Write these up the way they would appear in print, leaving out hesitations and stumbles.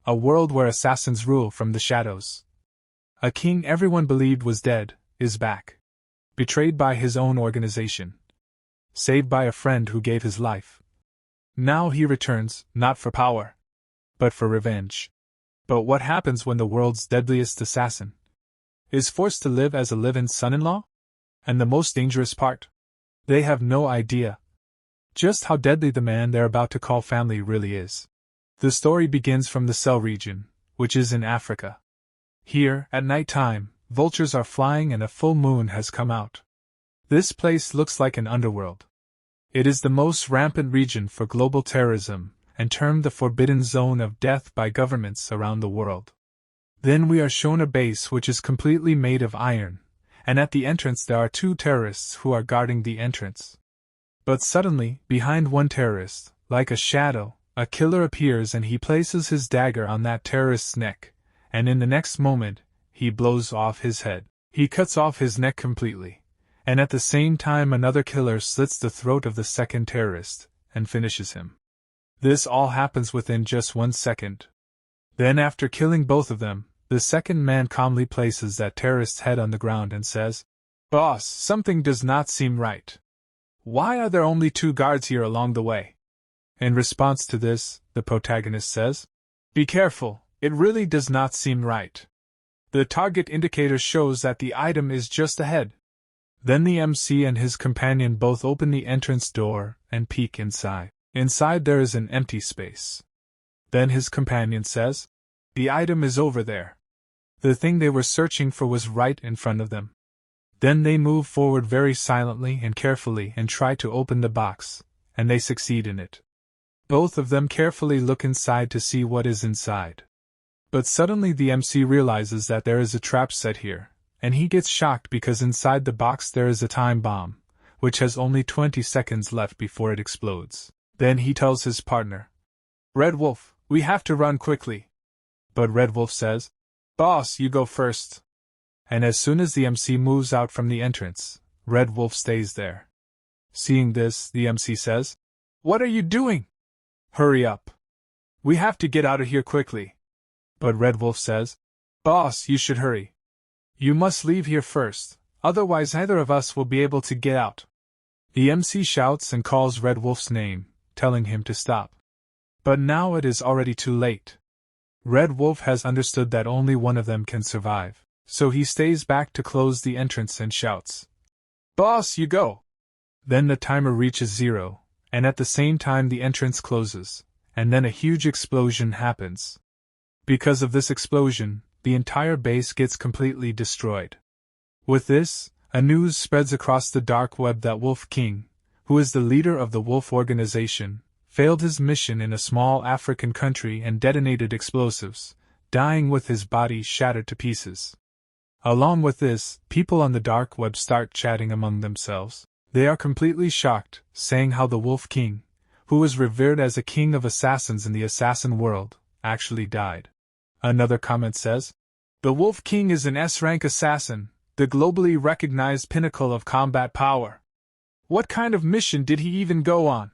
A world where assassins rule from the shadows. A king everyone believed was dead, is back. Betrayed by his own organization. Saved by a friend who gave his life. Now he returns, not for power, but for revenge. But what happens when the world's deadliest assassin is forced to live as a live-in son-in-law? And the most dangerous part? They have no idea just how deadly the man they're about to call family really is. The story begins from the Cell region, which is in Africa. Here, at night time, vultures are flying and a full moon has come out. This place looks like an underworld. It is the most rampant region for global terrorism, and termed the forbidden zone of death by governments around the world. Then we are shown a base which is completely made of iron, and at the entrance there are 2 terrorists who are guarding the entrance. But suddenly, behind one terrorist, like a shadow, a killer appears and he places his dagger on that terrorist's neck, and in the next moment, he blows off his head. He cuts off his neck completely, and at the same time another killer slits the throat of the second terrorist, and finishes him. This all happens within just 1 second. Then after killing both of them, the second man calmly places that terrorist's head on the ground and says, "Boss, something does not seem right. Why are there only 2 guards here along the way?" In response to this, the protagonist says, "Be careful, it really does not seem right. The target indicator shows that the item is just ahead." Then the MC and his companion both open the entrance door and peek inside. Inside there is an empty space. Then his companion says, "The item is over there." The thing they were searching for was right in front of them. Then they move forward very silently and carefully and try to open the box, and they succeed in it. Both of them carefully look inside to see what is inside. But suddenly the MC realizes that there is a trap set here, and he gets shocked because inside the box there is a time bomb, which has only 20 seconds left before it explodes. Then he tells his partner, "Red Wolf, we have to run quickly." But Red Wolf says, "Boss, you go first." And as soon as the MC moves out from the entrance, Red Wolf stays there. Seeing this, the MC says, "What are you doing? Hurry up. We have to get out of here quickly." But Red Wolf says, "Boss, you should hurry. You must leave here first, otherwise neither of us will be able to get out." The MC shouts and calls Red Wolf's name, telling him to stop. But now it is already too late. Red Wolf has understood that only one of them can survive, so he stays back to close the entrance and shouts, "Boss, you go!" Then the timer reaches 0, and at the same time the entrance closes, and then a huge explosion happens. Because of this explosion, the entire base gets completely destroyed. With this, a news spreads across the dark web that Wolf King, who is the leader of the Wolf Organization, failed his mission in a small African country and detonated explosives, dying with his body shattered to pieces. Along with this, people on the dark web start chatting among themselves. They are completely shocked, saying how the Wolf King, who was revered as a king of assassins in the assassin world, actually died. Another comment says, "The Wolf King is an S-rank assassin, the globally recognized pinnacle of combat power. What kind of mission did he even go on?"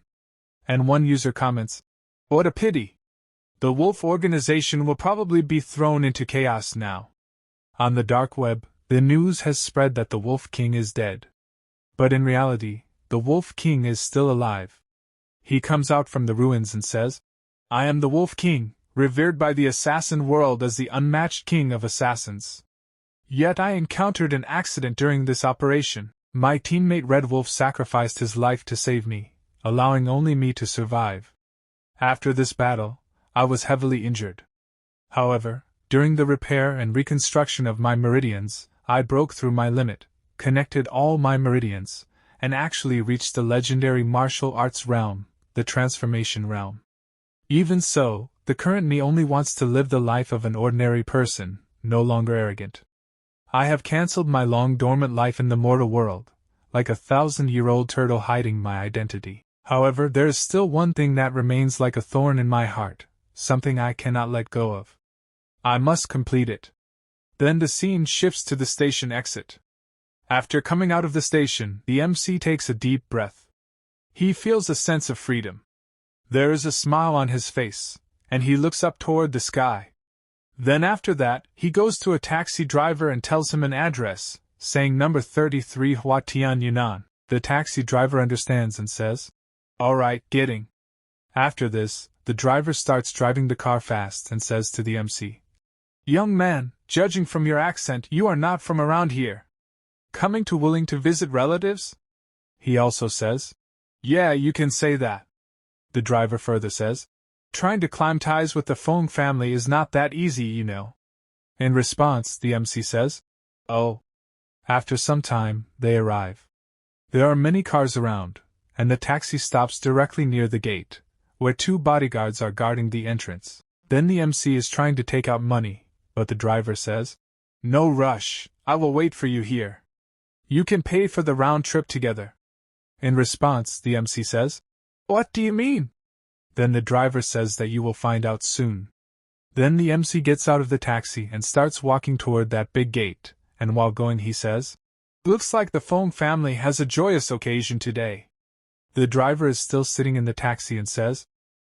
And one user comments, "What a pity. The Wolf Organization will probably be thrown into chaos now." On the dark web, the news has spread that the Wolf King is dead. But in reality, the Wolf King is still alive. He comes out from the ruins and says, "I am the Wolf King, revered by the assassin world as the unmatched king of assassins. Yet I encountered an accident during this operation. My teammate Red Wolf sacrificed his life to save me, allowing only me to survive. After this battle, I was heavily injured. However, during the repair and reconstruction of my meridians, I broke through my limit, connected all my meridians, and actually reached the legendary martial arts realm, the transformation realm. Even so, the current me only wants to live the life of an ordinary person, no longer arrogant. I have cancelled my long dormant life in the mortal world, like a 1,000-year-old turtle hiding my identity. However, there is still one thing that remains like a thorn in my heart, something I cannot let go of. I must complete it." Then the scene shifts to the station exit. After coming out of the station, the MC takes a deep breath. He feels a sense of freedom. There is a smile on his face, and he looks up toward the sky. Then after that, he goes to a taxi driver and tells him an address, saying number 33 Huaxia, Yunnan. The taxi driver understands and says, "Alright, getting." After this, the driver starts driving the car fast and says to the MC, "Young man, judging from your accent, you are not from around here. Coming to willing to visit relatives?" He also says, "Yeah, you can say that." The driver further says, "Trying to climb ties with the Feng family is not that easy, you know." In response, the MC says, "Oh." After some time, they arrive. There are many cars around, and the taxi stops directly near the gate, where 2 bodyguards are guarding the entrance. Then the MC is trying to take out money, but the driver says, "No rush, I will wait for you here. You can pay for the round trip together." In response, the MC says, "What do you mean?" Then the driver says that you will find out soon. Then the MC gets out of the taxi and starts walking toward that big gate, and while going he says, "Looks like the Feng family has a joyous occasion today." The driver is still sitting in the taxi and says,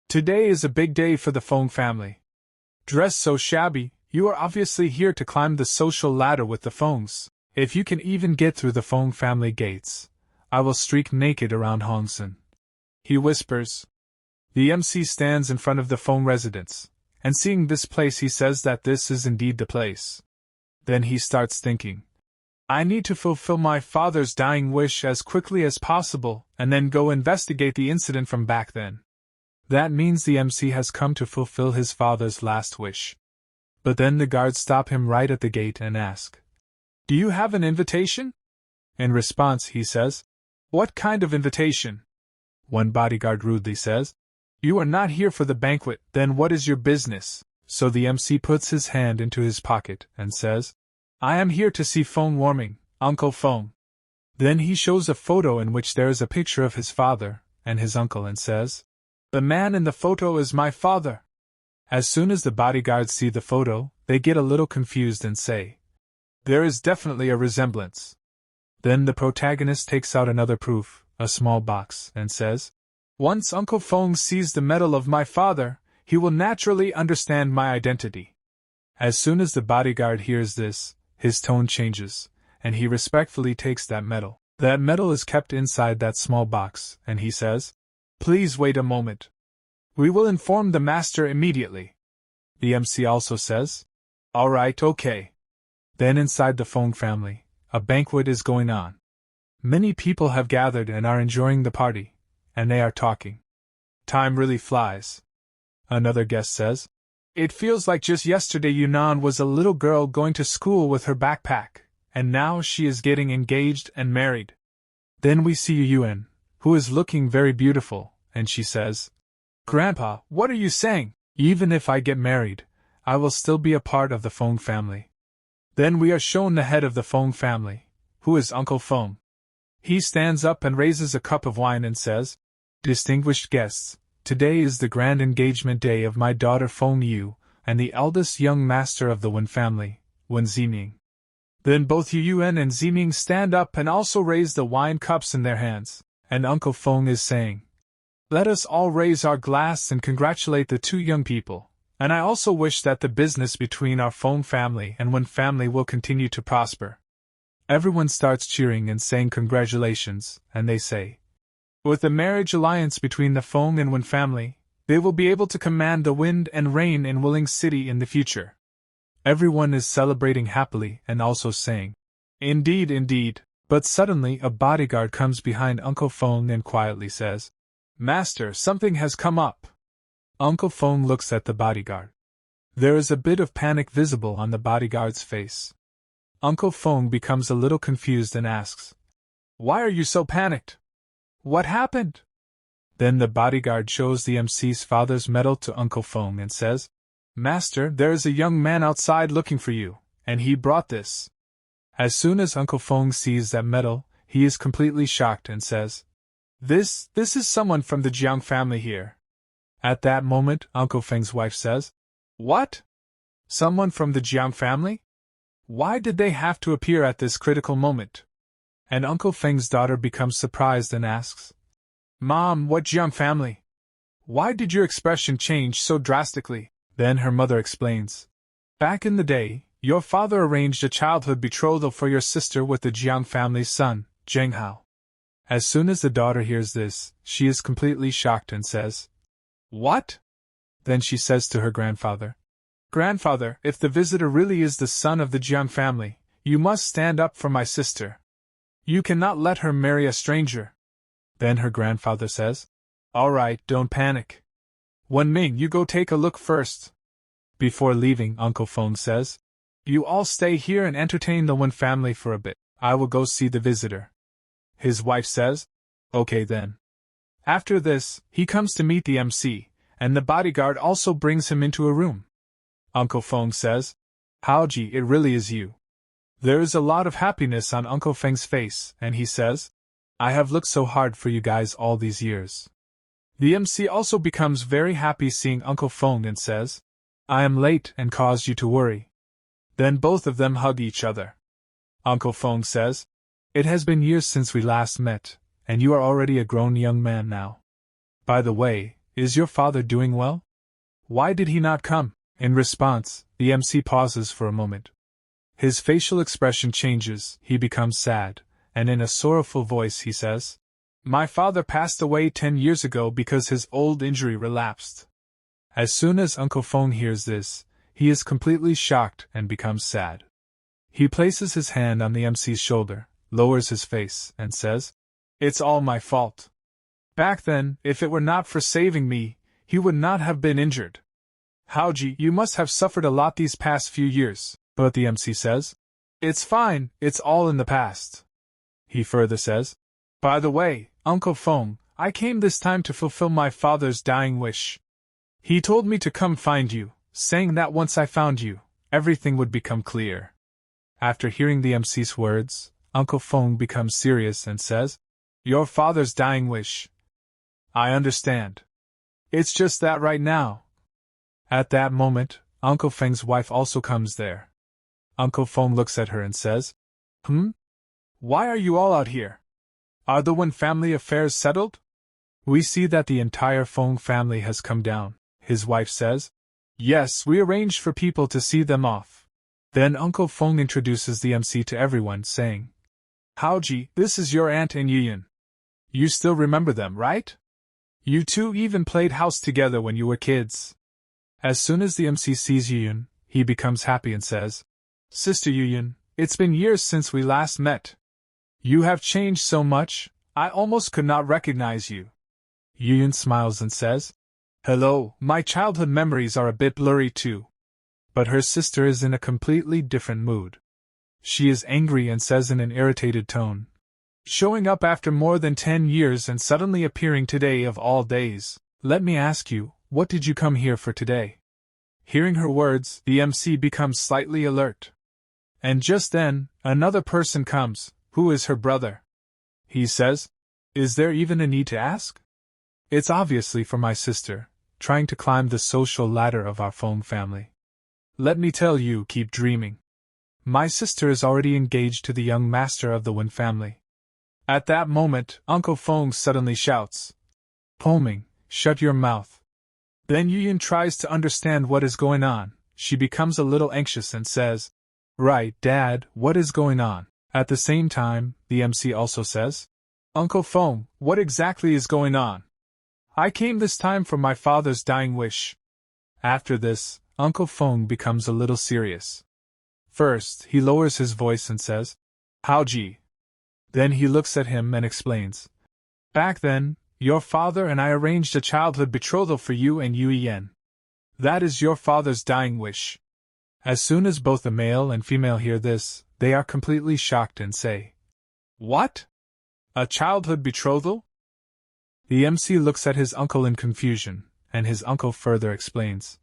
"Today is a big day for the Feng family. Dressed so shabby, you are obviously here to climb the social ladder with the Fengs. If you can even get through the Feng family gates, I will streak naked around Hongsen." He whispers. The MC stands in front of the Feng residence, and seeing this place he says that this is indeed the place. Then he starts thinking, "I need to fulfill my father's dying wish as quickly as possible and then go investigate the incident from back then." That means the MC has come to fulfill his father's last wish. But then the guards stop him right at the gate and ask, "Do you have an invitation?" In response he says, "What kind of invitation?" One bodyguard rudely says, "You are not here for the banquet, then what is your business?" So the MC puts his hand into his pocket and says, "I am here to see Feng Warming, Uncle Feng." Then he shows a photo in which there is a picture of his father and his uncle and says, "The man in the photo is my father." As soon as the bodyguards see the photo, they get a little confused and say, "There is definitely a resemblance." Then the protagonist takes out another proof, a small box, and says, "Once Uncle Feng sees the medal of my father, he will naturally understand my identity." As soon as the bodyguard hears this, his tone changes, and he respectfully takes that medal. That medal is kept inside that small box, and he says, "Please wait a moment. We will inform the master immediately." The MC also says, "Alright, okay." Then inside the Feng family, a banquet is going on. Many people have gathered and are enjoying the party, and they are talking. Time really flies. Another guest says, "It feels like just yesterday Yunnan was a little girl going to school with her backpack, and now she is getting engaged and married." Then we see Yuan, who is looking very beautiful, and she says, "Grandpa, what are you saying? Even if I get married, I will still be a part of the Feng family." Then we are shown the head of the Feng family, who is Uncle Feng. He stands up and raises a cup of wine and says, "Distinguished guests, today is the grand engagement day of my daughter Feng Yu, and the eldest young master of the Wen family, Wen Ziming." Then both Yuan and Ziming stand up and also raise the wine cups in their hands, and Uncle Feng is saying, "Let us all raise our glass and congratulate the 2 young people, and I also wish that the business between our Feng family and Wen family will continue to prosper." Everyone starts cheering and saying congratulations, and they say, "With the marriage alliance between the Feng and Wen family, they will be able to command the wind and rain in Willing City in the future." Everyone is celebrating happily and also saying, "Indeed, indeed," but suddenly a bodyguard comes behind Uncle Feng and quietly says, "Master, something has come up." Uncle Feng looks at the bodyguard. There is a bit of panic visible on the bodyguard's face. Uncle Feng becomes a little confused and asks, "Why are you so panicked? What happened?" Then the bodyguard shows the MC's father's medal to Uncle Feng and says, "Master, there is a young man outside looking for you, and he brought this." As soon as Uncle Feng sees that medal, he is completely shocked and says, This is someone from the Jiang family here." At that moment, Uncle Feng's wife says, "What? Someone from the Jiang family? Why did they have to appear at this critical moment?" And Uncle Feng's daughter becomes surprised and asks, "Mom, what Jiang family? Why did your expression change so drastically? Then her mother explains. Back in the day, your father arranged a childhood betrothal for your sister with the Jiang family's son, Jiang Hao. As soon as the daughter hears this, she is completely shocked and says, What? Then she says to her grandfather, Grandfather, if the visitor really is the son of the Jiang family, you must stand up for my sister. You cannot let her marry a stranger. Then her grandfather says, All right, don't panic. Wenming, you go take a look first. Before leaving, Uncle Feng says, You all stay here and entertain the Wen family for a bit. I will go see the visitor. His wife says, Okay then. After this, he comes to meet the MC, and the bodyguard also brings him into a room. Uncle Feng says, Haoji, it really is you. There is a lot of happiness on Uncle Feng's face, and he says, I have looked so hard for you guys all these years. The MC also becomes very happy seeing Uncle Feng and says, I am late and caused you to worry. Then both of them hug each other. Uncle Feng says, It has been years since we last met, and you are already a grown young man now. By the way, is your father doing well? Why did he not come? In response, the MC pauses for a moment. His facial expression changes, he becomes sad, and in a sorrowful voice he says, My father passed away 10 years ago because his old injury relapsed. As soon as Uncle Feng hears this, he is completely shocked and becomes sad. He places his hand on the MC's shoulder, lowers his face, and says, It's all my fault. Back then, if it were not for saving me, he would not have been injured. Haoji, you must have suffered a lot these past few years. But the MC says, It's fine, it's all in the past. He further says, By the way, Uncle Feng, I came this time to fulfill my father's dying wish. He told me to come find you, saying that once I found you, everything would become clear. After hearing the MC's words, Uncle Feng becomes serious and says, Your father's dying wish. I understand. It's just that right now. At that moment, Uncle Feng's wife also comes there. Uncle Feng looks at her and says, Why are you all out here? Are the Wen family affairs settled? We see that the entire Feng family has come down, his wife says. Yes, we arranged for people to see them off. Then Uncle Feng introduces the MC to everyone, saying, Haoji, this is your aunt and Yuyun. You still remember them, right? You two even played house together when you were kids. As soon as the MC sees Yuyun, he becomes happy and says, Sister Yuyun, it's been years since we last met. You have changed so much, I almost could not recognize you. Yuyun smiles and says, Hello, my childhood memories are a bit blurry too. But her sister is in a completely different mood. She is angry and says in an irritated tone, Showing up after more than 10 years and suddenly appearing today of all days, let me ask you, what did you come here for today? Hearing her words, the MC becomes slightly alert. And just then, another person comes, who is her brother. He says, Is there even a need to ask? It's obviously for my sister, trying to climb the social ladder of our Feng family. Let me tell you, keep dreaming. My sister is already engaged to the young master of the Wen family. At that moment, Uncle Feng suddenly shouts, Poming, shut your mouth. Then Yuyun tries to understand what is going on. She becomes a little anxious and says, Right, Dad, what is going on? At the same time, the MC also says, Uncle Feng, what exactly is going on? I came this time for my father's dying wish. After this, Uncle Feng becomes a little serious. First, he lowers his voice and says, Haoji. Then he looks at him and explains, Back then, your father and I arranged a childhood betrothal for you and Yu Yen. That is your father's dying wish. As soon as both the male and female hear this, they are completely shocked and say, What? A childhood betrothal? The MC looks at his uncle in confusion, and his uncle further explains,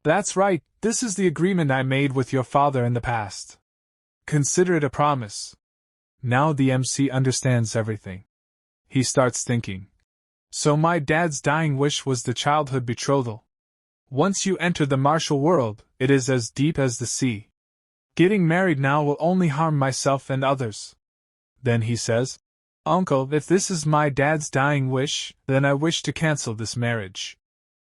That's right, this is the agreement I made with your father in the past. Consider it a promise. Now the MC understands everything. He starts thinking, So my dad's dying wish was the childhood betrothal. Once you enter the martial world, it is as deep as the sea. Getting married now will only harm myself and others. Then he says, Uncle, if this is my dad's dying wish, then I wish to cancel this marriage.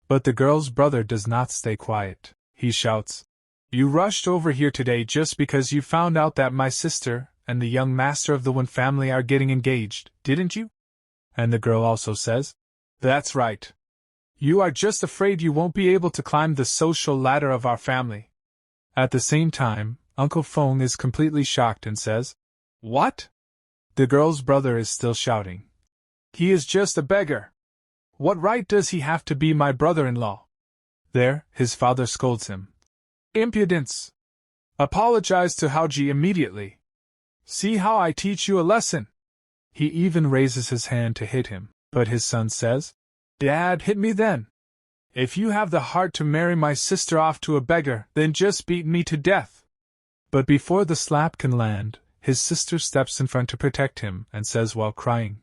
But the girl's brother does not stay quiet. He shouts, You rushed over here today just because you found out that my sister and the young master of the Wen family are getting engaged, didn't you? And the girl also says, That's right. You are just afraid you won't be able to climb the social ladder of our family. At the same time, Uncle Feng is completely shocked and says, What? The girl's brother is still shouting. He is just a beggar. What right does he have to be my brother-in-law? There, his father scolds him. Impudence! Apologize to Haoji immediately. See how I teach you a lesson. He even raises his hand to hit him, but his son says, Dad, hit me then. If you have the heart to marry my sister off to a beggar, then just beat me to death. But before the slap can land, his sister steps in front to protect him and says while crying,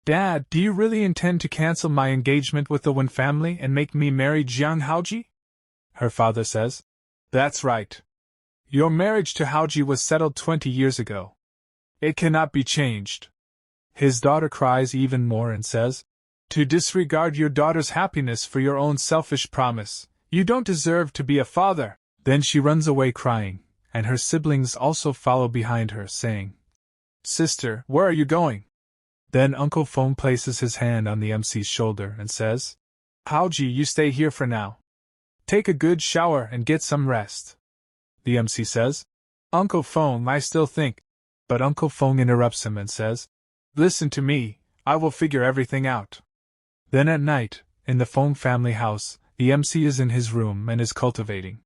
Dad, do you really intend to cancel my engagement with the Wen family and make me marry Jiang Haoji? Her father says, That's right. Your marriage to Haoji was settled 20 years ago. It cannot be changed. His daughter cries even more and says, To disregard your daughter's happiness for your own selfish promise, you don't deserve to be a father. Then she runs away crying, and her siblings also follow behind her, saying, Sister, where are you going? Then Uncle Feng places his hand on the MC's shoulder and says, Haoji, you stay here for now. Take a good shower and get some rest. The MC says, Uncle Feng, I still think. But Uncle Feng interrupts him and says, Listen to me, I will figure everything out. Then at night, in the Feng family house, the MC is in his room and is cultivating.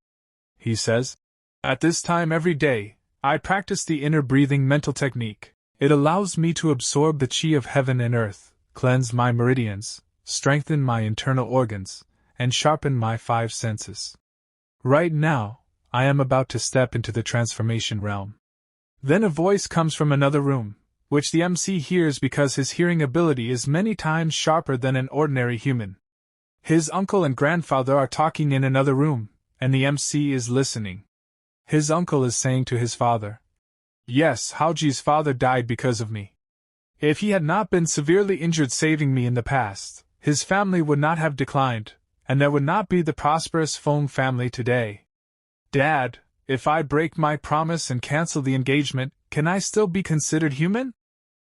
He says, At this time every day, I practice the inner breathing mental technique. It allows me to absorb the chi of heaven and earth, cleanse my meridians, strengthen my internal organs, and sharpen my 5 senses. Right now, I am about to step into the transformation realm. Then a voice comes from another room, which the MC hears because his hearing ability is many times sharper than an ordinary human. His uncle and grandfather are talking in another room, and the MC is listening. His uncle is saying to his father, Yes, Haoji's father died because of me. If he had not been severely injured saving me in the past, his family would not have declined, and there would not be the prosperous Feng family today. Dad, if I break my promise and cancel the engagement, can I still be considered human?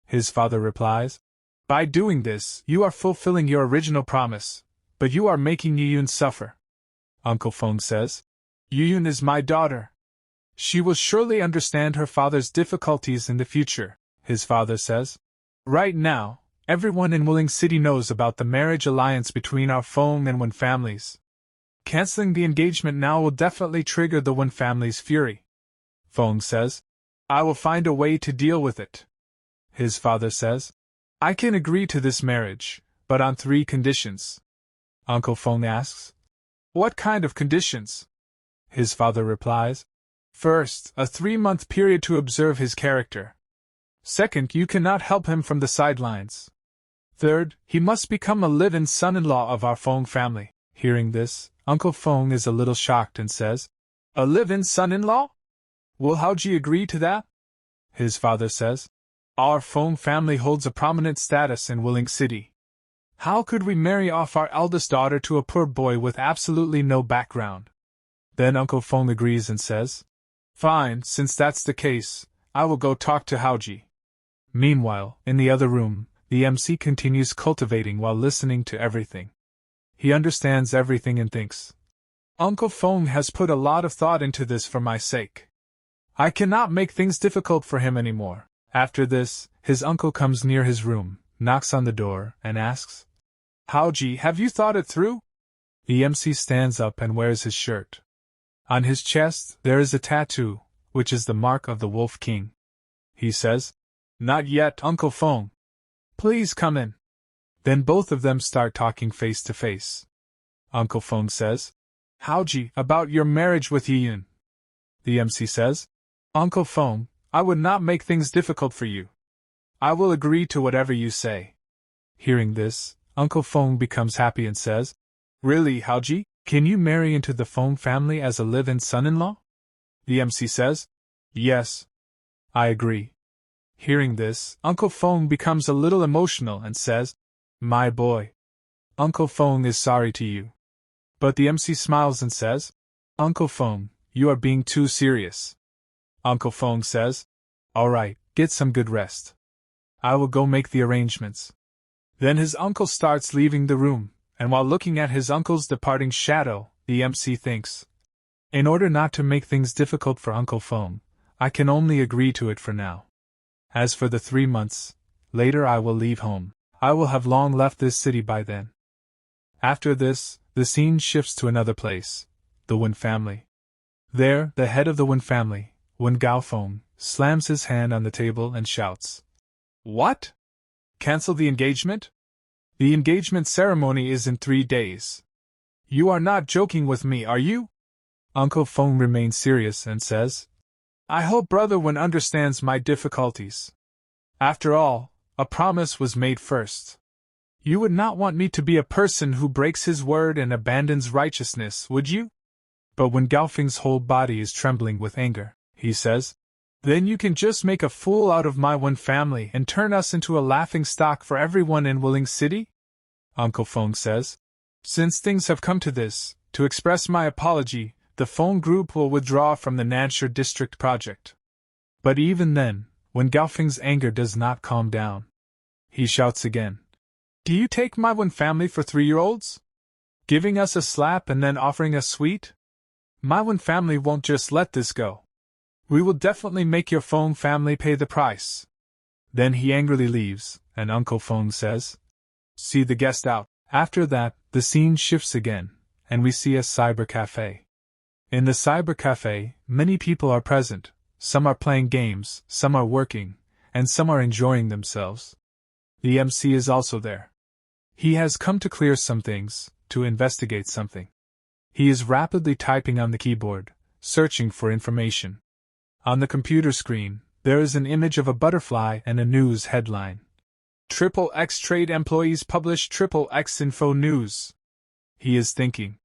His father replies, By doing this, you are fulfilling your original promise, but you are making Yuyun suffer. Uncle Feng says, Yuyun is my daughter. She will surely understand her father's difficulties in the future, his father says. Right now, everyone in Wuling City knows about the marriage alliance between our Feng and Wen families. Canceling the engagement now will definitely trigger the Wen family's fury. Feng says, I will find a way to deal with it. His father says, I can agree to this marriage, but on 3 conditions. Uncle Feng asks, What kind of conditions? His father replies, First, a 3-month period to observe his character. Second, you cannot help him from the sidelines. Third, he must become a live-in son-in-law of our Feng family. Hearing this, Uncle Feng is a little shocked and says, A live-in son-in-law? Will Haoji agree to that? His father says, Our Feng family holds a prominent status in Wuling City. How could we marry off our eldest daughter to a poor boy with absolutely no background? Then Uncle Feng agrees and says, Fine, since that's the case, I will go talk to Haoji. Meanwhile, in the other room, the MC continues cultivating while listening to everything. He understands everything and thinks, Uncle Feng has put a lot of thought into this for my sake. I cannot make things difficult for him anymore. After this, his uncle comes near his room, knocks on the door, and asks, Haoji, have you thought it through? The MC stands up and wears his shirt. On his chest, there is a tattoo, which is the mark of the Wolf King. He says, Not yet, Uncle Feng. Please come in. Then both of them start talking face to face. Uncle Feng says, Haoji, about your marriage with Yiyun. The MC says, Uncle Feng, I would not make things difficult for you. I will agree to whatever you say. Hearing this, Uncle Feng becomes happy and says, Really, Haoji? Can you marry into the Feng family as a live-in son-in-law? The MC says, Yes. I agree. Hearing this, Uncle Feng becomes a little emotional and says, "My boy. Uncle Feng is sorry to you." But the MC smiles and says, "Uncle Feng, you are being too serious." Uncle Feng says, "Alright, get some good rest. I will go make the arrangements." Then his uncle starts leaving the room, and while looking at his uncle's departing shadow, the MC thinks, "In order not to make things difficult for Uncle Feng, I can only agree to it for now. As for the 3 months, later I will leave home. I will have long left this city by then." After this, the scene shifts to another place, the Wen family. There, the head of the Wen family, Wen Gaofeng, slams his hand on the table and shouts, "What? Cancel the engagement? The engagement ceremony is in 3 days. You are not joking with me, are you?" Uncle Feng remains serious and says, "I hope Brother Wen understands my difficulties. After all, a promise was made first. You would not want me to be a person who breaks his word and abandons righteousness, would you?" But when Gaofeng's whole body is trembling with anger, he says, "Then you can just make a fool out of my Wen family and turn us into a laughing stock for everyone in Willing City?" Uncle Feng says, "Since things have come to this, to express my apology, the Feng group will withdraw from the Nansha district project." But even then, when Gaofeng's anger does not calm down, he shouts again, "Do you take my Wen family for 3-year-olds? Giving us a slap and then offering us sweet? My Wen family won't just let this go. We will definitely make your Feng family pay the price." Then he angrily leaves, and Uncle Feng says, "See the guest out." After that, the scene shifts again, and we see a cyber cafe. In the cyber cafe, many people are present. Some are playing games, some are working, and some are enjoying themselves. The MC is also there. He has come to clear some things, to investigate something. He is rapidly typing on the keyboard, searching for information. On the computer screen, there is an image of a butterfly and a news headline. "XXX Trade Employees Publish XXX Info News." He is thinking.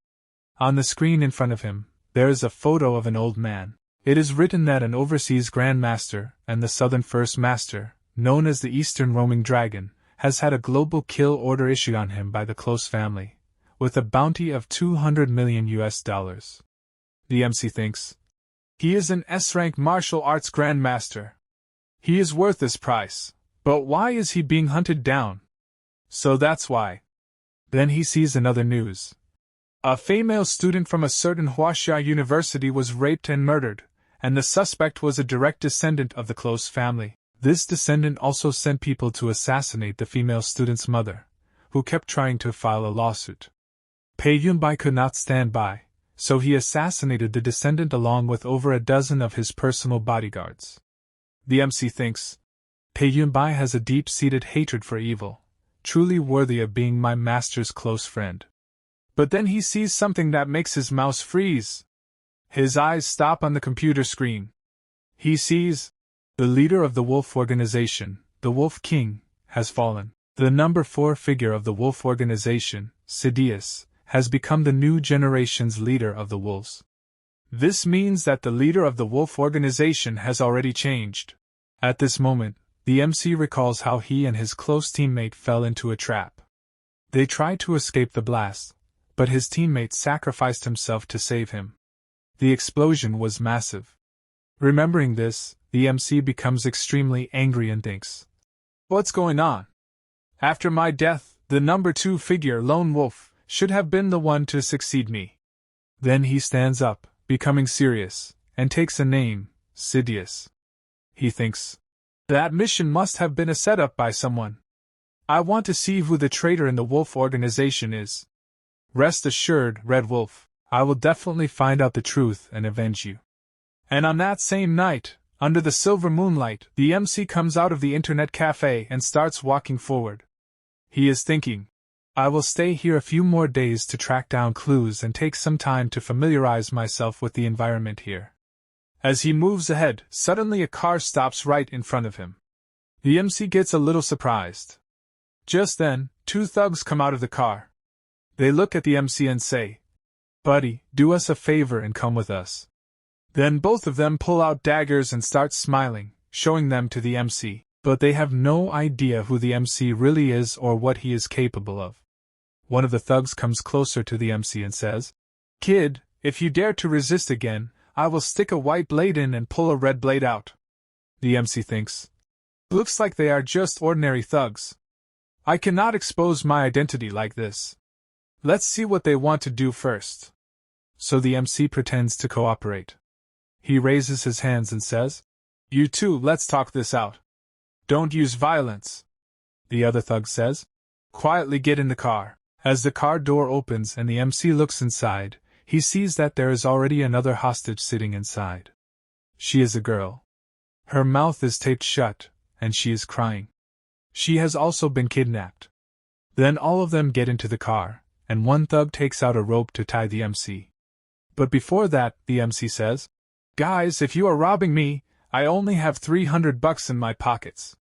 On the screen in front of him, there is a photo of an old man. It is written that an overseas Grand Master and the Southern First Master, known as the Eastern Roaming Dragon, has had a global kill order issued on him by the Close family, with a bounty of $200 million. The MC thinks, "He is an S-rank martial arts grandmaster. He is worth this price, but why is he being hunted down? So that's why." Then he sees another news. A female student from a certain Huaxia university was raped and murdered, and the suspect was a direct descendant of the Close family. This descendant also sent people to assassinate the female student's mother, who kept trying to file a lawsuit. Pei Yunbai could not stand by, so he assassinated the descendant along with over a dozen of his personal bodyguards. The MC thinks, "Pei Yunbai has a deep-seated hatred for evil, truly worthy of being my master's close friend." But then he sees something that makes his mouse freeze. His eyes stop on the computer screen. He sees, the leader of the Wolf Organization, the Wolf King, has fallen. The number 4 figure of the Wolf Organization, Sidious, has become the new generation's leader of the Wolves. This means that the leader of the Wolf Organization has already changed. At this moment, the MC recalls how he and his close teammate fell into a trap. They tried to escape the blast, but his teammate sacrificed himself to save him. The explosion was massive. Remembering this, the MC becomes extremely angry and thinks, "What's going on? After my death, the number 2 figure, Lone Wolf, should have been the one to succeed me." Then he stands up, becoming serious, and takes a name, Sidious. He thinks, "That mission must have been a setup by someone. I want to see who the traitor in the Wolf Organization is. Rest assured, Red Wolf, I will definitely find out the truth and avenge you." And on that same night, under the silver moonlight, the MC comes out of the internet cafe and starts walking forward. He is thinking, "I will stay here a few more days to track down clues and take some time to familiarize myself with the environment here." As he moves ahead, suddenly a car stops right in front of him. The MC gets a little surprised. Just then, 2 thugs come out of the car. They look at the MC and say, "Buddy, do us a favor and come with us." Then both of them pull out daggers and start smiling, showing them to the MC, but they have no idea who the MC really is or what he is capable of. One of the thugs comes closer to the MC and says, "Kid, if you dare to resist again, I will stick a white blade in and pull a red blade out." The MC thinks, "Looks like they are just ordinary thugs. I cannot expose my identity like this. Let's see what they want to do first." So the MC pretends to cooperate. He raises his hands and says, "You two, let's talk this out. Don't use violence." The other thug says, "Quietly get in the car." As the car door opens and the MC looks inside, he sees that there is already another hostage sitting inside. She is a girl. Her mouth is taped shut, and she is crying. She has also been kidnapped. Then all of them get into the car, and one thug takes out a rope to tie the MC. But before that, the MC says, "Guys, if you are robbing me, I only have $300 in my pockets.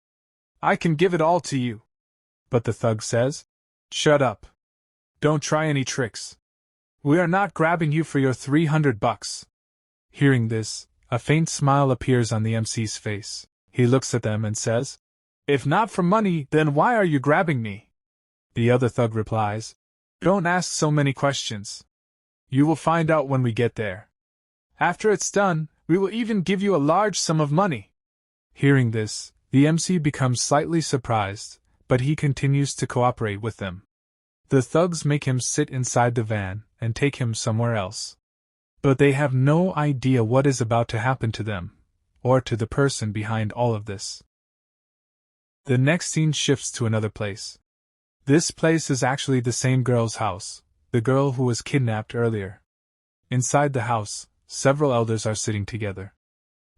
I can give it all to you." But the thug says, "Shut up. Don't try any tricks. We are not grabbing you for your $300. Hearing this, a faint smile appears on the MC's face. He looks at them and says, "If not for money, then why are you grabbing me?" The other thug replies, "Don't ask so many questions. You will find out when we get there. After it's done, we will even give you a large sum of money." Hearing this, the MC becomes slightly surprised, but he continues to cooperate with them. The thugs make him sit inside the van and take him somewhere else. But they have no idea what is about to happen to them, or to the person behind all of this. The next scene shifts to another place. This place is actually the same girl's house, the girl who was kidnapped earlier. Inside the house, several elders are sitting together.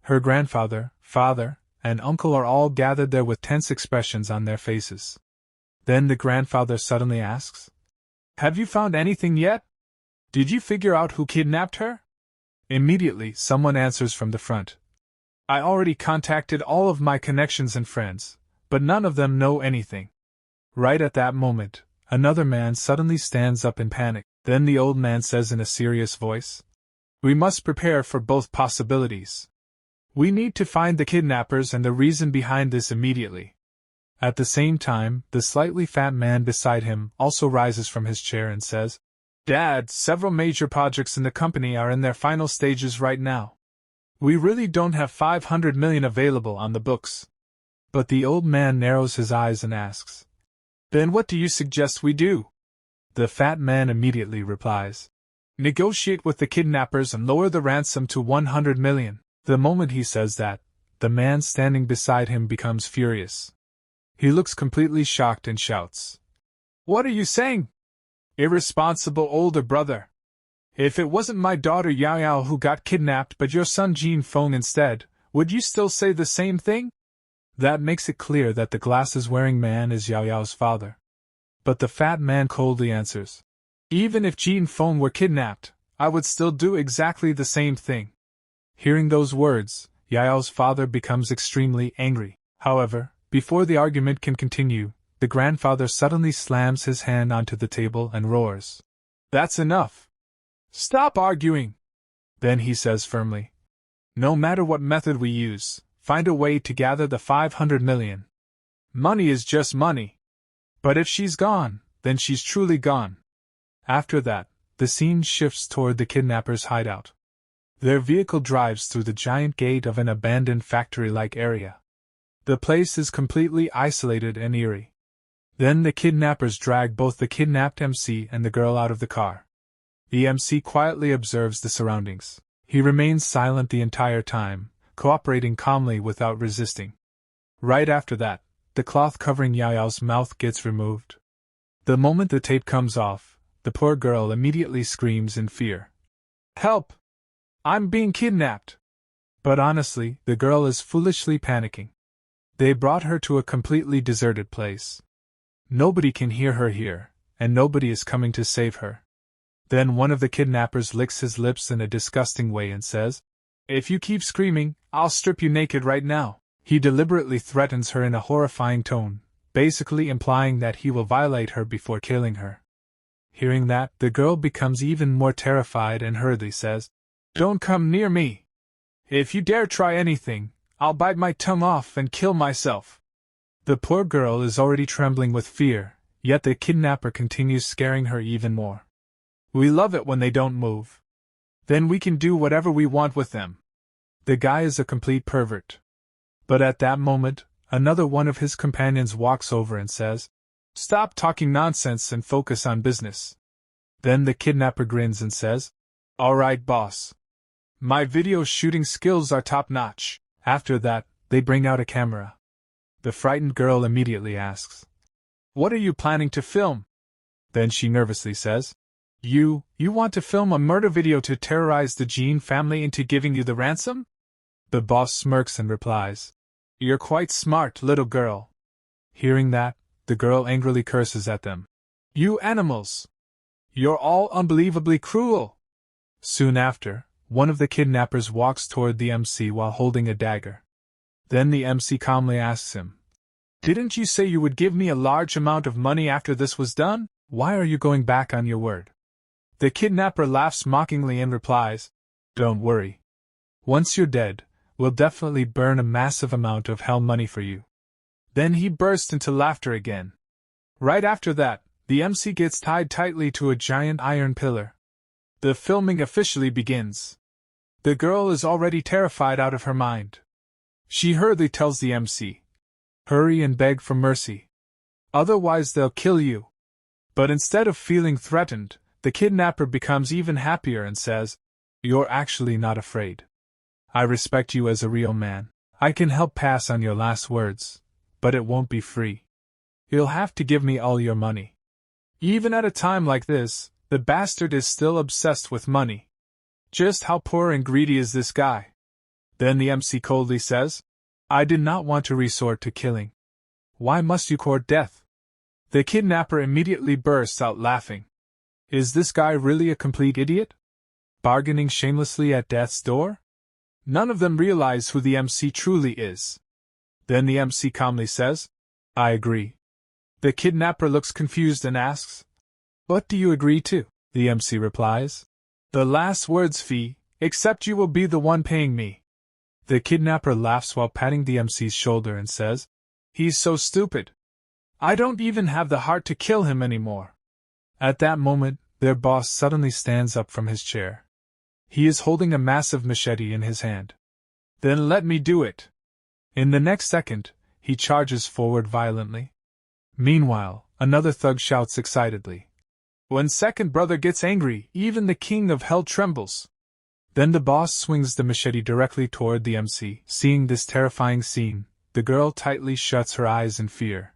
Her grandfather, father, and uncle are all gathered there with tense expressions on their faces. Then the grandfather suddenly asks, "Have you found anything yet? Did you figure out who kidnapped her?" Immediately, someone answers from the front, "I already contacted all of my connections and friends, but none of them know anything." Right at that moment, another man suddenly stands up in panic. Then the old man says in a serious voice, "We must prepare for both possibilities. We need to find the kidnappers and the reason behind this immediately." At the same time, the slightly fat man beside him also rises from his chair and says, "Dad, several major projects in the company are in their final stages right now. We really don't have 500 million available on the books." But the old man narrows his eyes and asks, "Then what do you suggest we do?" The fat man immediately replies, "Negotiate with the kidnappers and lower the ransom to 100 million. The moment he says that, the man standing beside him becomes furious. He looks completely shocked and shouts, "What are you saying? Irresponsible older brother! If it wasn't my daughter Yao Yao who got kidnapped but your son Jiang Feng instead, would you still say the same thing?" That makes it clear that the glasses-wearing man is Yao Yao's father. But the fat man coldly answers, "Even if Jiang Feng were kidnapped, I would still do exactly the same thing." Hearing those words, Yao Yao's father becomes extremely angry. However, before the argument can continue, the grandfather suddenly slams his hand onto the table and roars, "That's enough! Stop arguing!" Then he says firmly, "No matter what method we use, find a way to gather the 500 million. Money is just money. But if she's gone, then she's truly gone." After that, the scene shifts toward the kidnappers' hideout. Their vehicle drives through the giant gate of an abandoned factory-like area. The place is completely isolated and eerie. Then the kidnappers drag both the kidnapped MC and the girl out of the car. The MC quietly observes the surroundings. He remains silent the entire time, cooperating calmly without resisting. Right after that, the cloth covering Yao Yao's mouth gets removed. The moment the tape comes off, the poor girl immediately screams in fear, "Help! I'm being kidnapped!" But honestly, the girl is foolishly panicking. They brought her to a completely deserted place. Nobody can hear her here, and nobody is coming to save her. Then one of the kidnappers licks his lips in a disgusting way and says, "If you keep screaming, I'll strip you naked right now." He deliberately threatens her in a horrifying tone, basically implying that he will violate her before killing her. Hearing that, the girl becomes even more terrified and hurriedly says, "Don't come near me. If you dare try anything, I'll bite my tongue off and kill myself. The poor girl is already trembling with fear, yet the kidnapper continues scaring her even more. We love it when they don't move. Then we can do whatever we want with them. The guy is a complete pervert. But at that moment, another one of his companions walks over and says, "Stop talking nonsense and focus on business." Then the kidnapper grins and says, "All right, boss. My video shooting skills are top-notch." After that, they bring out a camera. The frightened girl immediately asks, "What are you planning to film?" Then she nervously says, You want to film a murder video to terrorize the Jiang family into giving you the ransom?" The boss smirks and replies, "You're quite smart, little girl." Hearing that, the girl angrily curses at them. "You animals! You're all unbelievably cruel!" Soon after, one of the kidnappers walks toward the MC while holding a dagger. Then the MC calmly asks him, "Didn't you say you would give me a large amount of money after this was done? Why are you going back on your word?" The kidnapper laughs mockingly and replies, "Don't worry. Once you're dead, we'll definitely burn a massive amount of hell money for you." Then he bursts into laughter again. Right after that, the MC gets tied tightly to a giant iron pillar. The filming officially begins. The girl is already terrified out of her mind. She hurriedly tells the MC, "Hurry and beg for mercy. Otherwise they'll kill you." But instead of feeling threatened, the kidnapper becomes even happier and says, "You're actually not afraid. I respect you as a real man. I can help pass on your last words, but it won't be free. You'll have to give me all your money." Even at a time like this, the bastard is still obsessed with money. Just how poor and greedy is this guy? Then the MC coldly says, "I did not want to resort to killing. Why must you court death?" The kidnapper immediately bursts out laughing. Is this guy really a complete idiot? Bargaining shamelessly at death's door? None of them realize who the MC truly is. Then the MC calmly says, "I agree." The kidnapper looks confused and asks, "What do you agree to?" The MC replies, "The last words fee, except you will be the one paying me." The kidnapper laughs while patting the MC's shoulder and says, "He's so stupid. I don't even have the heart to kill him anymore." At that moment, their boss suddenly stands up from his chair. He is holding a massive machete in his hand. "Then let me do it." In the next second, he charges forward violently. Meanwhile, another thug shouts excitedly, "When second brother gets angry, even the king of hell trembles." Then the boss swings the machete directly toward the MC. Seeing this terrifying scene, the girl tightly shuts her eyes in fear.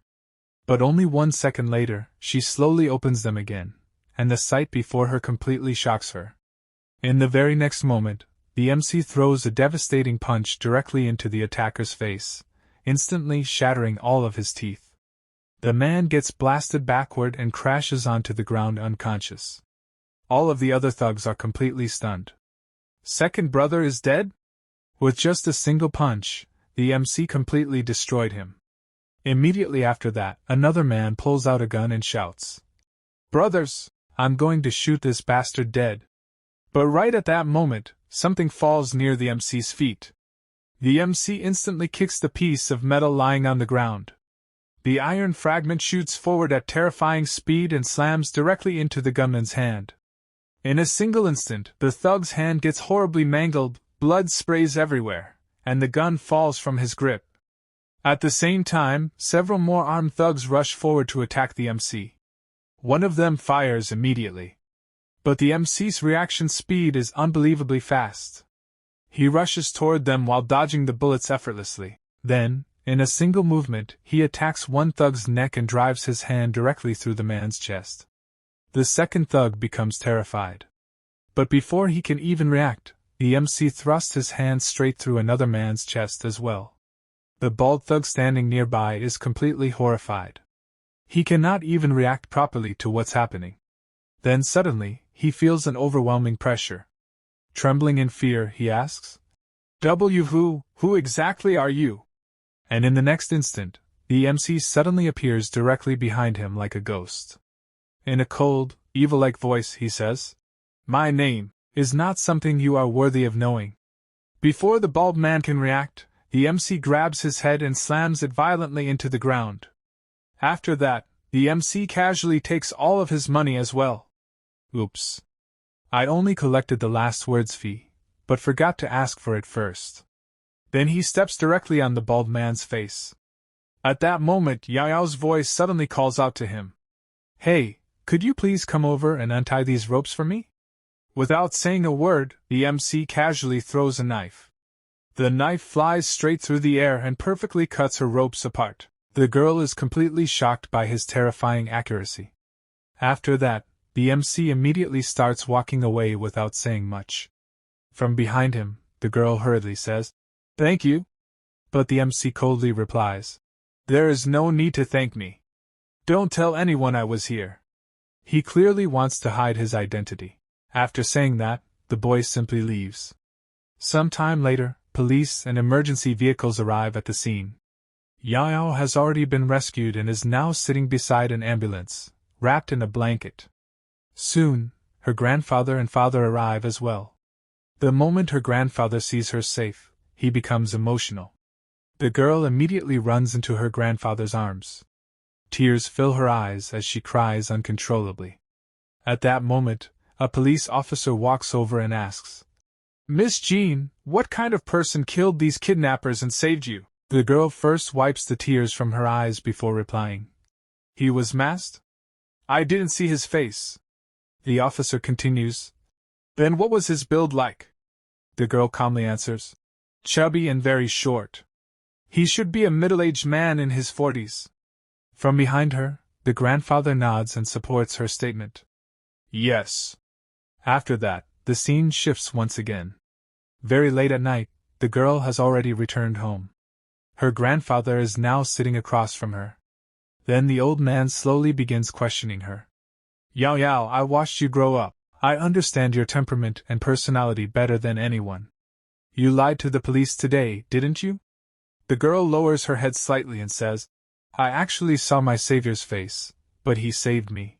But only 1 second later, she slowly opens them again, and the sight before her completely shocks her. In the very next moment, the MC throws a devastating punch directly into the attacker's face, instantly shattering all of his teeth. The man gets blasted backward and crashes onto the ground unconscious. All of the other thugs are completely stunned. Second brother is dead? With just a single punch, the MC completely destroyed him. Immediately after that, another man pulls out a gun and shouts, "Brothers, I'm going to shoot this bastard dead." But right at that moment, something falls near the MC's feet. The MC instantly kicks the piece of metal lying on the ground. The iron fragment shoots forward at terrifying speed and slams directly into the gunman's hand. In a single instant, the thug's hand gets horribly mangled, blood sprays everywhere, and the gun falls from his grip. At the same time, several more armed thugs rush forward to attack the MC. One of them fires immediately. But the MC's reaction speed is unbelievably fast. He rushes toward them while dodging the bullets effortlessly. Then, in a single movement, he attacks one thug's neck and drives his hand directly through the man's chest. The second thug becomes terrified. But before he can even react, the MC thrusts his hand straight through another man's chest as well. The bald thug standing nearby is completely horrified. He cannot even react properly to what's happening. Then suddenly, he feels an overwhelming pressure. Trembling in fear, he asks, Who exactly are you?" And in the next instant, the MC suddenly appears directly behind him like a ghost. In a cold, evil-like voice, he says, "My name is not something you are worthy of knowing." Before the bald man can react, the MC grabs his head and slams it violently into the ground. After that, the MC casually takes all of his money as well. Oops. I only collected the last word's fee, but forgot to ask for it first. Then he steps directly on the bald man's face. At that moment, Yao's voice suddenly calls out to him. Hey, could you please come over and untie these ropes for me? Without saying a word, the MC casually throws a knife. The knife flies straight through the air and perfectly cuts her ropes apart. The girl is completely shocked by his terrifying accuracy. After that, the MC immediately starts walking away without saying much. From behind him, the girl hurriedly says, "Thank you." But the MC coldly replies, "There is no need to thank me. Don't tell anyone I was here." He clearly wants to hide his identity. After saying that, the boy simply leaves. Some time later, police and emergency vehicles arrive at the scene. Yao has already been rescued and is now sitting beside an ambulance, wrapped in a blanket. Soon, her grandfather and father arrive as well. The moment her grandfather sees her safe, he becomes emotional. The girl immediately runs into her grandfather's arms. Tears fill her eyes as she cries uncontrollably. At that moment, a police officer walks over and asks, "Miss Jean, what kind of person killed these kidnappers and saved you?" The girl first wipes the tears from her eyes before replying. "He was masked? I didn't see his face." The officer continues, "Then what was his build like?" The girl calmly answers, "Chubby and very short. He should be a middle-aged man in his 40s. From behind her, the grandfather nods and supports her statement. "Yes." After that, the scene shifts once again. Very late at night, the girl has already returned home. Her grandfather is now sitting across from her. Then the old man slowly begins questioning her. Yao, I watched you grow up. I understand your temperament and personality better than anyone. You lied to the police today, didn't you?" The girl lowers her head slightly and says, "I actually saw my savior's face, but he saved me.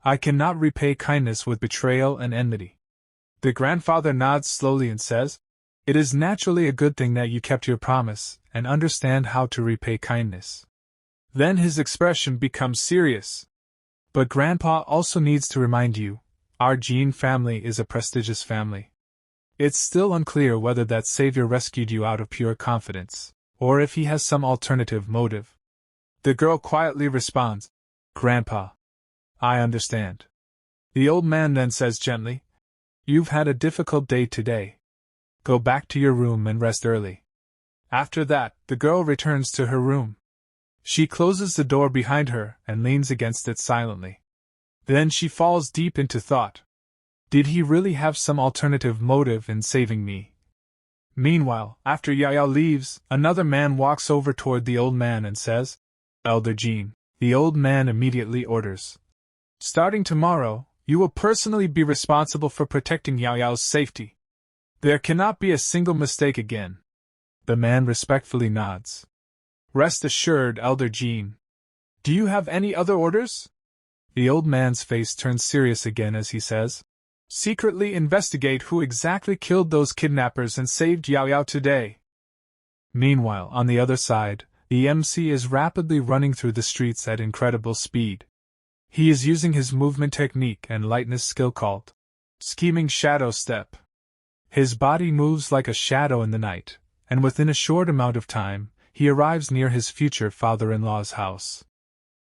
I cannot repay kindness with betrayal and enmity." The grandfather nods slowly and says, "It is naturally a good thing that you kept your promise and understand how to repay kindness." Then his expression becomes serious. "But Grandpa also needs to remind you, our Jean family is a prestigious family. It's still unclear whether that savior rescued you out of pure confidence, or if he has some alternative motive." The girl quietly responds, "Grandpa, I understand." The old man then says gently, "You've had a difficult day today. Go back to your room and rest early." After that, the girl returns to her room. She closes the door behind her and leans against it silently. Then she falls deep into thought. Did he really have some alternative motive in saving me? Meanwhile, after Yao leaves, another man walks over toward the old man and says, "Elder Jean." The old man immediately orders, "Starting tomorrow, you will personally be responsible for protecting Yao's safety. There cannot be a single mistake again." The man respectfully nods. "Rest assured, Elder Jean. Do you have any other orders?" The old man's face turns serious again as he says, "Secretly investigate who exactly killed those kidnappers and saved Yao today." Meanwhile, on the other side, the MC is rapidly running through the streets at incredible speed. He is using his movement technique and lightness skill called scheming shadow step. His body moves like a shadow in the night, and within a short amount of time, he arrives near his future father-in-law's house.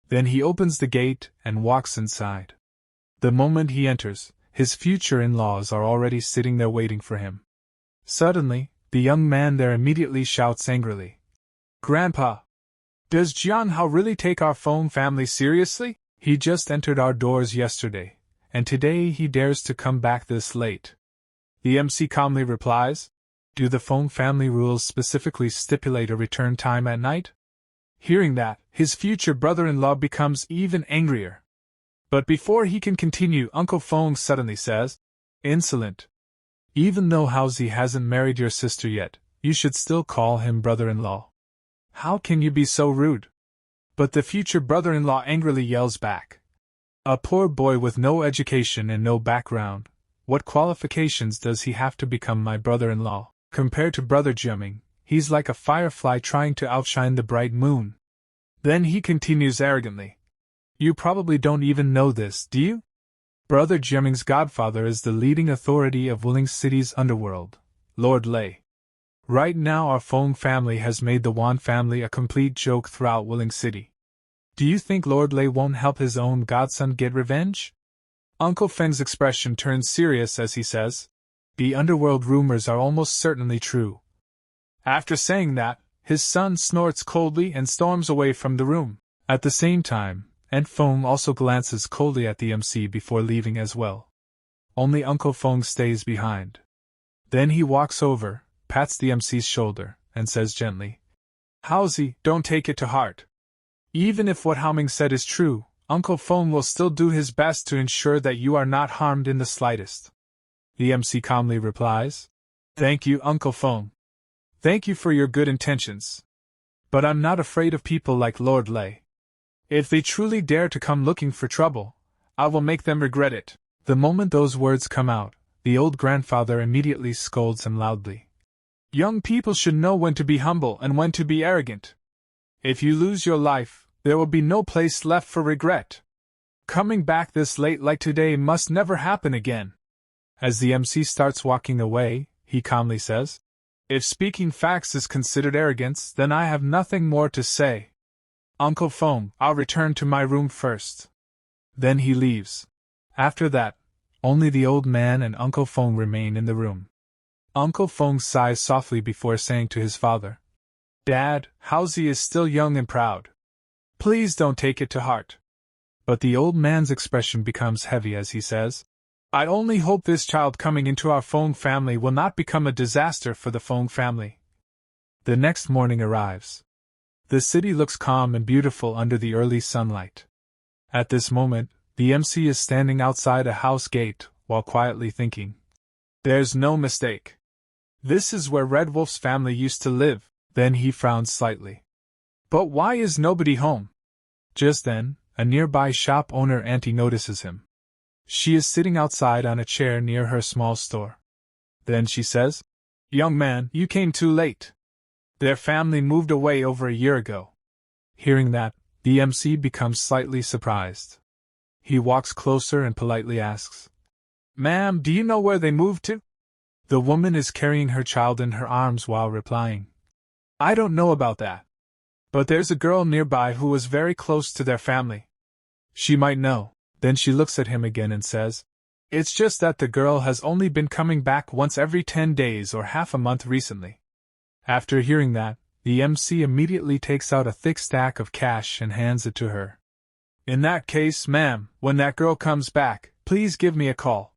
Then he opens the gate and walks inside. The moment he enters, his future in-laws are already sitting there waiting for him. Suddenly, the young man there immediately shouts angrily, "Grandpa! Does Jiang Hao really take our Feng family seriously? He just entered our doors yesterday, and today he dares to come back this late." The MC calmly replies, "Do the Feng family rules specifically stipulate a return time at night?" Hearing that, his future brother-in-law becomes even angrier. But before he can continue, Uncle Feng suddenly says, "Insolent. Even though Haozi hasn't married your sister yet, you should still call him brother-in-law. How can you be so rude?" But the future brother-in-law angrily yells back, "A poor boy with no education and no background, what qualifications does he have to become my brother-in-law? Compared to Brother Jiaming, he's like a firefly trying to outshine the bright moon. Then he continues arrogantly. You probably don't even know this, do you? Brother Jiaming's godfather is the leading authority of Wuling City's underworld, Lord Lei. Right now our Feng family has made the Wan family a complete joke throughout Wuling City. Do you think Lord Lei won't help his own godson get revenge? Uncle Feng's expression turns serious as he says, the underworld rumors are almost certainly true. After saying that, his son snorts coldly and storms away from the room. At the same time, Aunt Feng also glances coldly at the MC before leaving as well. Only Uncle Feng stays behind. Then he walks over, pats the MC's shoulder, and says gently, Haozi, don't take it to heart. Even if what Haoming said is true, Uncle Feng will still do his best to ensure that you are not harmed in the slightest. The MC calmly replies, Thank you, Uncle Feng. Thank you for your good intentions. But I'm not afraid of people like Lord Lei. If they truly dare to come looking for trouble, I will make them regret it. The moment those words come out, the old grandfather immediately scolds him loudly. Young people should know when to be humble and when to be arrogant. If you lose your life, there will be no place left for regret. Coming back this late like today must never happen again. As the MC starts walking away, he calmly says, If speaking facts is considered arrogance, then I have nothing more to say. Uncle Feng, I'll return to my room first. Then he leaves. After that, only the old man and Uncle Feng remain in the room. Uncle Feng sighs softly before saying to his father, Dad, Haozi is still young and proud. Please don't take it to heart. But the old man's expression becomes heavy as he says, I only hope this child coming into our Feng family will not become a disaster for the Feng family. The next morning arrives. The city looks calm and beautiful under the early sunlight. At this moment, the MC is standing outside a house gate while quietly thinking. There's no mistake. This is where Red Wolf's family used to live. Then he frowns slightly. But why is nobody home? Just then, a nearby shop owner auntie notices him. She is sitting outside on a chair near her small store. Then she says, Young man, you came too late. Their family moved away over a year ago. Hearing that, the MC becomes slightly surprised. He walks closer and politely asks, Ma'am, do you know where they moved to? The woman is carrying her child in her arms while replying, I don't know about that. But there's a girl nearby who was very close to their family. She might know. Then she looks at him again and says, It's just that the girl has only been coming back once every 10 days or half a month recently. After hearing that, the MC immediately takes out a thick stack of cash and hands it to her. In that case, ma'am, when that girl comes back, please give me a call.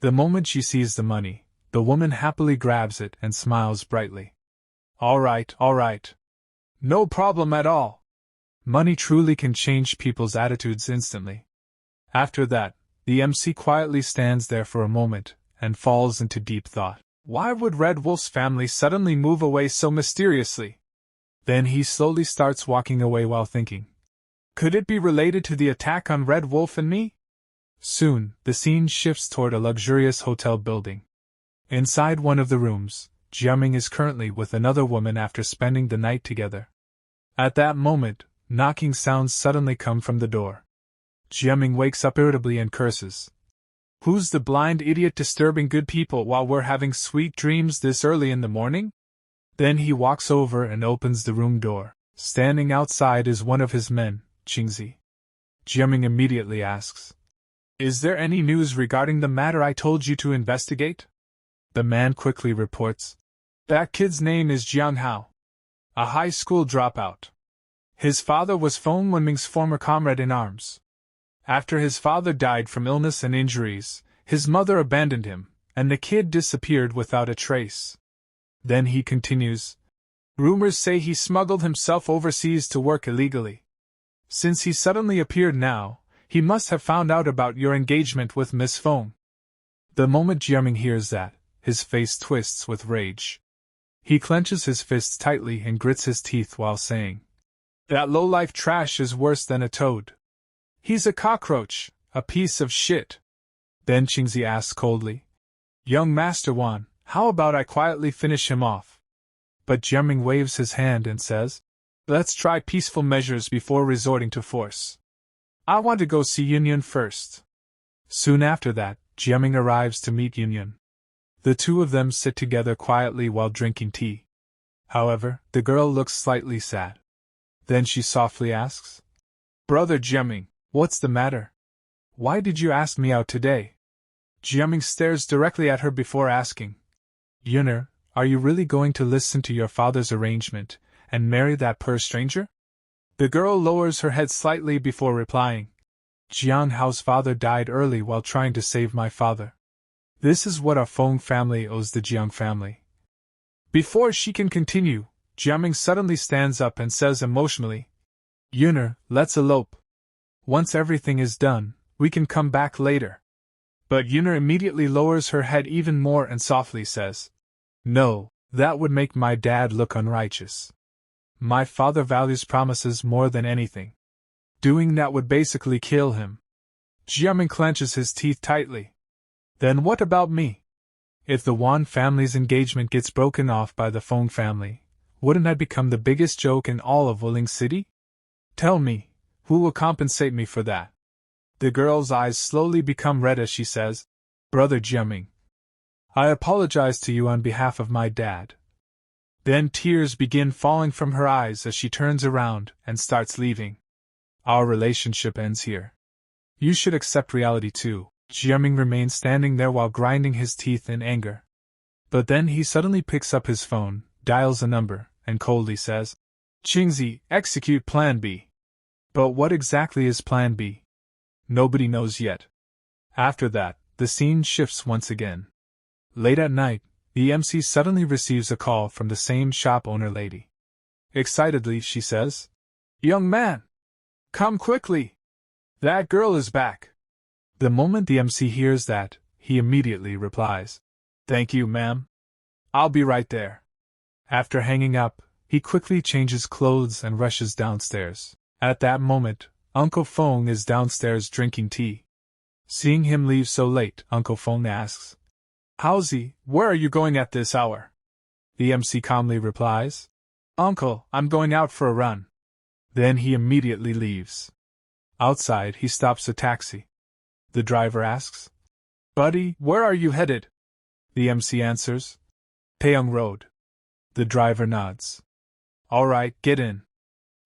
The moment she sees the money, the woman happily grabs it and smiles brightly. All right. No problem at all. Money truly can change people's attitudes instantly. After that, the MC quietly stands there for a moment and falls into deep thought. Why would Red Wolf's family suddenly move away so mysteriously? Then he slowly starts walking away while thinking. Could it be related to the attack on Red Wolf and me? Soon, the scene shifts toward a luxurious hotel building. Inside one of the rooms, Jiaming is currently with another woman after spending the night together. At that moment, knocking sounds suddenly come from the door. Jiaming wakes up irritably and curses. Who's the blind idiot disturbing good people while we're having sweet dreams this early in the morning? Then he walks over and opens the room door. Standing outside is one of his men, Qingzi. Jiaming immediately asks, Is there any news regarding the matter I told you to investigate? The man quickly reports, That kid's name is Jiang Hao. A high school dropout. His father was Feng Wenming's former comrade in arms. After his father died from illness and injuries, his mother abandoned him, and the kid disappeared without a trace. Then he continues, Rumors say he smuggled himself overseas to work illegally. Since he suddenly appeared now, he must have found out about your engagement with Miss Feng. The moment Jiaming hears that, his face twists with rage. He clenches his fists tightly and grits his teeth while saying, That low-life trash is worse than a toad. He's a cockroach, a piece of shit. Then Qingzi asks coldly, Young Master Wan, how about I quietly finish him off? But Jiang waves his hand and says, "Let's try peaceful measures before resorting to force. I want to go see Union first." Soon after that, Jiang arrives to meet Union. The two of them sit together quietly while drinking tea. However, the girl looks slightly sad. Then she softly asks, "Brother Jiang, what's the matter? Why did you ask me out today?" Jiang stares directly at her before asking, "Yuner, are you really going to listen to your father's arrangement and marry that poor stranger?" The girl lowers her head slightly before replying, "Jiang Hao's father died early while trying to save my father. This is what our Feng family owes the Jiang family." Before she can continue, Jiang suddenly stands up and says emotionally, "Yuner, let's elope. Once everything is done, we can come back later." But Yuner immediately lowers her head even more and softly says, "No, that would make my dad look unrighteous. My father values promises more than anything. Doing that would basically kill him." Jiang clenches his teeth tightly. "Then what about me? If the Wan family's engagement gets broken off by the Feng family, wouldn't I become the biggest joke in all of Wuling City? Tell me, who will compensate me for that?" The girl's eyes slowly become red as she says, "Brother Jiang, I apologize to you on behalf of my dad." Then tears begin falling from her eyes as she turns around and starts leaving. Our relationship ends here. You should accept reality too. Jiang remains standing there while grinding his teeth in anger. But then he suddenly picks up his phone, dials a number, and coldly says, "Qingzi, execute Plan B." But what exactly is Plan B? Nobody knows yet. After that, the scene shifts once again. Late at night, the MC suddenly receives a call from the same shop owner lady. Excitedly, she says, "Young man! Come quickly! That girl is back!" The moment the MC hears that, he immediately replies, "Thank you, ma'am. I'll be right there." After hanging up, he quickly changes clothes and rushes downstairs. At that moment, Uncle Feng is downstairs drinking tea. Seeing him leave so late, Uncle Feng asks, "Haozi, where are you going at this hour?" The MC calmly replies, "Uncle, I'm going out for a run." Then he immediately leaves. Outside, he stops a taxi. The driver asks, "Buddy, where are you headed?" The MC answers, "Taeyong Road." The driver nods. "All right, get in."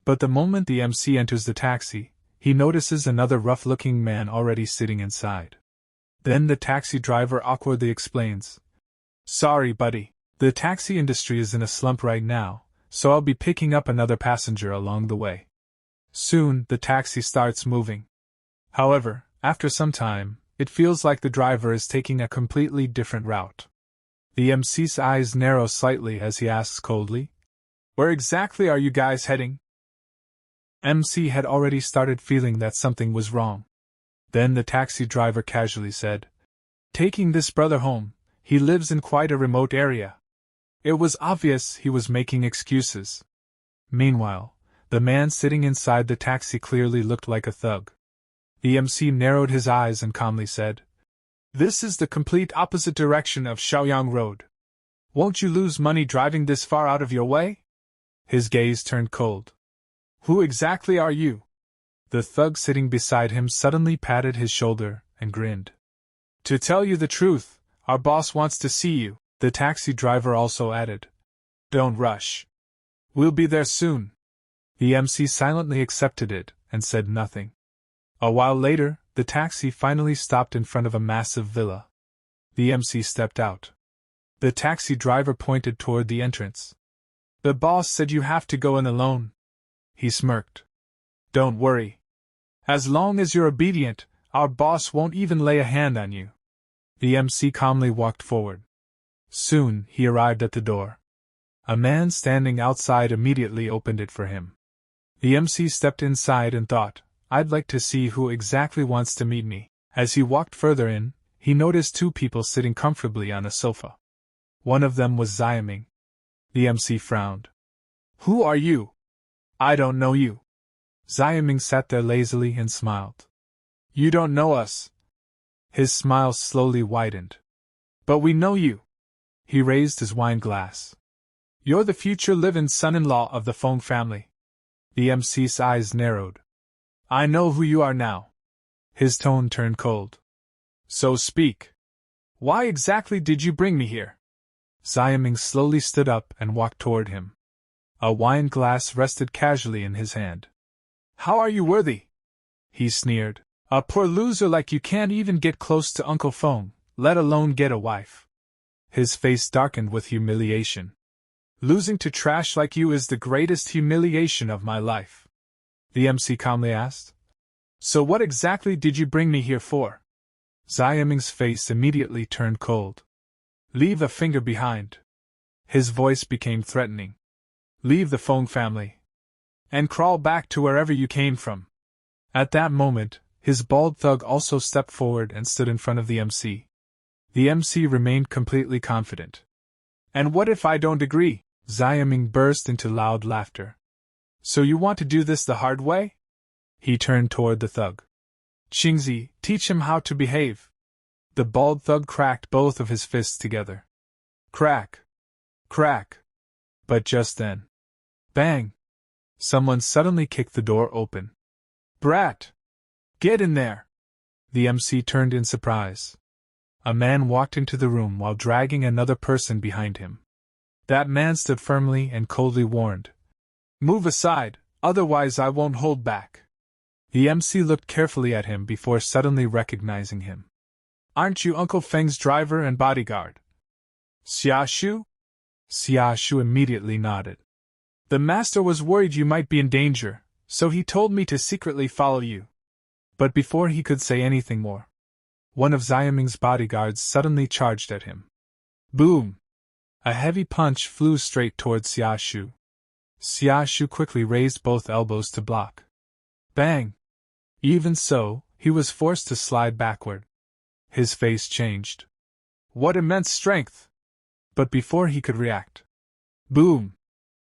But the moment the MC enters the taxi, he notices another rough-looking man already sitting inside. Then the taxi driver awkwardly explains, "Sorry, buddy, the taxi industry is in a slump right now, so I'll be picking up another passenger along the way." Soon, the taxi starts moving. However, after some time, it feels like the driver is taking a completely different route. The MC's eyes narrow slightly as he asks coldly, "Where exactly are you guys heading?" MC had already started feeling that something was wrong. Then the taxi driver casually said, "Taking this brother home, he lives in quite a remote area." It was obvious he was making excuses. Meanwhile, the man sitting inside the taxi clearly looked like a thug. The MC narrowed his eyes and calmly said, "This is the complete opposite direction of Shaoyang Road. Won't you lose money driving this far out of your way?" His gaze turned cold. "Who exactly are you?" The thug sitting beside him suddenly patted his shoulder and grinned. "To tell you the truth, our boss wants to see you," the taxi driver also added. "Don't rush. We'll be there soon." The MC silently accepted it and said nothing. A while later, the taxi finally stopped in front of a massive villa. The MC stepped out. The taxi driver pointed toward the entrance. "The boss said you have to go in alone." He smirked. "Don't worry. As long as you're obedient, our boss won't even lay a hand on you." The MC calmly walked forward. Soon, he arrived at the door. A man standing outside immediately opened it for him. The MC stepped inside and thought, "I'd like to see who exactly wants to meet me." As he walked further in, he noticed two people sitting comfortably on a sofa. One of them was Xiaming. The MC frowned. "Who are you?" "I don't know you." Xiaming sat there lazily and smiled. "You don't know us." His smile slowly widened. "But we know you." He raised his wine glass. You're the future living son-in-law of the Feng family. The MC's eyes narrowed. I know who you are now. His tone turned cold. So speak. Why exactly did you bring me here? Xiaming slowly stood up and walked toward him. A wine glass rested casually in his hand. How are you worthy? He sneered. A poor loser like you can't even get close to Uncle Feng, let alone get a wife. His face darkened with humiliation. Losing to trash like you is the greatest humiliation of my life. The MC calmly asked. So what exactly did you bring me here for? Xiaming's face immediately turned cold. Leave a finger behind. His voice became threatening. Leave the Feng family. And crawl back to wherever you came from. At that moment, his bald thug also stepped forward and stood in front of the MC. The MC remained completely confident. And what if I don't agree? Xiaming burst into loud laughter. So you want to do this the hard way? He turned toward the thug. Qingzi, teach him how to behave. The bald thug cracked both of his fists together. Crack. Crack. But just then. Bang! Someone suddenly kicked the door open. Brat! Get in there! The MC turned in surprise. A man walked into the room while dragging another person behind him. That man stood firmly and coldly warned. Move aside, otherwise I won't hold back. The MC looked carefully at him before suddenly recognizing him. Aren't you Uncle Feng's driver and bodyguard? Xia Shu? Xia Shu immediately nodded. The master was worried you might be in danger, so he told me to secretly follow you. But before he could say anything more, one of Xiaming's bodyguards suddenly charged at him. Boom! A heavy punch flew straight towards Xia Shu. Xia Shu quickly raised both elbows to block. Bang! Even so, he was forced to slide backward. His face changed. What immense strength! But before he could react, boom!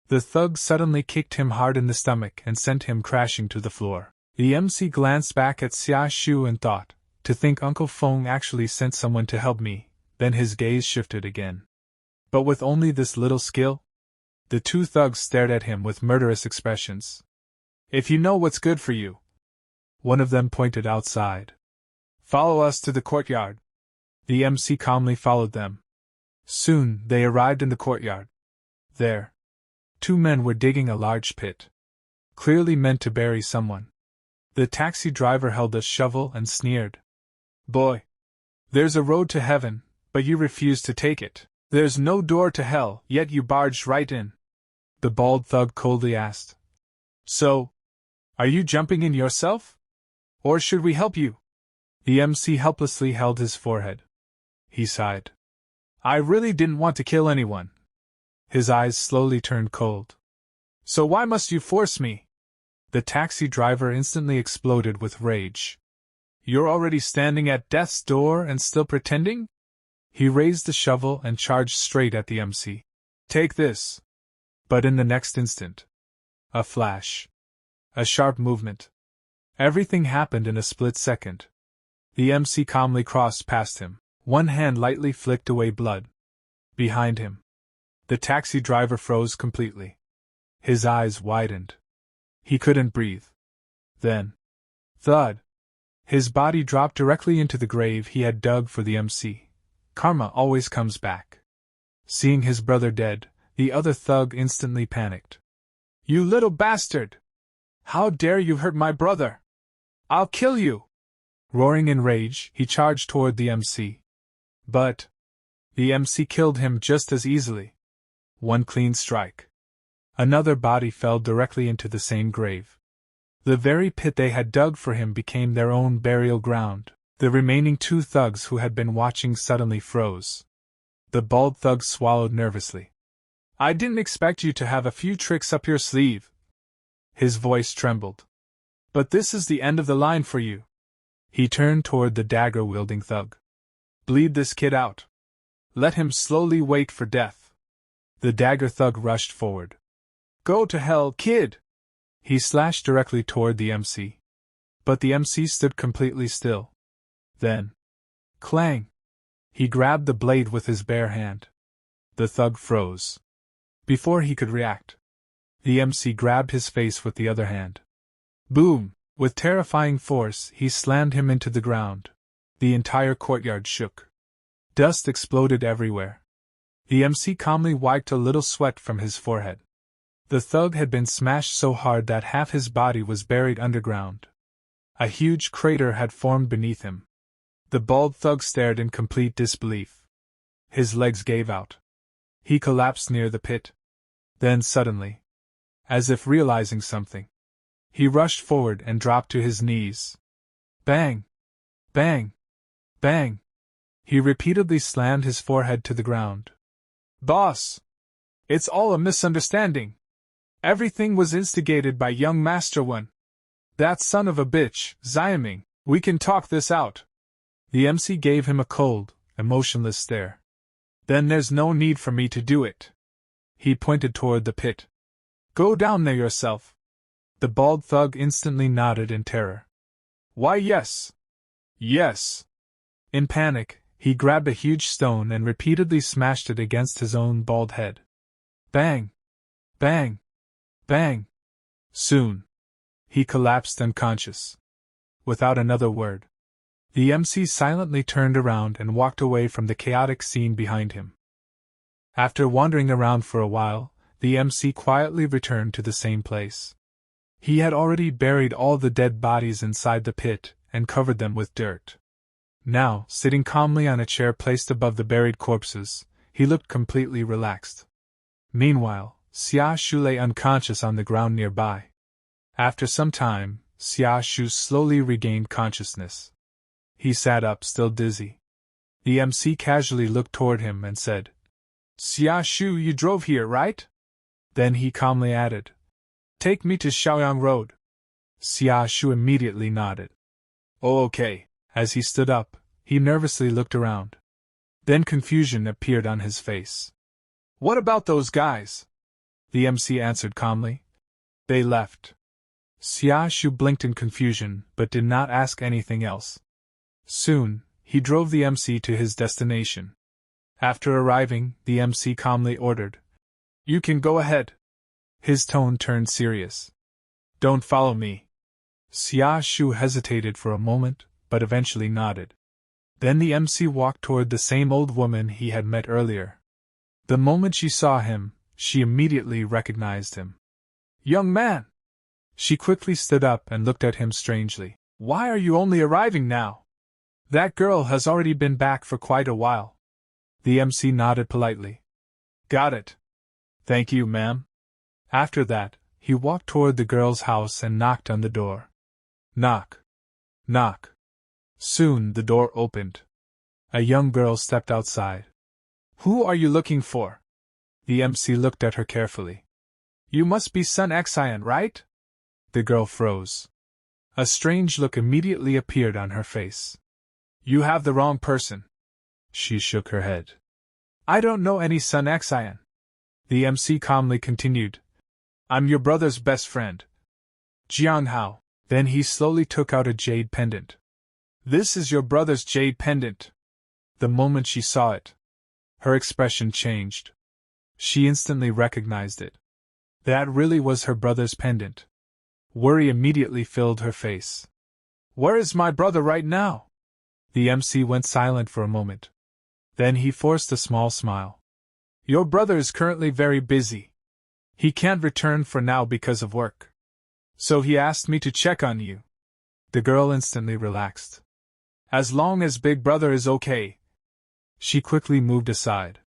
The thug suddenly kicked him hard in the stomach and sent him crashing to the floor. The MC glanced back at Xia Shu and thought, to think Uncle Feng actually sent someone to help me, then his gaze shifted again. But with only this little skill? The two thugs stared at him with murderous expressions. If you know what's good for you. One of them pointed outside. Follow us to the courtyard. The MC calmly followed them. Soon they arrived in the courtyard. There, two men were digging a large pit, clearly meant to bury someone. The taxi driver held a shovel and sneered. Boy, there's a road to heaven, but you refuse to take it. There's no door to hell, yet you barged right in. The bald thug coldly asked. So, are you jumping in yourself? Or should we help you? The MC helplessly held his forehead. He sighed. I really didn't want to kill anyone. His eyes slowly turned cold. So why must you force me? The taxi driver instantly exploded with rage. You're already standing at death's door and still pretending? He raised the shovel and charged straight at the MC. Take this. But in the next instant, a flash. A sharp movement. Everything happened in a split second. The MC calmly crossed past him. One hand lightly flicked away blood. Behind him, the taxi driver froze completely. His eyes widened. He couldn't breathe. Then, thud! His body dropped directly into the grave he had dug for the MC. Karma always comes back. Seeing his brother dead, the other thug instantly panicked. You little bastard! How dare you hurt my brother? I'll kill you! Roaring in rage, he charged toward the MC. But the MC killed him just as easily. One clean strike. Another body fell directly into the same grave. The very pit they had dug for him became their own burial ground. The remaining two thugs who had been watching suddenly froze. The bald thug swallowed nervously. I didn't expect you to have a few tricks up your sleeve. His voice trembled. But this is the end of the line for you. He turned toward the dagger-wielding thug. Bleed this kid out. Let him slowly wait for death. The dagger thug rushed forward. Go to hell, kid! He slashed directly toward the MC. But the MC stood completely still. Then, clang! He grabbed the blade with his bare hand. The thug froze. Before he could react, the MC grabbed his face with the other hand. Boom! With terrifying force, he slammed him into the ground. The entire courtyard shook. Dust exploded everywhere. The MC calmly wiped a little sweat from his forehead. The thug had been smashed so hard that half his body was buried underground. A huge crater had formed beneath him. The bald thug stared in complete disbelief. His legs gave out. He collapsed near the pit. Then suddenly, as if realizing something, he rushed forward and dropped to his knees. Bang! Bang! Bang! He repeatedly slammed his forehead to the ground. Boss! It's all a misunderstanding. Everything was instigated by young Master One. That son of a bitch, Xiaming. We can talk this out. The MC gave him a cold, emotionless stare. Then there's no need for me to do it. He pointed toward the pit. Go down there yourself. The bald thug instantly nodded in terror. Why, yes. Yes. In panic, he grabbed a huge stone and repeatedly smashed it against his own bald head. Bang! Bang! Bang! Soon, he collapsed unconscious. Without another word, the MC silently turned around and walked away from the chaotic scene behind him. After wandering around for a while, the MC quietly returned to the same place. He had already buried all the dead bodies inside the pit and covered them with dirt. Now, sitting calmly on a chair placed above the buried corpses, he looked completely relaxed. Meanwhile, Xia Shu lay unconscious on the ground nearby. After some time, Xia Shu slowly regained consciousness. He sat up, still dizzy. The MC casually looked toward him and said, Xia Shu, you drove here, right? Then he calmly added, Take me to Shaoyang Road. Xia Shu immediately nodded. Oh, okay. As he stood up, he nervously looked around. Then confusion appeared on his face. What about those guys? The MC answered calmly. They left. Xia Shu blinked in confusion, but did not ask anything else. Soon, he drove the MC to his destination. After arriving, the MC calmly ordered, You can go ahead. His tone turned serious. Don't follow me. Xia Shu hesitated for a moment, but eventually nodded. Then the MC walked toward the same old woman he had met earlier. The moment she saw him, she immediately recognized him. Young man! She quickly stood up and looked at him strangely. Why are you only arriving now? That girl has already been back for quite a while. The MC nodded politely. Got it. Thank you, ma'am. After that, he walked toward the girl's house and knocked on the door. Knock. Knock. Soon the door opened. A young girl stepped outside. Who are you looking for? The MC looked at her carefully. You must be Sun Xian, right? The girl froze. A strange look immediately appeared on her face. You have the wrong person. She shook her head. I don't know any Sun Xian. The MC calmly continued. I'm your brother's best friend, Jiang Hao. Then he slowly took out a jade pendant. This is your brother's jade pendant. The moment she saw it, her expression changed. She instantly recognized it. That really was her brother's pendant. Worry immediately filled her face. Where is my brother right now? The MC went silent for a moment. Then he forced a small smile. Your brother is currently very busy. He can't return for now because of work. So he asked me to check on you. The girl instantly relaxed. As long as Big Brother is okay. She quickly moved aside.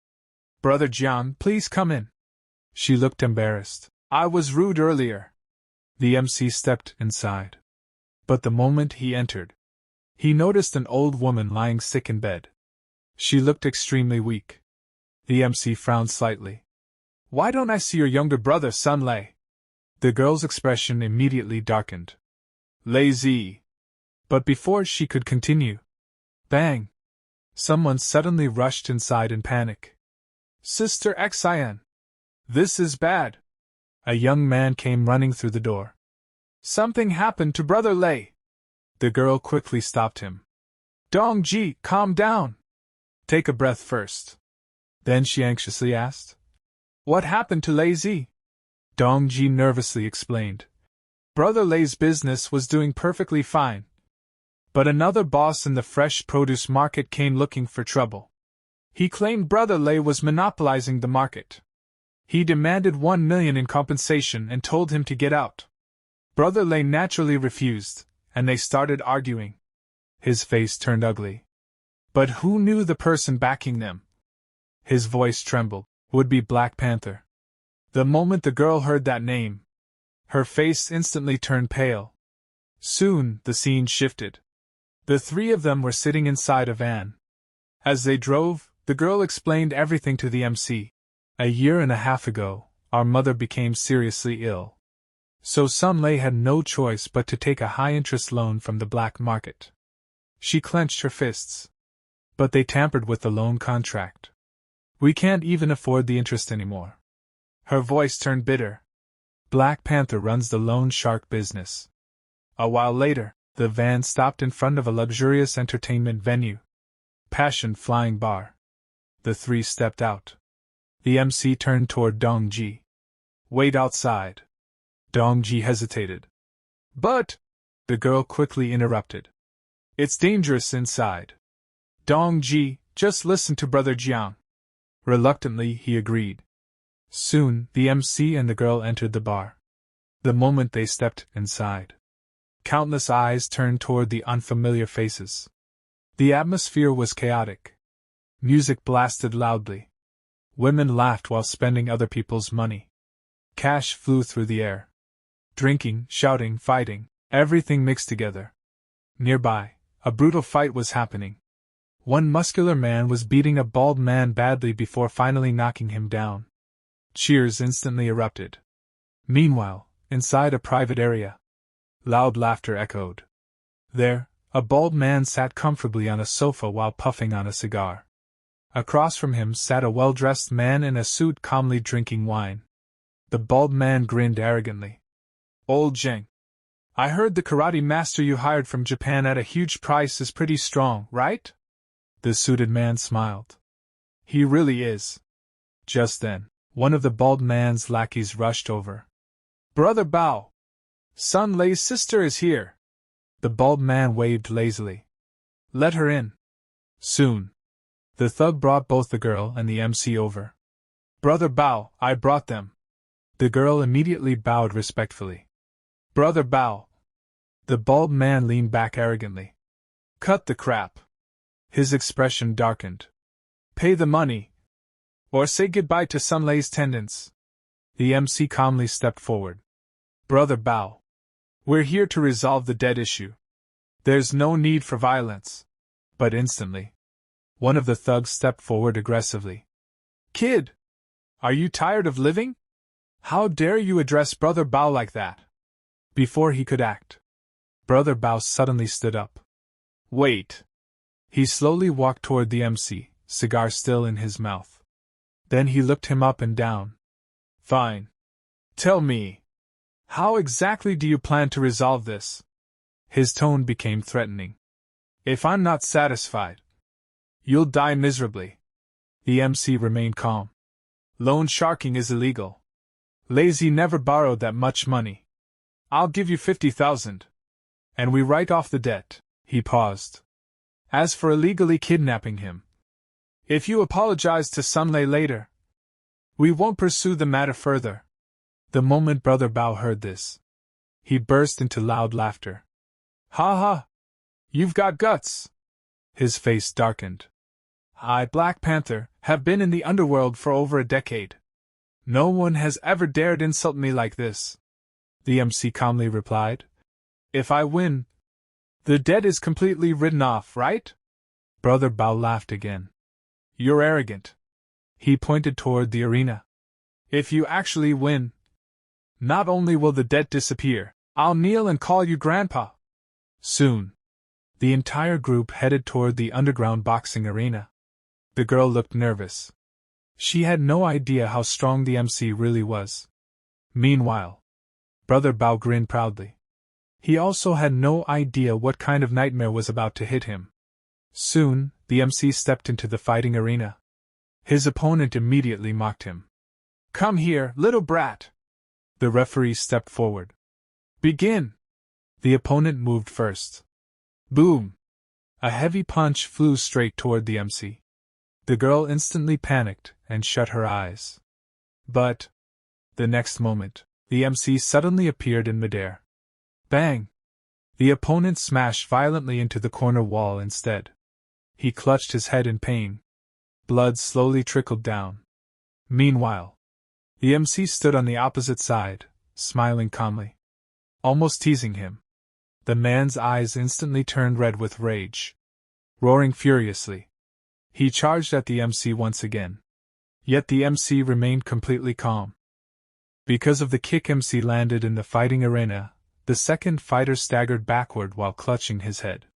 Brother Jiang, please come in. She looked embarrassed. I was rude earlier. The MC stepped inside. But the moment he entered, he noticed an old woman lying sick in bed. She looked extremely weak. The MC frowned slightly. Why don't I see your younger brother, Sun Lei? The girl's expression immediately darkened. Lazy. But before she could continue, bang! Someone suddenly rushed inside in panic. Sister Xian! This is bad! A young man came running through the door. Something happened to Brother Lei! The girl quickly stopped him. Dongji, calm down! Take a breath first. Then she anxiously asked. What happened to Lei Zi? Dongji nervously explained. Brother Lei's business was doing perfectly fine. But another boss in the fresh produce market came looking for trouble. He claimed Brother Lei was monopolizing the market. He demanded 1 million in compensation and told him to get out. Brother Lei naturally refused, and they started arguing. His face turned ugly. But who knew the person backing them? His voice trembled. Would be Black Panther. The moment the girl heard that name, her face instantly turned pale. Soon, the scene shifted. The three of them were sitting inside a van. As they drove, the girl explained everything to the MC. A year and a half ago, our mother became seriously ill. So Sun Lei had no choice but to take a high-interest loan from the black market. She clenched her fists. But they tampered with the loan contract. We can't even afford the interest anymore. Her voice turned bitter. Black Panther runs the loan shark business. A while later, the van stopped in front of a luxurious entertainment venue. Passion Flying Bar. The three stepped out. The MC turned toward Dongji. Wait outside. Dongji hesitated. But, the girl quickly interrupted. It's dangerous inside. Dongji, just listen to Brother Jiang. Reluctantly, he agreed. Soon, the MC and the girl entered the bar. The moment they stepped inside, countless eyes turned toward the unfamiliar faces. The atmosphere was chaotic. Music blasted loudly. Women laughed while spending other people's money. Cash flew through the air. Drinking, shouting, fighting, everything mixed together. Nearby, a brutal fight was happening. One muscular man was beating a bald man badly before finally knocking him down. Cheers instantly erupted. Meanwhile, inside a private area, loud laughter echoed. There, a bald man sat comfortably on a sofa while puffing on a cigar. Across from him sat a well-dressed man in a suit calmly drinking wine. The bald man grinned arrogantly. Old Zheng, I heard the karate master you hired from Japan at a huge price is pretty strong, right? The suited man smiled. He really is. Just then, one of the bald man's lackeys rushed over. Brother Bao! Sun Lei's sister is here! The bald man waved lazily. Let her in. Soon. The thug brought both the girl and the MC over. Brother Bao, I brought them. The girl immediately bowed respectfully. Brother Bao. The bald man leaned back arrogantly. Cut the crap. His expression darkened. Pay the money. Or say goodbye to Sun Lei's tendons. The MC calmly stepped forward. Brother Bao. We're here to resolve the debt issue. There's no need for violence. But instantly, one of the thugs stepped forward aggressively. Kid! Are you tired of living? How dare you address Brother Bao like that? Before he could act, Brother Bao suddenly stood up. Wait. He slowly walked toward the MC, cigar still in his mouth. Then he looked him up and down. Fine. Tell me. How exactly do you plan to resolve this? His tone became threatening. If I'm not satisfied, you'll die miserably. The MC remained calm. Loan sharking is illegal. Lazy never borrowed that much money. I'll give you 50,000. And we write off the debt. He paused. As for illegally kidnapping him, if you apologize to Sun Lei later, we won't pursue the matter further. The moment Brother Bao heard this, he burst into loud laughter. Ha ha! You've got guts! His face darkened. I, Black Panther, have been in the underworld for over a decade. No one has ever dared insult me like this. The MC calmly replied. If I win, the debt is completely written off, right? Brother Bao laughed again. You're arrogant. He pointed toward the arena. If you actually win, not only will the debt disappear, I'll kneel and call you Grandpa. Soon, the entire group headed toward the underground boxing arena. The girl looked nervous. She had no idea how strong the MC really was. Meanwhile, Brother Bao grinned proudly. He also had no idea what kind of nightmare was about to hit him. Soon, the MC stepped into the fighting arena. His opponent immediately mocked him. Come here, little brat. The referee stepped forward. Begin. The opponent moved first. Boom. A heavy punch flew straight toward the MC. The girl instantly panicked and shut her eyes. But the next moment, the MC suddenly appeared in midair. Bang! The opponent smashed violently into the corner wall instead. He clutched his head in pain. Blood slowly trickled down. Meanwhile, the MC stood on the opposite side, smiling calmly, almost teasing him. The man's eyes instantly turned red with rage. Roaring furiously, he charged at the MC once again. Yet the MC remained completely calm. Because of the kick MC landed in the fighting arena, the second fighter staggered backward while clutching his head.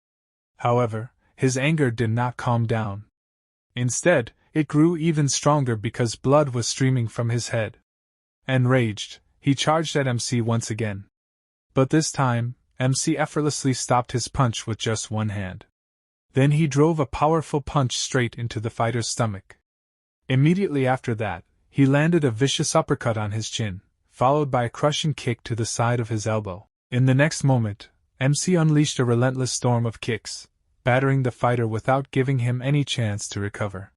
However, his anger did not calm down. Instead, it grew even stronger because blood was streaming from his head. Enraged, he charged at MC once again. But this time, MC effortlessly stopped his punch with just one hand. Then he drove a powerful punch straight into the fighter's stomach. Immediately after that, he landed a vicious uppercut on his chin, followed by a crushing kick to the side of his elbow. In the next moment, MC unleashed a relentless storm of kicks, battering the fighter without giving him any chance to recover.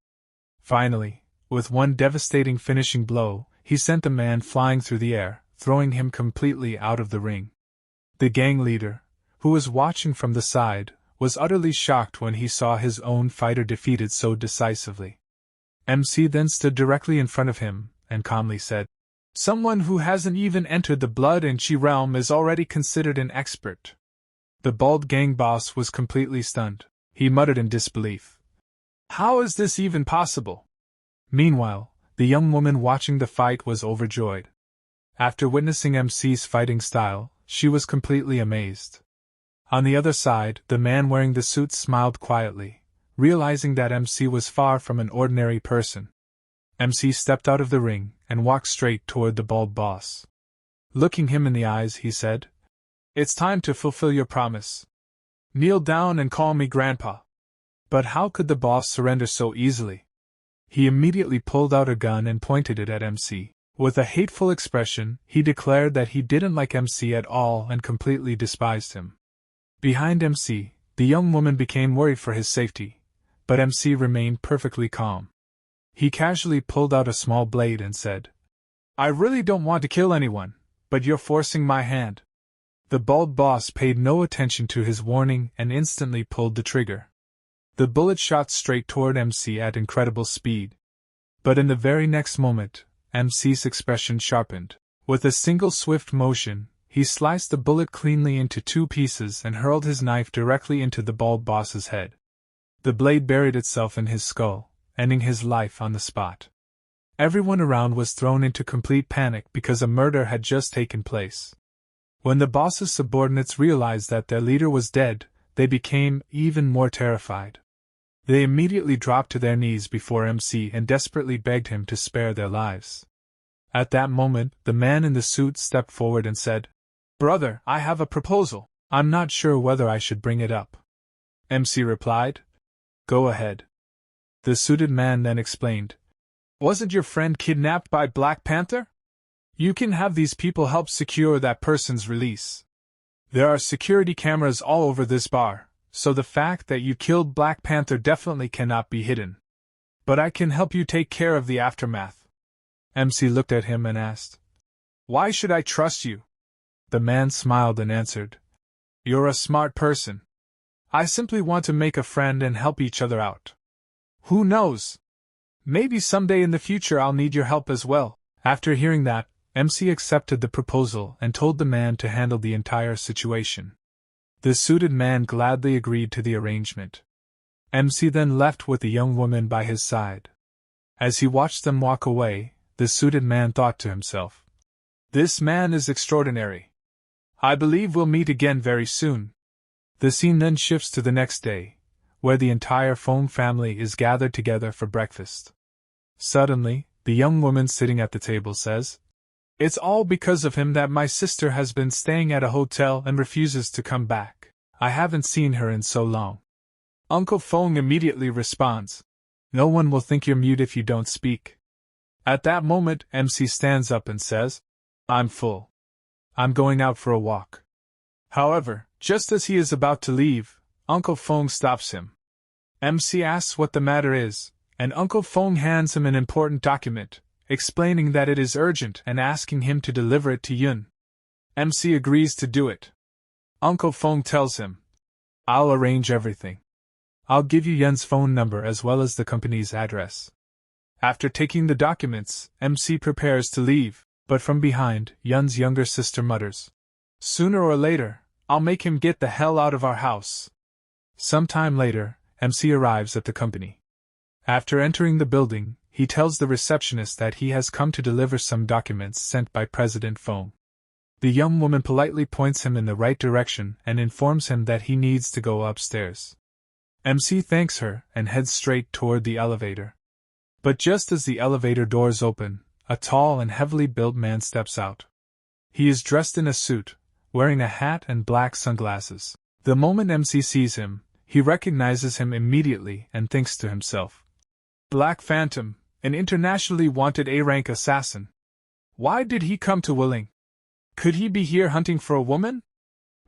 Finally, with one devastating finishing blow, he sent the man flying through the air, throwing him completely out of the ring. The gang leader, who was watching from the side, was utterly shocked when he saw his own fighter defeated so decisively. MC then stood directly in front of him and calmly said, "Someone who hasn't even entered the blood and chi realm is already considered an expert." The bald gang boss was completely stunned. He muttered in disbelief. "How is this even possible?" Meanwhile, the young woman watching the fight was overjoyed. After witnessing MC's fighting style, she was completely amazed. On the other side, the man wearing the suit smiled quietly, realizing that MC was far from an ordinary person. MC stepped out of the ring and walked straight toward the bald boss. Looking him in the eyes, he said, "It's time to fulfill your promise. Kneel down and call me Grandpa." But how could the boss surrender so easily? He immediately pulled out a gun and pointed it at MC. With a hateful expression, he declared that he didn't like MC at all and completely despised him. Behind MC, the young woman became worried for his safety, but MC remained perfectly calm. He casually pulled out a small blade and said, "I really don't want to kill anyone, but you're forcing my hand." The bald boss paid no attention to his warning and instantly pulled the trigger. The bullet shot straight toward MC at incredible speed. But in the very next moment, MC's expression sharpened. With a single swift motion, he sliced the bullet cleanly into two pieces and hurled his knife directly into the bald boss's head. The blade buried itself in his skull, ending his life on the spot. Everyone around was thrown into complete panic because a murder had just taken place. When the boss's subordinates realized that their leader was dead, they became even more terrified. They immediately dropped to their knees before MC and desperately begged him to spare their lives. At that moment, the man in the suit stepped forward and said, "Brother, I have a proposal. I'm not sure whether I should bring it up." MC replied, "Go ahead." The suited man then explained, "Wasn't your friend kidnapped by Black Panther? You can have these people help secure that person's release. There are security cameras all over this bar, so the fact that you killed Black Panther definitely cannot be hidden. But I can help you take care of the aftermath." MC looked at him and asked, "Why should I trust you?" The man smiled and answered, "You're a smart person. I simply want to make a friend and help each other out. Who knows? Maybe someday in the future I'll need your help as well." After hearing that, MC accepted the proposal and told the man to handle the entire situation. The suited man gladly agreed to the arrangement. MC then left with the young woman by his side. As he watched them walk away, the suited man thought to himself, "This man is extraordinary. I believe we'll meet again very soon." The scene then shifts to the next day, where the entire Feng family is gathered together for breakfast. Suddenly, the young woman sitting at the table says, "It's all because of him that my sister has been staying at a hotel and refuses to come back. I haven't seen her in so long." Uncle Feng immediately responds, "No one will think you're mute if you don't speak." At that moment, MC stands up and says, I'm full. I'm going out for a walk. However, just as he is about to leave, Uncle Feng stops him. MC asks what the matter is, and Uncle Feng hands him an important document, explaining that it is urgent and asking him to deliver it to Yun. MC agrees to do it. Uncle Feng tells him, I'll arrange everything. I'll give you Yun's phone number as well as the company's address. After taking the documents, MC prepares to leave, but from behind, Yun's younger sister mutters, Sooner or later, I'll make him get the hell out of our house. Sometime later, MC arrives at the company. After entering the building, he tells the receptionist that he has come to deliver some documents sent by President Feng. The young woman politely points him in the right direction and informs him that he needs to go upstairs. MC thanks her and heads straight toward the elevator. But just as the elevator doors open, a tall and heavily built man steps out. He is dressed in a suit, wearing a hat and black sunglasses. The moment MC sees him, he recognizes him immediately and thinks to himself, Black Phantom, an internationally wanted A-rank assassin. Why did he come to Willing? Could he be here hunting for a woman?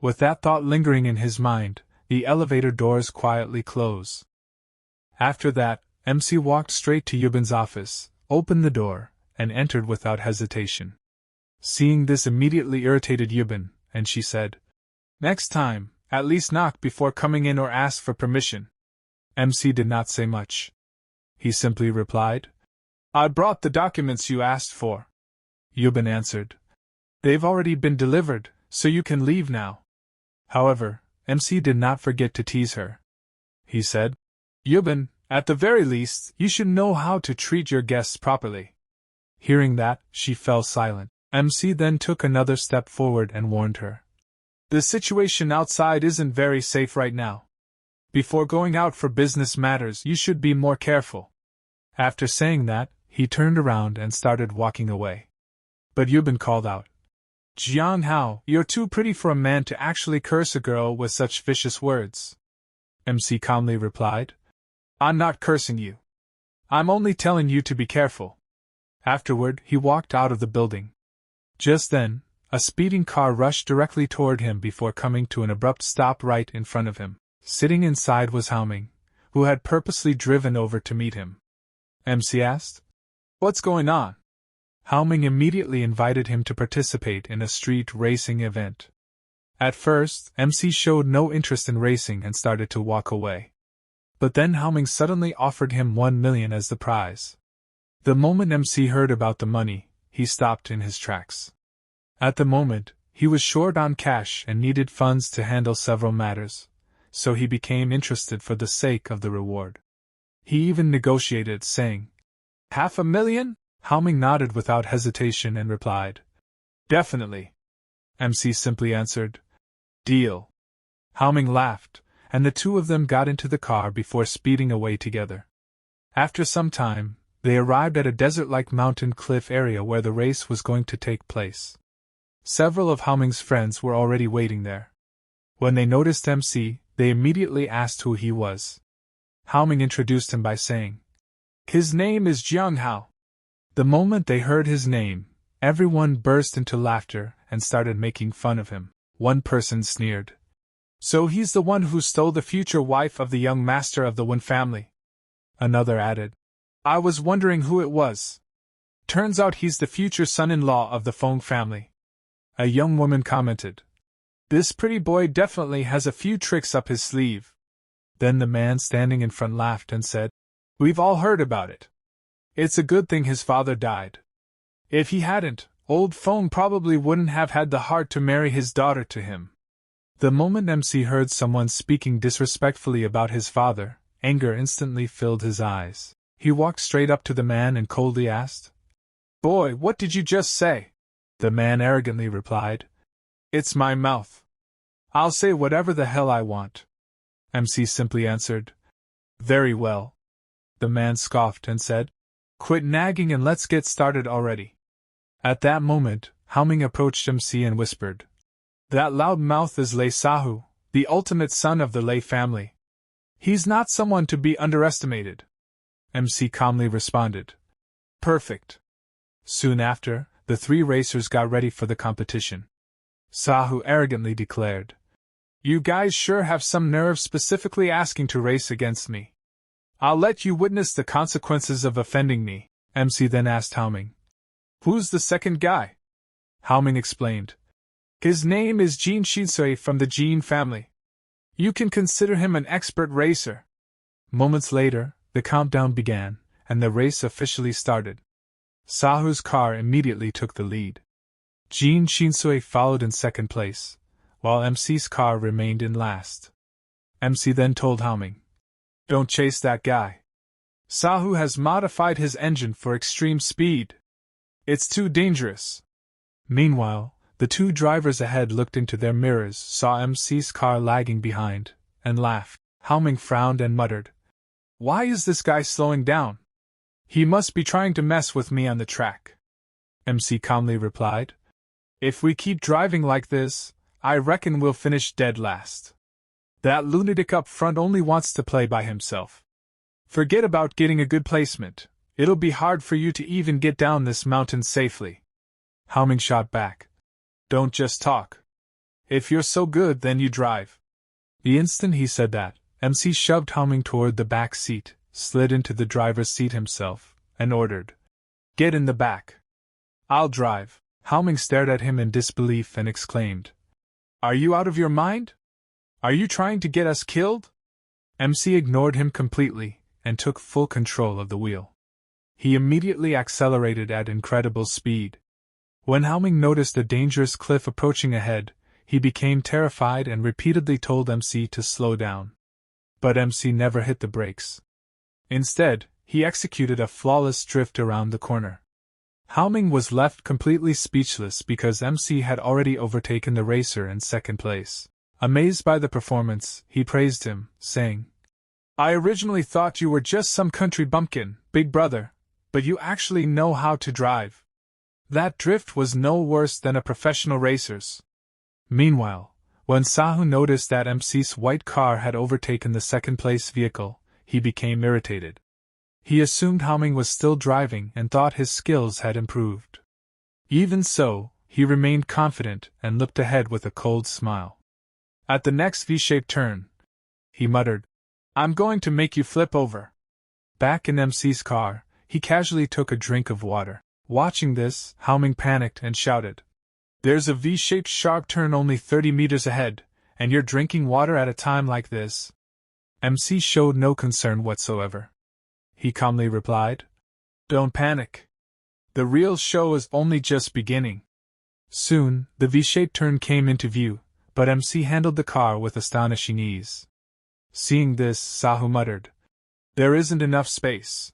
With that thought lingering in his mind, the elevator doors quietly close. After that, MC walked straight to Yubin's office, opened the door, and entered without hesitation. Seeing this immediately irritated Yubin, and she said, Next time, at least knock before coming in or ask for permission. MC did not say much. He simply replied, I brought the documents you asked for. Yubin answered, They've already been delivered, so you can leave now. However, MC did not forget to tease her. He said, Yubin, at the very least, you should know how to treat your guests properly. Hearing that, she fell silent. MC then took another step forward and warned her. The situation outside isn't very safe right now. Before going out for business matters, you should be more careful. After saying that, he turned around and started walking away. But Yubin called out, Jiang Hao, you're too pretty for a man to actually curse a girl with such vicious words. MC calmly replied, I'm not cursing you. I'm only telling you to be careful. Afterward, he walked out of the building. Just then, a speeding car rushed directly toward him before coming to an abrupt stop right in front of him. Sitting inside was Haoming, who had purposely driven over to meet him. MC asked, What's going on? Haoming immediately invited him to participate in a street racing event. At first, MC showed no interest in racing and started to walk away. But then Haoming suddenly offered him 1 million as the prize. The moment MC heard about the money, he stopped in his tracks. At the moment, he was short on cash and needed funds to handle several matters, so he became interested for the sake of the reward. He even negotiated, saying, 500,000? Haoming nodded without hesitation and replied, Definitely. MC simply answered, Deal. Haoming laughed, and the two of them got into the car before speeding away together. After some time, they arrived at a desert-like mountain cliff area where the race was going to take place. Several of Haoming's friends were already waiting there. When they noticed MC, they immediately asked who he was. Haoming introduced him by saying, His name is Jiang Hao. The moment they heard his name, everyone burst into laughter and started making fun of him. One person sneered, So he's the one who stole the future wife of the young master of the Wen family. Another added, I was wondering who it was. Turns out he's the future son-in-law of the Feng family. A young woman commented, This pretty boy definitely has a few tricks up his sleeve. Then the man standing in front laughed and said, We've all heard about it. It's a good thing his father died. If he hadn't, old Feng probably wouldn't have had the heart to marry his daughter to him. The moment MC heard someone speaking disrespectfully about his father, anger instantly filled his eyes. He walked straight up to the man and coldly asked, Boy, what did you just say? The man arrogantly replied, It's my mouth. I'll say whatever the hell I want. MC simply answered, Very well. The man scoffed and said, Quit nagging and let's get started already. At that moment, Haoming approached MC and whispered, That loud mouth is Lei Sahu, the ultimate son of the Lei family. He's not someone to be underestimated. MC calmly responded, Perfect. Soon after, the three racers got ready for the competition. Sahu arrogantly declared, "You guys sure have some nerve specifically asking to race against me. I'll let you witness the consequences of offending me." MC then asked Haoming, "Who's the second guy?" Haoming explained, "His name is Jin Shinsui from the Jin family. You can consider him an expert racer." Moments later, the countdown began, and the race officially started. Sahu's car immediately took the lead. Jin Shinsui followed in second place, while MC's car remained in last. MC then told Haoming, "Don't chase that guy. Sahu has modified his engine for extreme speed. It's too dangerous." Meanwhile, the two drivers ahead looked into their mirrors, saw MC's car lagging behind, and laughed. Haoming frowned and muttered, "Why is this guy slowing down? He must be trying to mess with me on the track." MC calmly replied, "If we keep driving like this, I reckon we'll finish dead last. That lunatic up front only wants to play by himself. Forget about getting a good placement, it'll be hard for you to even get down this mountain safely." Haoming shot back, "Don't just talk. If you're so good, then you drive." The instant he said that, MC shoved Haoming toward the back seat, slid into the driver's seat himself, and ordered, "Get in the back. I'll drive." Haoming stared at him in disbelief and exclaimed, "Are you out of your mind? Are you trying to get us killed?" MC ignored him completely, and took full control of the wheel. He immediately accelerated at incredible speed. When Haoming noticed a dangerous cliff approaching ahead, he became terrified and repeatedly told MC to slow down. But MC never hit the brakes. Instead, he executed a flawless drift around the corner. Haoming was left completely speechless because MC had already overtaken the racer in second place. Amazed by the performance, he praised him, saying, "I originally thought you were just some country bumpkin, big brother, but you actually know how to drive. That drift was no worse than a professional racer's." Meanwhile, when Sahu noticed that MC's white car had overtaken the second-place vehicle, he became irritated. He assumed Haoming was still driving and thought his skills had improved. Even so, he remained confident and looked ahead with a cold smile. At the next V-shaped turn, he muttered, "I'm going to make you flip over." Back in MC's car, he casually took a drink of water. Watching this, Haoming panicked and shouted, "There's a V-shaped sharp turn only 30 meters ahead, and you're drinking water at a time like this?" MC showed no concern whatsoever. He calmly replied, "Don't panic. The real show is only just beginning." Soon, the V-shaped turn came into view, but MC handled the car with astonishing ease. Seeing this, Sahu muttered, "There isn't enough space.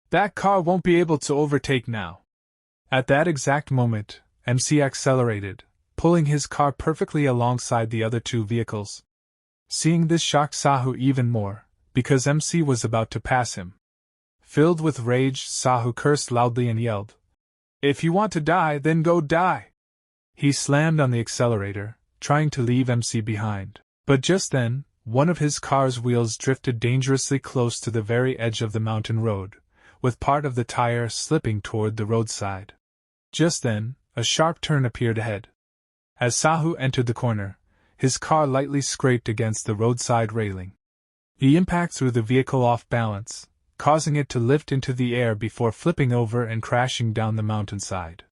That car won't be able to overtake now." At that exact moment, MC accelerated, pulling his car perfectly alongside the other two vehicles. Seeing this shocked Sahu even more, because MC was about to pass him. Filled with rage, Sahu cursed loudly and yelled, "If you want to die, then go die!" He slammed on the accelerator, trying to leave MC behind. But just then, one of his car's wheels drifted dangerously close to the very edge of the mountain road, with part of the tire slipping toward the roadside. Just then, a sharp turn appeared ahead. As Sahu entered the corner, his car lightly scraped against the roadside railing. The impact threw the vehicle off balance, causing it to lift into the air before flipping over and crashing down the mountainside.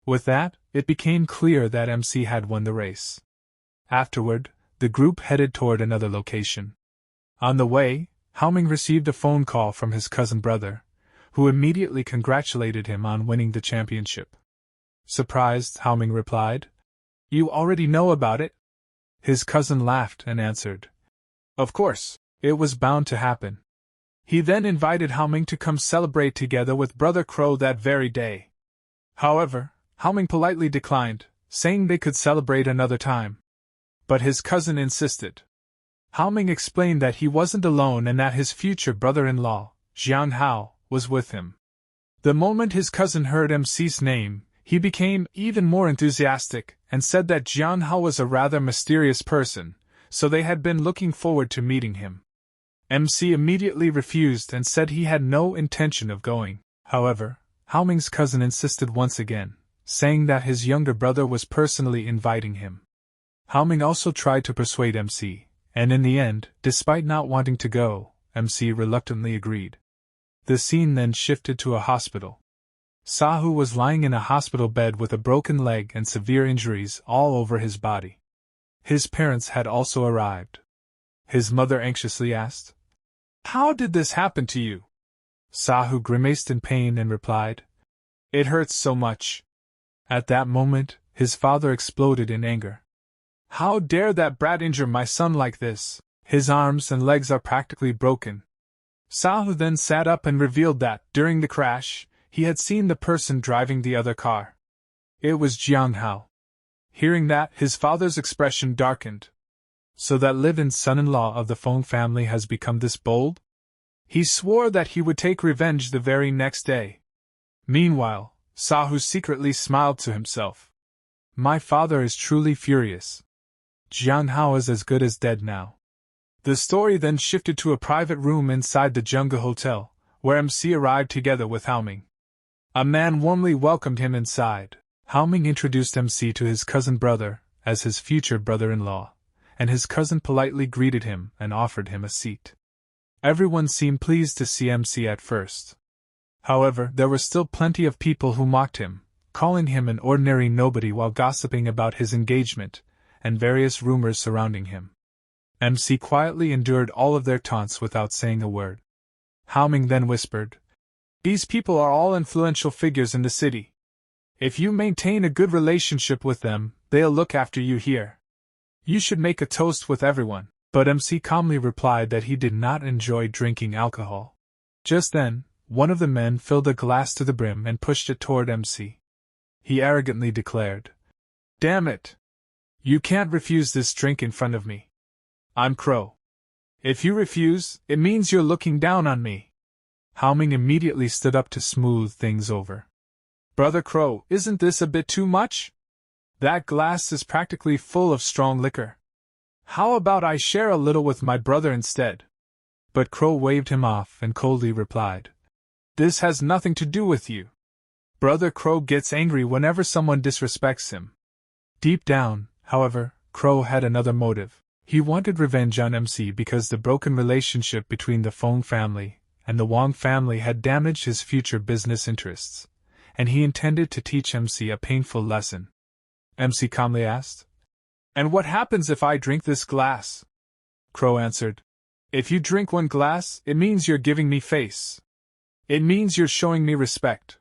With that, it became clear that MC had won the race. Afterward, the group headed toward another location. On the way, Haoming received a phone call from his cousin brother, who immediately congratulated him on winning the championship. Surprised, Haoming replied, "You already know about it?" His cousin laughed and answered, "Of course, it was bound to happen." He then invited Haoming to come celebrate together with Brother Crow that very day. However, Haoming politely declined, saying they could celebrate another time. But his cousin insisted. Haoming explained that he wasn't alone and that his future brother-in-law, Jiang Hao, was with him. The moment his cousin heard MC's name, he became even more enthusiastic and said that Jiang Hao was a rather mysterious person, so they had been looking forward to meeting him. MC immediately refused and said he had no intention of going. However, Hao Ming's cousin insisted once again, saying that his younger brother was personally inviting him. Hao Ming also tried to persuade MC, and in the end, despite not wanting to go, MC reluctantly agreed. The scene then shifted to a hospital. Sahu was lying in a hospital bed with a broken leg and severe injuries all over his body. His parents had also arrived. His mother anxiously asked, "How did this happen to you?" Sahu grimaced in pain and replied, "It hurts so much." At that moment, his father exploded in anger. "How dare that brat injure my son like this? His arms and legs are practically broken." Sahu then sat up and revealed that, during the crash, he had seen the person driving the other car. It was Jiang Hao. Hearing that, his father's expression darkened. So that live-in son-in-law of the Feng family has become this bold? He swore that he would take revenge the very next day. Meanwhile, Sahu secretly smiled to himself. My father is truly furious. Jiang Hao is as good as dead now. The story then shifted to a private room inside the Jungle Hotel, where MC arrived together with Hao Ming. A man warmly welcomed him inside. Hao Ming introduced MC to his cousin brother, as his future brother-in-law, and his cousin politely greeted him and offered him a seat. Everyone seemed pleased to see MC at first. However, there were still plenty of people who mocked him, calling him an ordinary nobody while gossiping about his engagement, and various rumors surrounding him. MC quietly endured all of their taunts without saying a word. Hao Ming then whispered, "These people are all influential figures in the city. If you maintain a good relationship with them, they'll look after you here. You should make a toast with everyone." But MC calmly replied that he did not enjoy drinking alcohol. Just then, one of the men filled a glass to the brim and pushed it toward MC. He arrogantly declared, "Damn it! You can't refuse this drink in front of me. I'm Crow. If you refuse, it means you're looking down on me." Hao Ming immediately stood up to smooth things over. "Brother Crow, isn't this a bit too much? That glass is practically full of strong liquor. How about I share a little with my brother instead?" But Crow waved him off and coldly replied, "This has nothing to do with you. Brother Crow gets angry whenever someone disrespects him." Deep down, however, Crow had another motive. He wanted revenge on MC because the broken relationship between the Feng family and the Wang family had damaged his future business interests, and he intended to teach MC a painful lesson. MC calmly asked, "And what happens if I drink this glass?" Crow answered, "If you drink one glass, it means you're giving me face. It means you're showing me respect."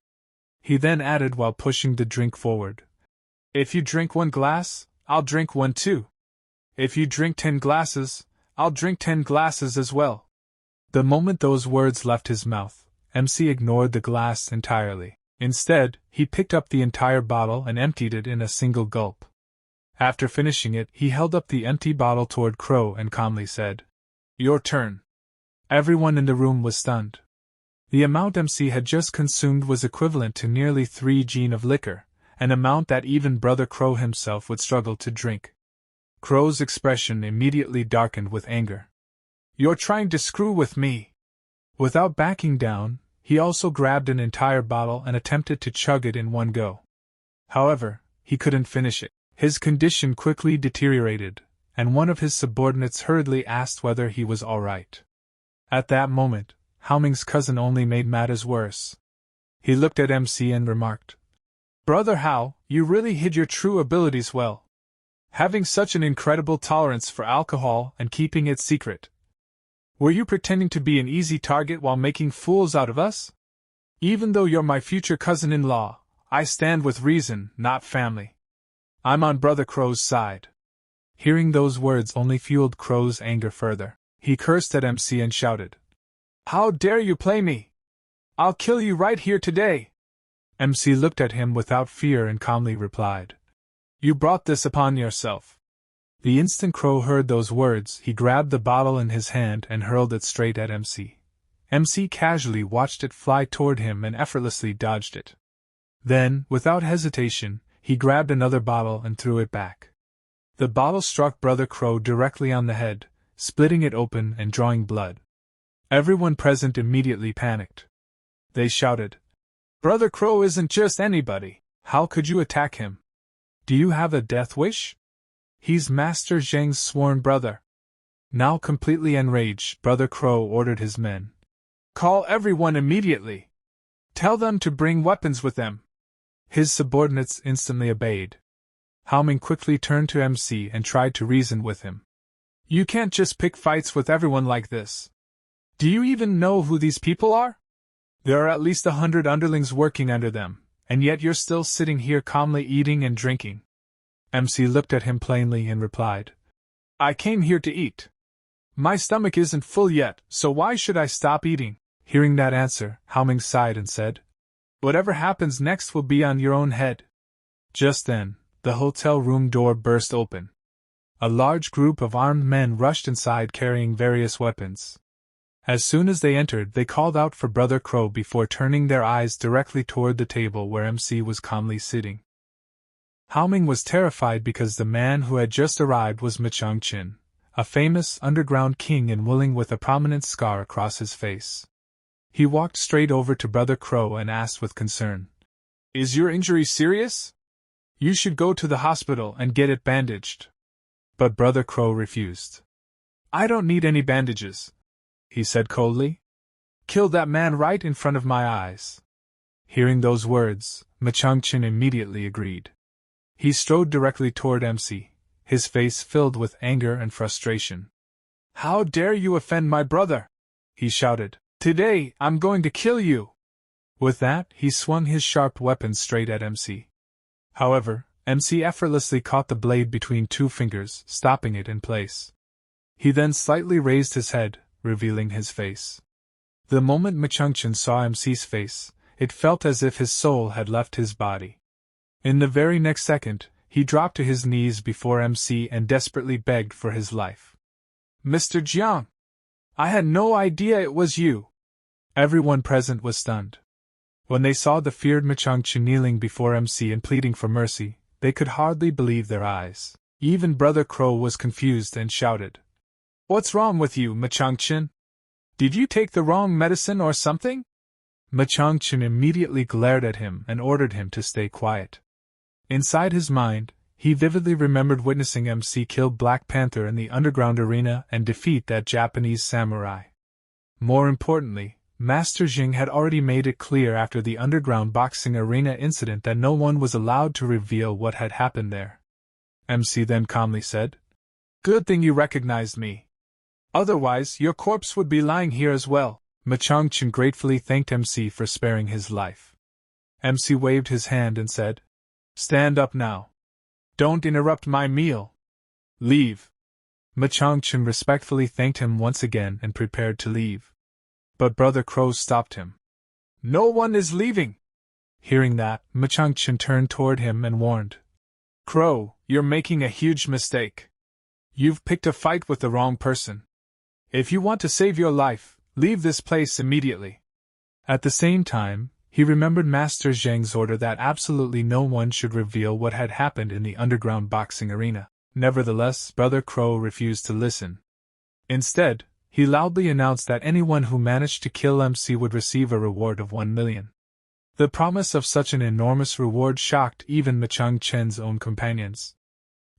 He then added while pushing the drink forward, "If you drink one glass, I'll drink one too. If you drink 10 glasses, I'll drink 10 glasses as well." The moment those words left his mouth, MC ignored the glass entirely. Instead, he picked up the entire bottle and emptied it in a single gulp. After finishing it, he held up the empty bottle toward Crow and calmly said, "Your turn." Everyone in the room was stunned. The amount MC had just consumed was equivalent to nearly 3 gin of liquor, an amount that even Brother Crow himself would struggle to drink. Crow's expression immediately darkened with anger. "You're trying to screw with me." Without backing down, he also grabbed an entire bottle and attempted to chug it in one go. However, he couldn't finish it. His condition quickly deteriorated, and one of his subordinates hurriedly asked whether he was all right. At that moment, Hao Ming's cousin only made matters worse. He looked at MC and remarked, "Brother Hao, you really hid your true abilities well. Having such an incredible tolerance for alcohol and keeping it secret. Were you pretending to be an easy target while making fools out of us? Even though you're my future cousin-in-law, I stand with reason, not family. I'm on Brother Crow's side." Hearing those words only fueled Crow's anger further. He cursed at MC and shouted, "How dare you play me? I'll kill you right here today." MC looked at him without fear and calmly replied, "You brought this upon yourself." The instant Crow heard those words, he grabbed the bottle in his hand and hurled it straight at MC. MC casually watched it fly toward him and effortlessly dodged it. Then, without hesitation, he grabbed another bottle and threw it back. The bottle struck Brother Crow directly on the head, splitting it open and drawing blood. Everyone present immediately panicked. They shouted, Brother Crow isn't just anybody. How could you attack him? Do you have a death wish? He's Master Zheng's sworn brother. Now completely enraged, Brother Crow ordered his men. Call everyone immediately. Tell them to bring weapons with them. His subordinates instantly obeyed. Haoming quickly turned to MC and tried to reason with him. You can't just pick fights with everyone like this. Do you even know who these people are? There are at least 100 underlings working under them, and yet you're still sitting here calmly eating and drinking. MC looked at him plainly and replied, I came here to eat. My stomach isn't full yet, so why should I stop eating? Hearing that answer, Haoming sighed and said, Whatever happens next will be on your own head. Just then, the hotel room door burst open. A large group of armed men rushed inside carrying various weapons. As soon as they entered, they called out for Brother Crow before turning their eyes directly toward the table where MC was calmly sitting. Haoming was terrified because the man who had just arrived was Machang-chin, a famous underground king in Wuling with a prominent scar across his face. He walked straight over to Brother Crow and asked with concern, Is your injury serious? You should go to the hospital and get it bandaged. But Brother Crow refused. I don't need any bandages, he said coldly. Kill that man right in front of my eyes. Hearing those words, Machang-chin immediately agreed. He strode directly toward MC, his face filled with anger and frustration. How dare you offend my brother? He shouted. Today, I'm going to kill you. With that, he swung his sharp weapon straight at MC. However, MC effortlessly caught the blade between two fingers, stopping it in place. He then slightly raised his head, revealing his face. The moment Machang-chin saw MC's face, it felt as if his soul had left his body. In the very next second, he dropped to his knees before MC and desperately begged for his life. Mr. Jiang! I had no idea it was you! Everyone present was stunned. When they saw the feared Machang-chin kneeling before MC and pleading for mercy, they could hardly believe their eyes. Even Brother Crow was confused and shouted, What's wrong with you, Machang-chin? Did you take the wrong medicine or something? Machang-chin immediately glared at him and ordered him to stay quiet. Inside his mind, he vividly remembered witnessing MC kill Black Panther in the underground arena and defeat that Japanese samurai. More importantly, Master Zheng had already made it clear after the underground boxing arena incident that no one was allowed to reveal what had happened there. MC then calmly said, Good thing you recognized me. Otherwise, your corpse would be lying here as well. Machang-chin gratefully thanked MC for sparing his life. MC waved his hand and said, Stand up now. Don't interrupt my meal. Leave. Machang-chin respectfully thanked him once again and prepared to leave. But Brother Crow stopped him. No one is leaving. Hearing that, Machang-chin turned toward him and warned, Crow, you're making a huge mistake. You've picked a fight with the wrong person. If you want to save your life, leave this place immediately. At the same time, he remembered Master Zheng's order that absolutely no one should reveal what had happened in the underground boxing arena. Nevertheless, Brother Crow refused to listen. Instead, he loudly announced that anyone who managed to kill MC would receive a reward of 1 million. The promise of such an enormous reward shocked even Machang-chin's own companions.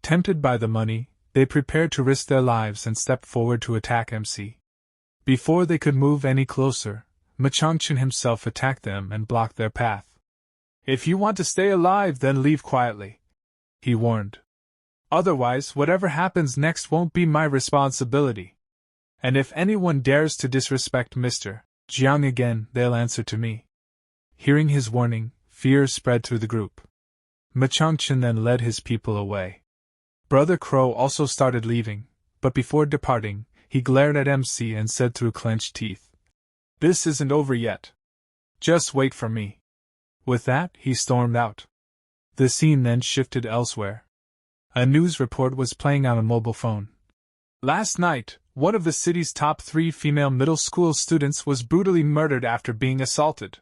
Tempted by the money, they prepared to risk their lives and stepped forward to attack MC. Before they could move any closer, Machang-chin himself attacked them and blocked their path. If you want to stay alive, then leave quietly, he warned. Otherwise, whatever happens next won't be my responsibility. And if anyone dares to disrespect Mr. Jiang again, they'll answer to me. Hearing his warning, fear spread through the group. Machang-chin then led his people away. Brother Crow also started leaving, but before departing, he glared at MC and said through clenched teeth, This isn't over yet. Just wait for me. With that, he stormed out. The scene then shifted elsewhere. A news report was playing on a mobile phone. Last night, one of the city's top 3 female middle school students was brutally murdered after being assaulted.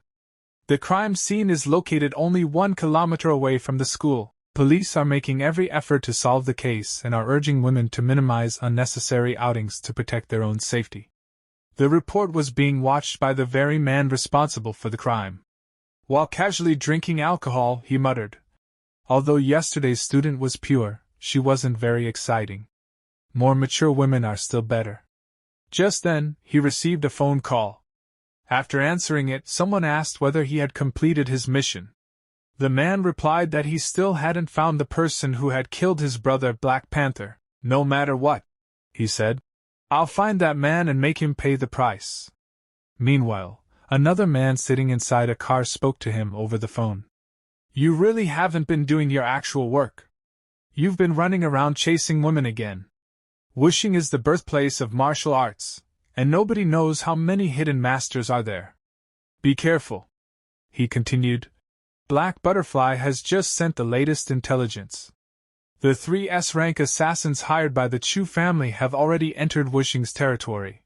The crime scene is located only 1 kilometer away from the school. Police are making every effort to solve the case and are urging women to minimize unnecessary outings to protect their own safety. The report was being watched by the very man responsible for the crime. While casually drinking alcohol, he muttered, "Although yesterday's student was pure, she wasn't very exciting. More mature women are still better." Just then, he received a phone call. After answering it, someone asked whether he had completed his mission. The man replied that he still hadn't found the person who had killed his brother Black Panther. "No matter what," he said, "I'll find that man and make him pay the price." Meanwhile, another man sitting inside a car spoke to him over the phone. "You really haven't been doing your actual work. You've been running around chasing women again. Wuxing is the birthplace of martial arts, and nobody knows how many hidden masters are there. Be careful," he continued. "Black Butterfly has just sent the latest intelligence. The 3 S-rank assassins hired by the Chu family have already entered Wuxing's territory."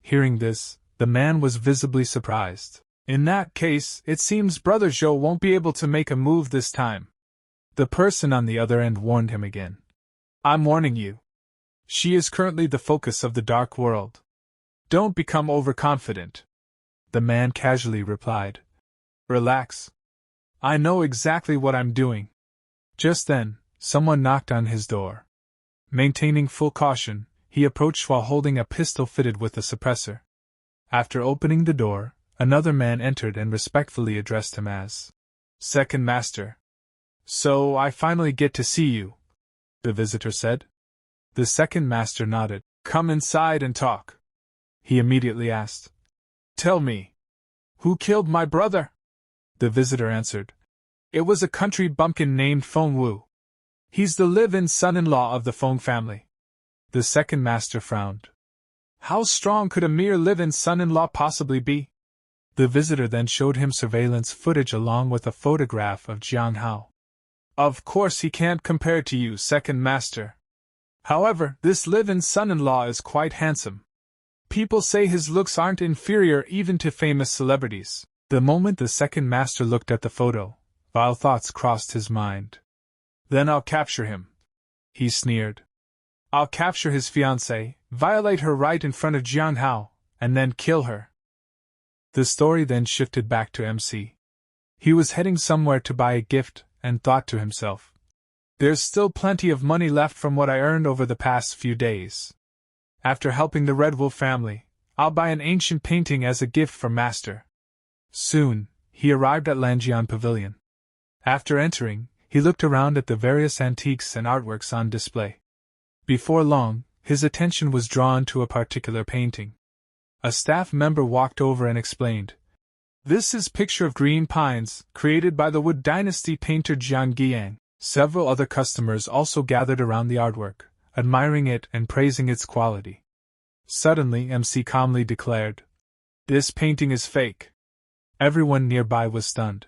Hearing this, the man was visibly surprised. "In that case, it seems Brother Zhou won't be able to make a move this time." The person on the other end warned him again. "I'm warning you. She is currently the focus of the dark world. Don't become overconfident." The man casually replied, "Relax. I know exactly what I'm doing." Just then, someone knocked on his door. Maintaining full caution, he approached while holding a pistol fitted with a suppressor. After opening the door, another man entered and respectfully addressed him as Second Master. "So I finally get to see you," the visitor said. The Second Master nodded. "Come inside and talk," he immediately asked. "Tell me, who killed my brother?" The visitor answered. "It was a country bumpkin named Feng. He's the live-in son-in-law of the Feng family." The Second Master frowned. "How strong could a mere live-in son-in-law possibly be?" The visitor then showed him surveillance footage along with a photograph of Jiang Hao. "Of course he can't compare to you, Second Master. However, this live-in son-in-law is quite handsome. People say his looks aren't inferior even to famous celebrities." The moment the Second Master looked at the photo, vile thoughts crossed his mind. "Then I'll capture him," he sneered. "I'll capture his fiancée, violate her right in front of Jiang Hao, and then kill her." The story then shifted back to MC. He was heading somewhere to buy a gift, and thought to himself, "There's still plenty of money left from what I earned over the past few days. After helping the Red Wolf family, I'll buy an ancient painting as a gift for Master." Soon, he arrived at Lanjian Pavilion. After entering, he looked around at the various antiques and artworks on display. Before long, his attention was drawn to a particular painting. A staff member walked over and explained, "This is Picture of Green Pines, created by the Wood Dynasty painter Jiang Hao." Several other customers also gathered around the artwork, admiring it and praising its quality. Suddenly, MC calmly declared, "This painting is fake." Everyone nearby was stunned.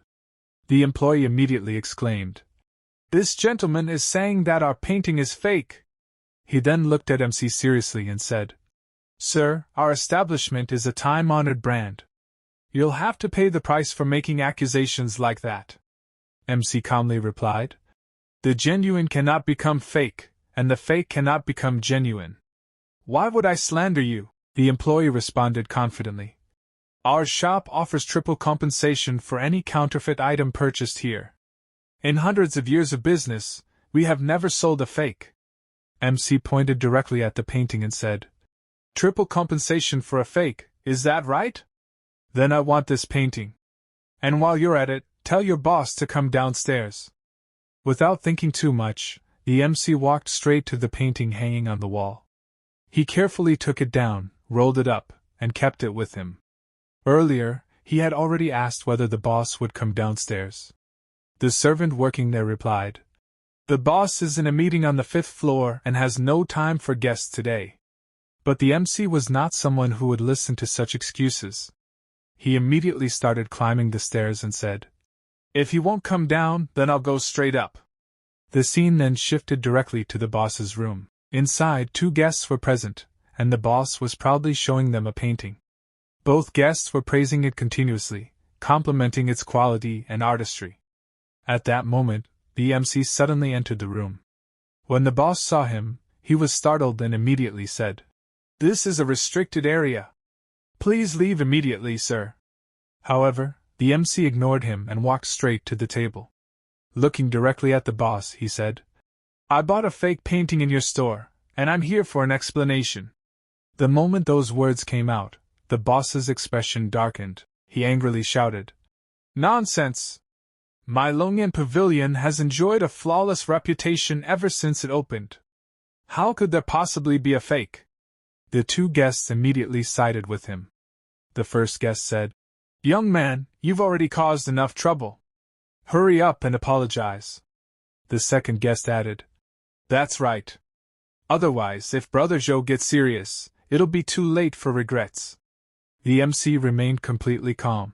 The employee immediately exclaimed, "This gentleman is saying that our painting is fake." He then looked at MC seriously and said, "Sir, our establishment is a time-honored brand. You'll have to pay the price for making accusations like that." MC calmly replied, "The genuine cannot become fake, and the fake cannot become genuine." "Why would I slander you?" the employee responded confidently. "Our shop offers triple compensation for any counterfeit item purchased here. In hundreds of years of business, we have never sold a fake." MC pointed directly at the painting and said, "Triple compensation for a fake, is that right? Then I want this painting. And while you're at it, tell your boss to come downstairs." Without thinking too much, the MC walked straight to the painting hanging on the wall. He carefully took it down, rolled it up, and kept it with him. Earlier, he had already asked whether the boss would come downstairs. The servant working there replied, "The boss is in a meeting on the 5th floor and has no time for guests today." But the MC was not someone who would listen to such excuses. He immediately started climbing the stairs and said, "If he won't come down, then I'll go straight up." The scene then shifted directly to the boss's room. Inside, 2 guests were present, and the boss was proudly showing them a painting. Both guests were praising it continuously, complimenting its quality and artistry. At that moment, the MC suddenly entered the room. When the boss saw him, he was startled and immediately said, "This is a restricted area. Please leave immediately, sir." However, The MC ignored him and walked straight to the table. Looking directly at the boss, he said, "I bought a fake painting in your store, and I'm here for an explanation." The moment those words came out, the boss's expression darkened. He angrily shouted, "Nonsense! My Longyan Pavilion has enjoyed a flawless reputation ever since it opened. How could there possibly be a fake?" The two guests immediately sided with him. The first guest said, "Young man, you've already caused enough trouble. Hurry up and apologize." The second guest added, "That's right. Otherwise, if Brother Zhou gets serious, it'll be too late for regrets." The MC remained completely calm.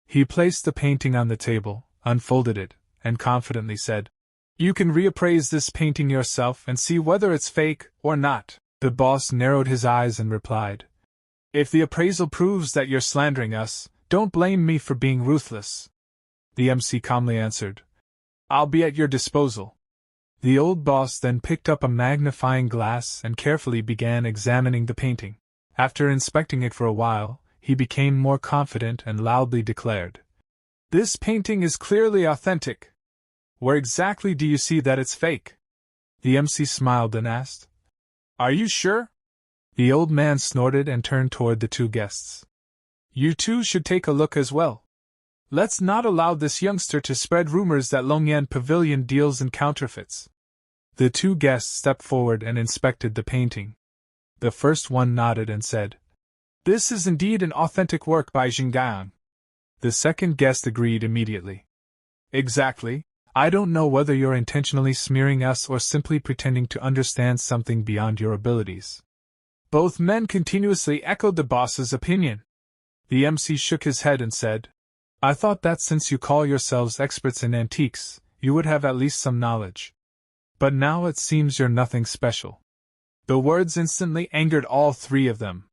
He placed the painting on the table, unfolded it, and confidently said, "You can reappraise this painting yourself and see whether it's fake or not." The boss narrowed his eyes and replied, "If the appraisal proves that you're slandering us, don't blame me for being ruthless." The MC calmly answered, "I'll be at your disposal." The old boss then picked up a magnifying glass and carefully began examining the painting. After inspecting it for a while, he became more confident and loudly declared, "This painting is clearly authentic. Where exactly do you see that it's fake?" The MC smiled and asked, "Are you sure?" The old man snorted and turned toward the two guests. "You two should take a look as well. Let's not allow this youngster to spread rumors that Longyan Pavilion deals in counterfeits." The two guests stepped forward and inspected the painting. The first one nodded and said, "This is indeed an authentic work by Jiang Hao." The second guest agreed immediately. "Exactly. I don't know whether you're intentionally smearing us or simply pretending to understand something beyond your abilities." Both men continuously echoed the boss's opinion. The MC shook his head and said, "I thought that since you call yourselves experts in antiques, you would have at least some knowledge. But now it seems you're nothing special." The words instantly angered all three of them.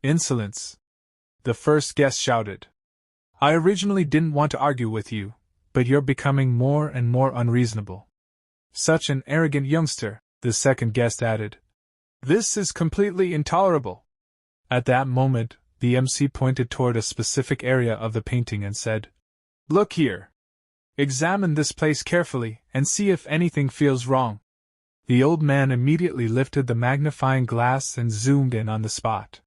"Insolence!" The first guest shouted. "I originally didn't want to argue with you, but you're becoming more and more unreasonable." "Such an arrogant youngster," the second guest added. "This is completely intolerable." At that moment, the MC pointed toward a specific area of the painting and said, "Look here. Examine this place carefully and see if anything feels wrong." The old man immediately lifted the magnifying glass and zoomed in on the spot.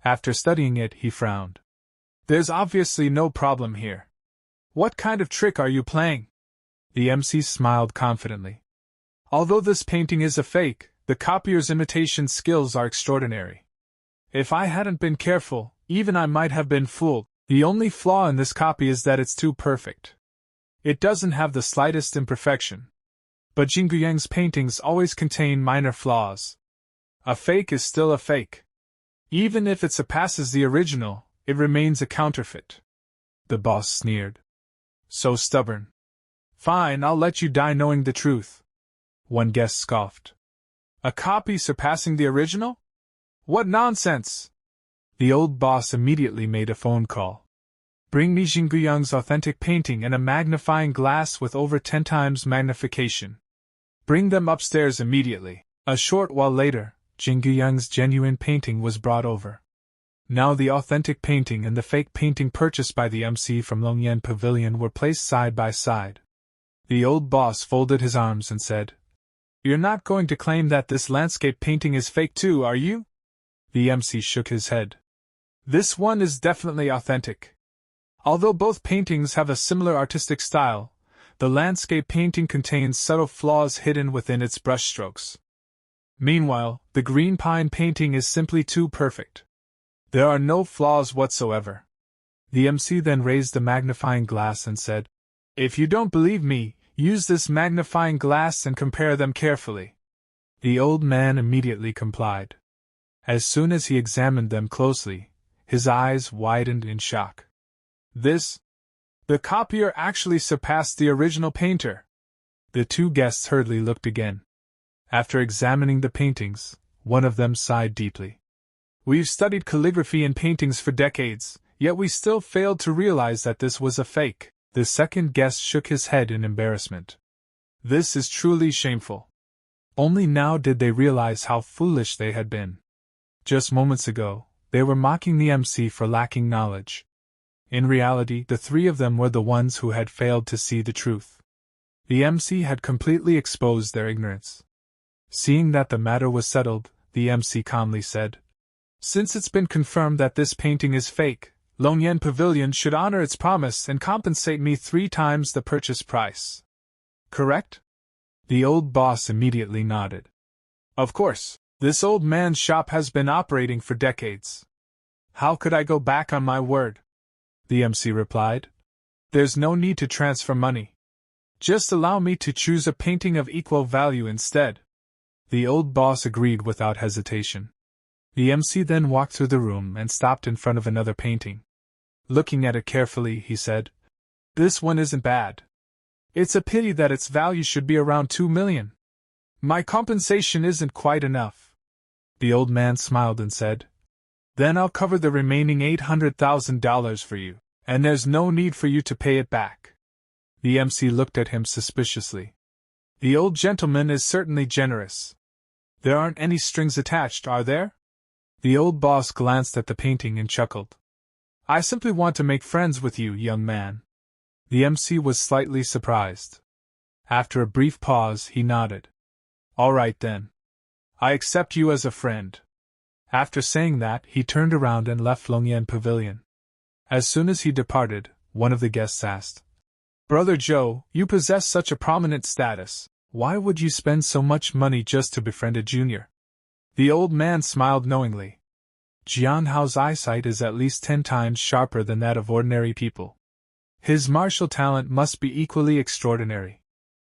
After studying it, he frowned. "There's obviously no problem here. What kind of trick are you playing?" The MC smiled confidently. "Although this painting is a fake, the copier's imitation skills are extraordinary. If I hadn't been careful, even I might have been fooled. The only flaw in this copy is that it's too perfect. It doesn't have the slightest imperfection. But Jingguyang's paintings always contain minor flaws. A fake is still a fake. Even if it surpasses the original, it remains a counterfeit." The boss sneered. "So stubborn. Fine, I'll let you die knowing the truth." One guest scoffed. "A copy surpassing the original? What nonsense!" The old boss immediately made a phone call. "Bring me Jingguyang's authentic painting and a magnifying glass with over 10 times magnification. Bring them upstairs immediately." A short while later, Jingguyang's genuine painting was brought over. Now the authentic painting and the fake painting purchased by the MC from Longyan Pavilion were placed side by side. The old boss folded his arms and said, "You're not going to claim that this landscape painting is fake too, are you?" The MC shook his head. "This one is definitely authentic. Although both paintings have a similar artistic style, the landscape painting contains subtle flaws hidden within its brushstrokes. Meanwhile, the green pine painting is simply too perfect. There are no flaws whatsoever." The MC then raised the magnifying glass and said, "If you don't believe me, use this magnifying glass and compare them carefully." The old man immediately complied. As soon as he examined them closely, his eyes widened in shock. The copier actually surpassed the original painter." The two guests hurriedly looked again. After examining the paintings, one of them sighed deeply. "We've studied calligraphy and paintings for decades, yet we still failed to realize that this was a fake." The second guest shook his head in embarrassment. "This is truly shameful." Only now did they realize how foolish they had been. Just moments ago, they were mocking the MC for lacking knowledge. In reality, the three of them were the ones who had failed to see the truth. The MC had completely exposed their ignorance. Seeing that the matter was settled, the MC calmly said, "Since it's been confirmed that this painting is fake, Longyan Pavilion should honor its promise and compensate me 3 times the purchase price. Correct?" The old boss immediately nodded. "Of course, this old man's shop has been operating for decades. How could I go back on my word?" The MC replied. "There's no need to transfer money. Just allow me to choose a painting of equal value instead." The old boss agreed without hesitation. The MC then walked through the room and stopped in front of another painting. Looking at it carefully, he said, "This one isn't bad. It's a pity that its value should be around 2 million. My compensation isn't quite enough." The old man smiled and said, "Then I'll cover the remaining $800,000 for you, and there's no need for you to pay it back." The MC looked at him suspiciously. "The old gentleman is certainly generous. There aren't any strings attached, are there?" The old boss glanced at the painting and chuckled. "I simply want to make friends with you, young man." The MC was slightly surprised. After a brief pause, he nodded. "All right then. I accept you as a friend." After saying that, he turned around and left Longyan Pavilion. As soon as he departed, one of the guests asked, "Brother Joe, you possess such a prominent status. Why would you spend so much money just to befriend a junior?" The old man smiled knowingly. "Jiang Hao's eyesight is at least 10 times sharper than that of ordinary people. His martial talent must be equally extraordinary.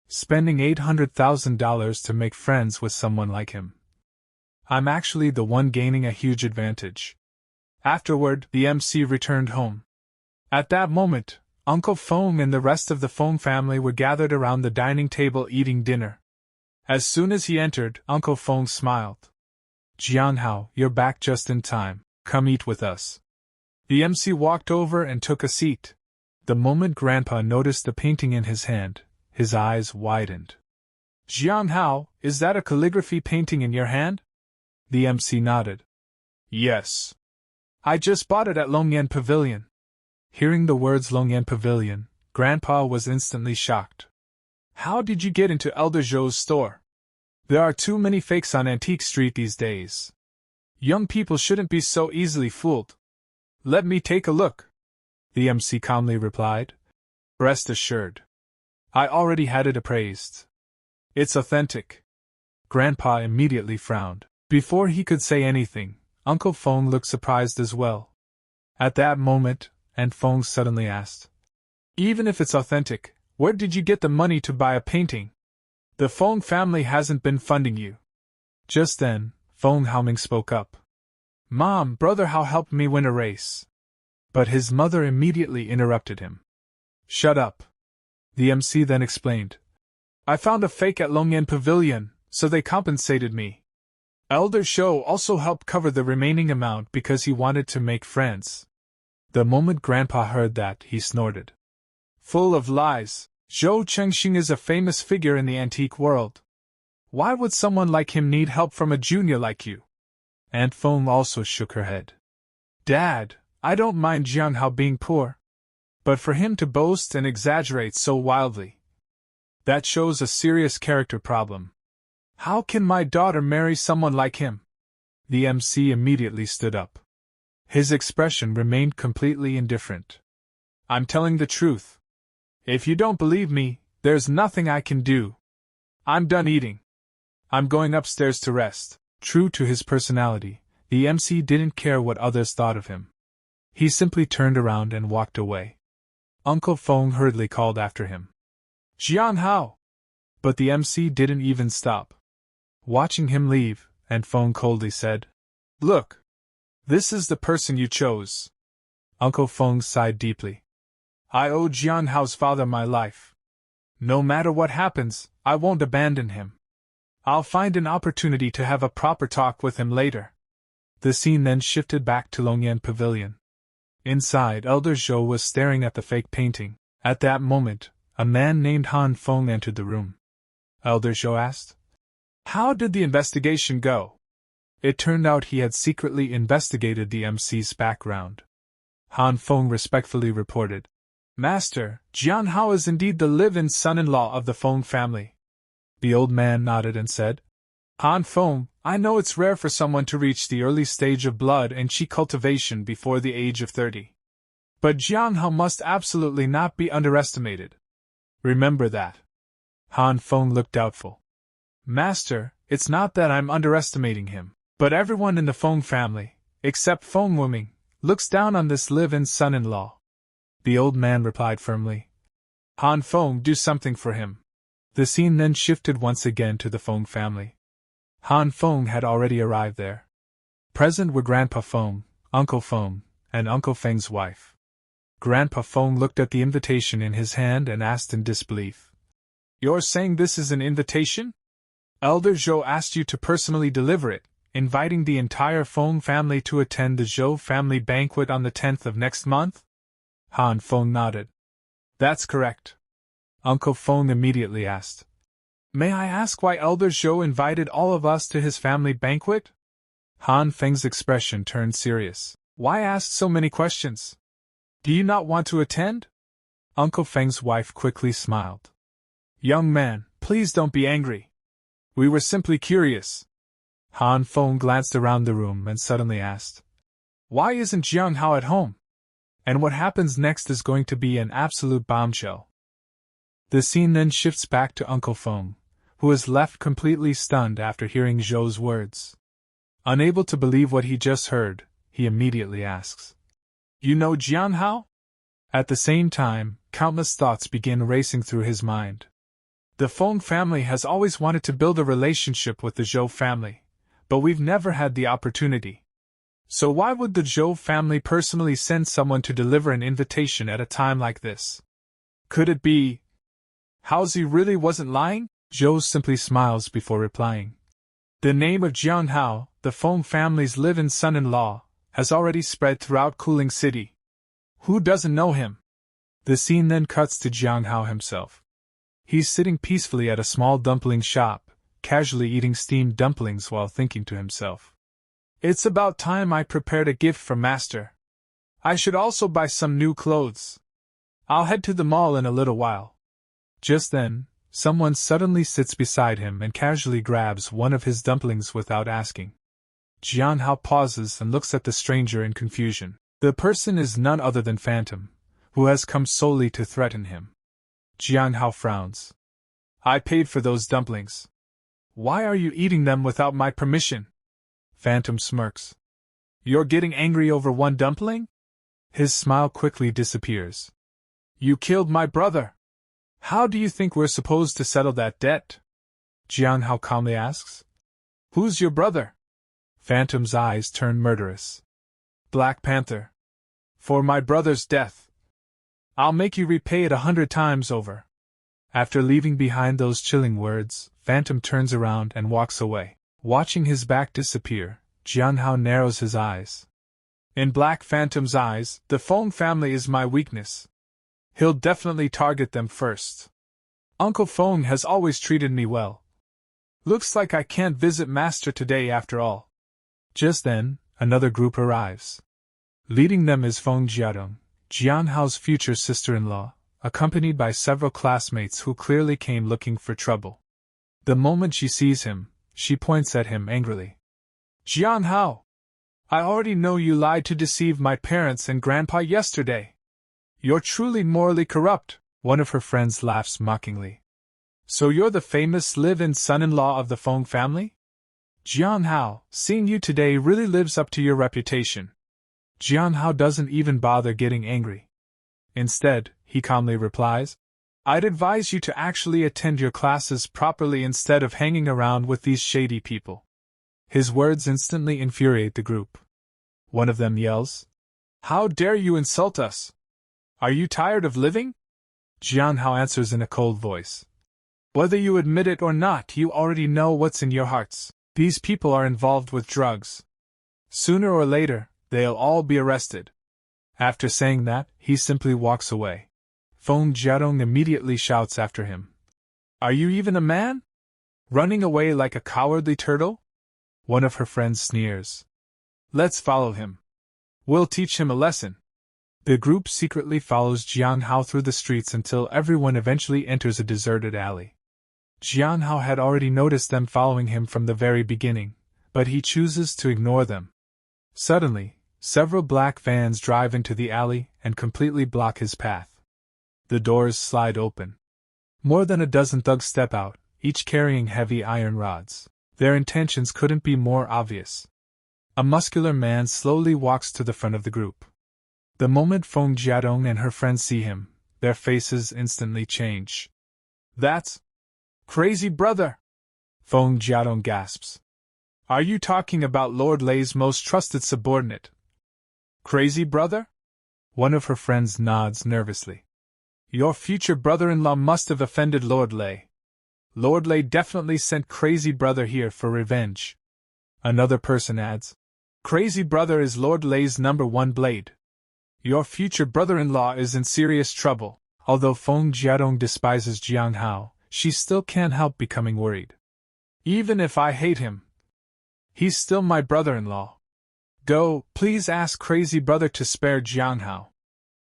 Spending $800,000 to make friends with someone like him. I'm actually the one gaining a huge advantage." Afterward, the MC returned home. At that moment, Uncle Feng and the rest of the Feng family were gathered around the dining table eating dinner. As soon as he entered, Uncle Feng smiled. "Jiang Hao, you're back just in time. Come eat with us." The MC walked over and took a seat. The moment Grandpa noticed the painting in his hand, his eyes widened. "Jiang Hao, is that a calligraphy painting in your hand?" The MC nodded. "Yes. I just bought it at Longyan Pavilion." Hearing the words Longyan Pavilion, Grandpa was instantly shocked. "How did you get into LDrago's store? There are too many fakes on Antique Street these days. Young people shouldn't be so easily fooled." "Let me take a look," the MC calmly replied. "Rest assured. I already had it appraised. It's authentic." Grandpa immediately frowned. Before he could say anything, Uncle Feng looked surprised as well. At that moment, and Feng suddenly asked, "Even if it's authentic, where did you get the money to buy a painting? The Feng family hasn't been funding you." Just then, Feng Haoming spoke up. "Mom, Brother Hao helped me win a race." But his mother immediately interrupted him. "Shut up." The MC then explained. "I found a fake at Longyan Pavilion, so they compensated me. LDrago also helped cover the remaining amount because he wanted to make friends." The moment Grandpa heard that, he snorted. "Full of lies. Zhou Chengxing is a famous figure in the antique world. Why would someone like him need help from a junior like you?" Aunt Feng also shook her head. "Dad, I don't mind Jiang Hao being poor. But for him to boast and exaggerate so wildly, that shows a serious character problem. How can my daughter marry someone like him?" The MC immediately stood up. His expression remained completely indifferent. "I'm telling the truth. If you don't believe me, there's nothing I can do. I'm done eating. I'm going upstairs to rest." True to his personality, the MC didn't care what others thought of him. He simply turned around and walked away. Uncle Feng hurriedly called after him, "Jiang Hao!" But the MC didn't even stop. Watching him leave, Aunt Feng coldly said, "Look! This is the person you chose." Uncle Feng sighed deeply. "I owe Jiang Hao's father my life. No matter what happens, I won't abandon him. I'll find an opportunity to have a proper talk with him later." The scene then shifted back to Longyan Pavilion. Inside, LDrago was staring at the fake painting. At that moment, a man named Han Feng entered the room. LDrago asked, "How did the investigation go?" It turned out he had secretly investigated the MC's background. Han Feng respectfully reported. Master, Jiang Hao is indeed the live-in son-in-law of the Feng family. The old man nodded and said, Han Feng, I know it's rare for someone to reach the early stage of blood and qi cultivation before the age of 30. But Jiang Hao must absolutely not be underestimated. Remember that. Han Feng looked doubtful. Master, it's not that I'm underestimating him, but everyone in the Feng family, except Feng Wuming, looks down on this live-in son-in-law. The old man replied firmly. Han Feng, do something for him. The scene then shifted once again to the Feng family. Han Feng had already arrived there. Present were Grandpa Feng, Uncle Feng, and Uncle Feng's wife. Grandpa Feng looked at the invitation in his hand and asked in disbelief. You're saying this is an invitation? Elder Zhou asked you to personally deliver it, inviting the entire Feng family to attend the Zhou family banquet on the 10th of next month? Han Feng nodded. That's correct. Uncle Feng immediately asked. May I ask why Elder Zhou invited all of us to his family banquet? Han Feng's expression turned serious. Why ask so many questions? Do you not want to attend? Uncle Feng's wife quickly smiled. Young man, please don't be angry. We were simply curious. Han Feng glanced around the room and suddenly asked, Why isn't Jiang Hao at home? And what happens next is going to be an absolute bombshell. The scene then shifts back to Uncle Feng, who is left completely stunned after hearing Zhou's words. Unable to believe what he just heard, he immediately asks, You know Jiang Hao? At the same time, countless thoughts begin racing through his mind. The Feng family has always wanted to build a relationship with the Zhou family, but we've never had the opportunity. So why would the Zhou family personally send someone to deliver an invitation at a time like this? Could it be Haozi really wasn't lying? Zhou simply smiles before replying. The name of Jiang Hao, the Feng family's live-in son-in-law, has already spread throughout Kuling City. Who doesn't know him? The scene then cuts to Jiang Hao himself. He's sitting peacefully at a small dumpling shop, casually eating steamed dumplings while thinking to himself. It's about time I prepared a gift for Master. I should also buy some new clothes. I'll head to the mall in a little while. Just then, someone suddenly sits beside him and casually grabs one of his dumplings without asking. Jiang Hao pauses and looks at the stranger in confusion. The person is none other than Phantom, who has come solely to threaten him. Jiang Hao frowns. I paid for those dumplings. Why are you eating them without my permission? Phantom smirks. You're getting angry over one dumpling? His smile quickly disappears. You killed my brother. How do you think we're supposed to settle that debt? Jiang Hao calmly asks. Who's your brother? Phantom's eyes turn murderous. Black Panther. For my brother's death. I'll make you repay it 100 times over. After leaving behind those chilling words, Phantom turns around and walks away. Watching his back disappear, Jiang Hao narrows his eyes. In Black Phantom's eyes, the Feng family is my weakness. He'll definitely target them first. Uncle Feng has always treated me well. Looks like I can't visit Master today after all. Just then, another group arrives. Leading them is Feng Jiadong, Jiang Hao's future sister-in-law, accompanied by several classmates who clearly came looking for trouble. The moment she sees him, she points at him angrily. Jiang Hao! I already know you lied to deceive my parents and grandpa yesterday. You're truly morally corrupt, one of her friends laughs mockingly. So you're the famous live-in son-in-law of the Feng family? Jiang Hao, seeing you today really lives up to your reputation. Jiang Hao doesn't even bother getting angry. Instead, he calmly replies, I'd advise you to actually attend your classes properly instead of hanging around with these shady people. His words instantly infuriate the group. One of them yells, How dare you insult us? Are you tired of living? Jiang Hao answers in a cold voice. Whether you admit it or not, you already know what's in your hearts. These people are involved with drugs. Sooner or later, they'll all be arrested. After saying that, he simply walks away. Feng Jiadong immediately shouts after him. Are you even a man? Running away like a cowardly turtle? One of her friends sneers. Let's follow him. We'll teach him a lesson. The group secretly follows Jiang Hao through the streets until everyone eventually enters a deserted alley. Jiang Hao had already noticed them following him from the very beginning, but he chooses to ignore them. Suddenly, several black vans drive into the alley and completely block his path. The doors slide open. More than a dozen thugs step out, each carrying heavy iron rods. Their intentions couldn't be more obvious. A muscular man slowly walks to the front of the group. The moment Feng Jiadong and her friends see him, their faces instantly change. "That's Crazy Brother!" Feng Jiadong gasps. "Are you talking about Lord Lei's most trusted subordinate? Crazy Brother?" One of her friends nods nervously. "Your future brother-in-law must have offended Lord Lei. Lord Lei definitely sent Crazy Brother here for revenge." Another person adds, "Crazy Brother is Lord Lei's #1 blade. Your future brother-in-law is in serious trouble." Although Feng Jiadong despises Jiang Hao, she still can't help becoming worried. "Even if I hate him, he's still my brother-in-law. Go, please ask Crazy Brother to spare Jiang Hao."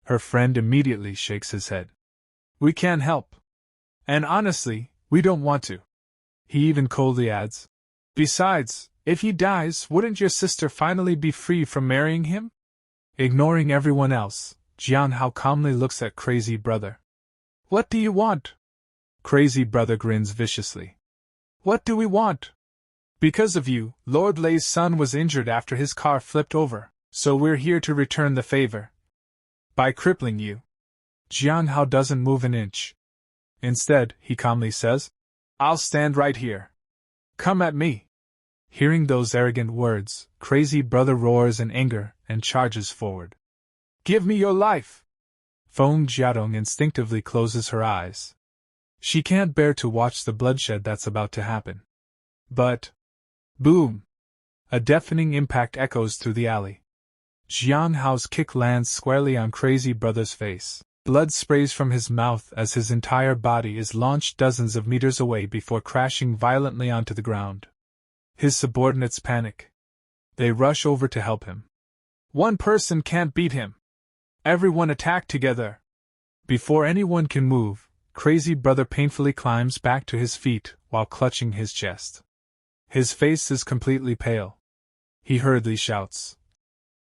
Her friend immediately shakes his head. "We can't help. And honestly, we don't want to." He even coldly adds, "Besides, if he dies, wouldn't your sister finally be free from marrying him?" Ignoring everyone else, Jiang Hao calmly looks at Crazy Brother. "What do you want?" Crazy Brother grins viciously. "What do we want? Because of you, Lord Lei's son was injured after his car flipped over, so we're here to return the favor. By crippling you." Jiang Hao doesn't move an inch. Instead, he calmly says, "I'll stand right here. Come at me." Hearing those arrogant words, Crazy Brother roars in anger and charges forward. "Give me your life!" Feng Jiadong instinctively closes her eyes. She can't bear to watch the bloodshed that's about to happen. But boom! A deafening impact echoes through the alley. Jiang Hao's kick lands squarely on Crazy Brother's face. Blood sprays from his mouth as his entire body is launched dozens of meters away before crashing violently onto the ground. His subordinates panic. They rush over to help him. "One person can't beat him. Everyone attack together." Before anyone can move, Crazy Brother painfully climbs back to his feet while clutching his chest. His face is completely pale. He hurriedly shouts,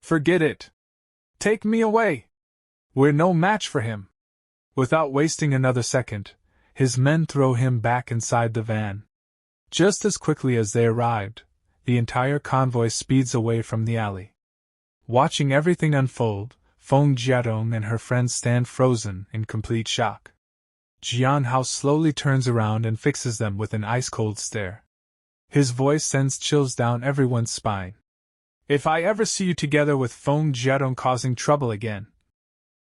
"Forget it! Take me away! We're no match for him!" Without wasting another second, his men throw him back inside the van. Just as quickly as they arrived, the entire convoy speeds away from the alley. Watching everything unfold, Feng Jiadong and her friends stand frozen in complete shock. Jiang Hao slowly turns around and fixes them with an ice-cold stare. His voice sends chills down everyone's spine. "If I ever see you together with Feng Jiadong causing trouble again,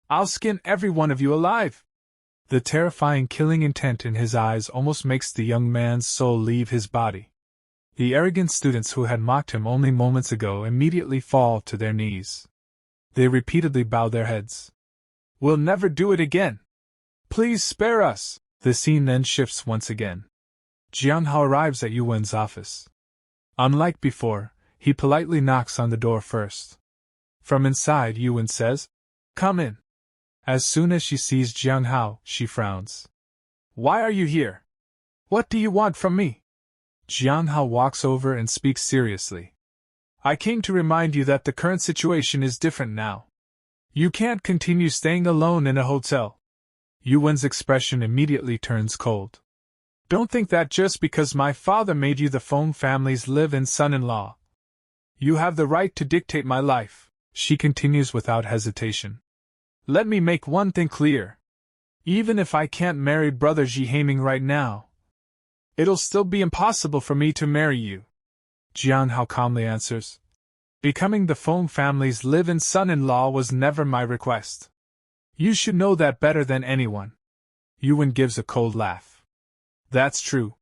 I'll skin every one of you alive!" The terrifying killing intent in his eyes almost makes the young man's soul leave his body. The arrogant students who had mocked him only moments ago immediately fall to their knees. They repeatedly bow their heads. "We'll never do it again! Please spare us!" The scene then shifts once again. Jiang Hao arrives at Yuwen's office. Unlike before, he politely knocks on the door first. From inside, Yuwen says, "Come in." As soon as she sees Jiang Hao, she frowns. "Why are you here? What do you want from me?" Jiang Hao walks over and speaks seriously. "I came to remind you that the current situation is different now. You can't continue staying alone in a hotel." Yuwen's expression immediately turns cold. "Don't think that just because my father made you the Feng family's live-in son-in-law, you have the right to dictate my life," she continues without hesitation. "Let me make one thing clear. Even if I can't marry Brother Jihaming right now, it'll still be impossible for me to marry you." Jiang Hao calmly answers, "Becoming the Feng family's live-in son-in-law was never my request. You should know that better than anyone." Yuwen gives a cold laugh. "That's true.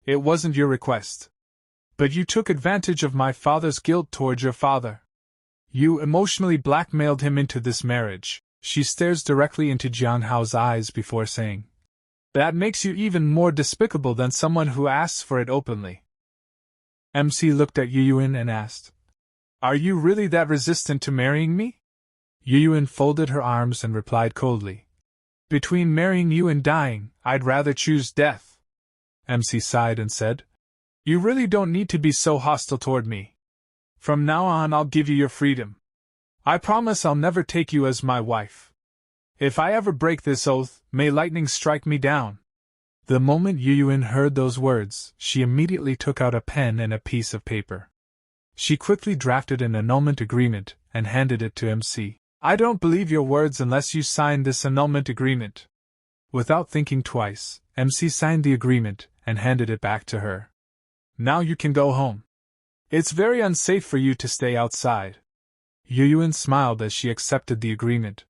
It wasn't your request. But you took advantage of my father's guilt towards your father. You emotionally blackmailed him into this marriage." She stares directly into Jiang Hao's eyes before saying, "That makes you even more despicable than someone who asks for it openly." MC looked at Yuwen and asked, "Are you really that resistant to marrying me?" Yuyuan folded her arms and replied coldly. Between marrying you and dying, I'd rather choose death. MC sighed and said, You really don't need to be so hostile toward me. From now on I'll give you your freedom. I promise I'll never take you as my wife. If I ever break this oath, may lightning strike me down. The moment Yuyuan heard those words, she immediately took out a pen and a piece of paper. She quickly drafted an annulment agreement and handed it to MC. I don't believe your words unless you sign this annulment agreement. Without thinking twice, MC signed the agreement and handed it back to her. Now you can go home. It's very unsafe for you to stay outside. Yuyuan smiled as she accepted the agreement.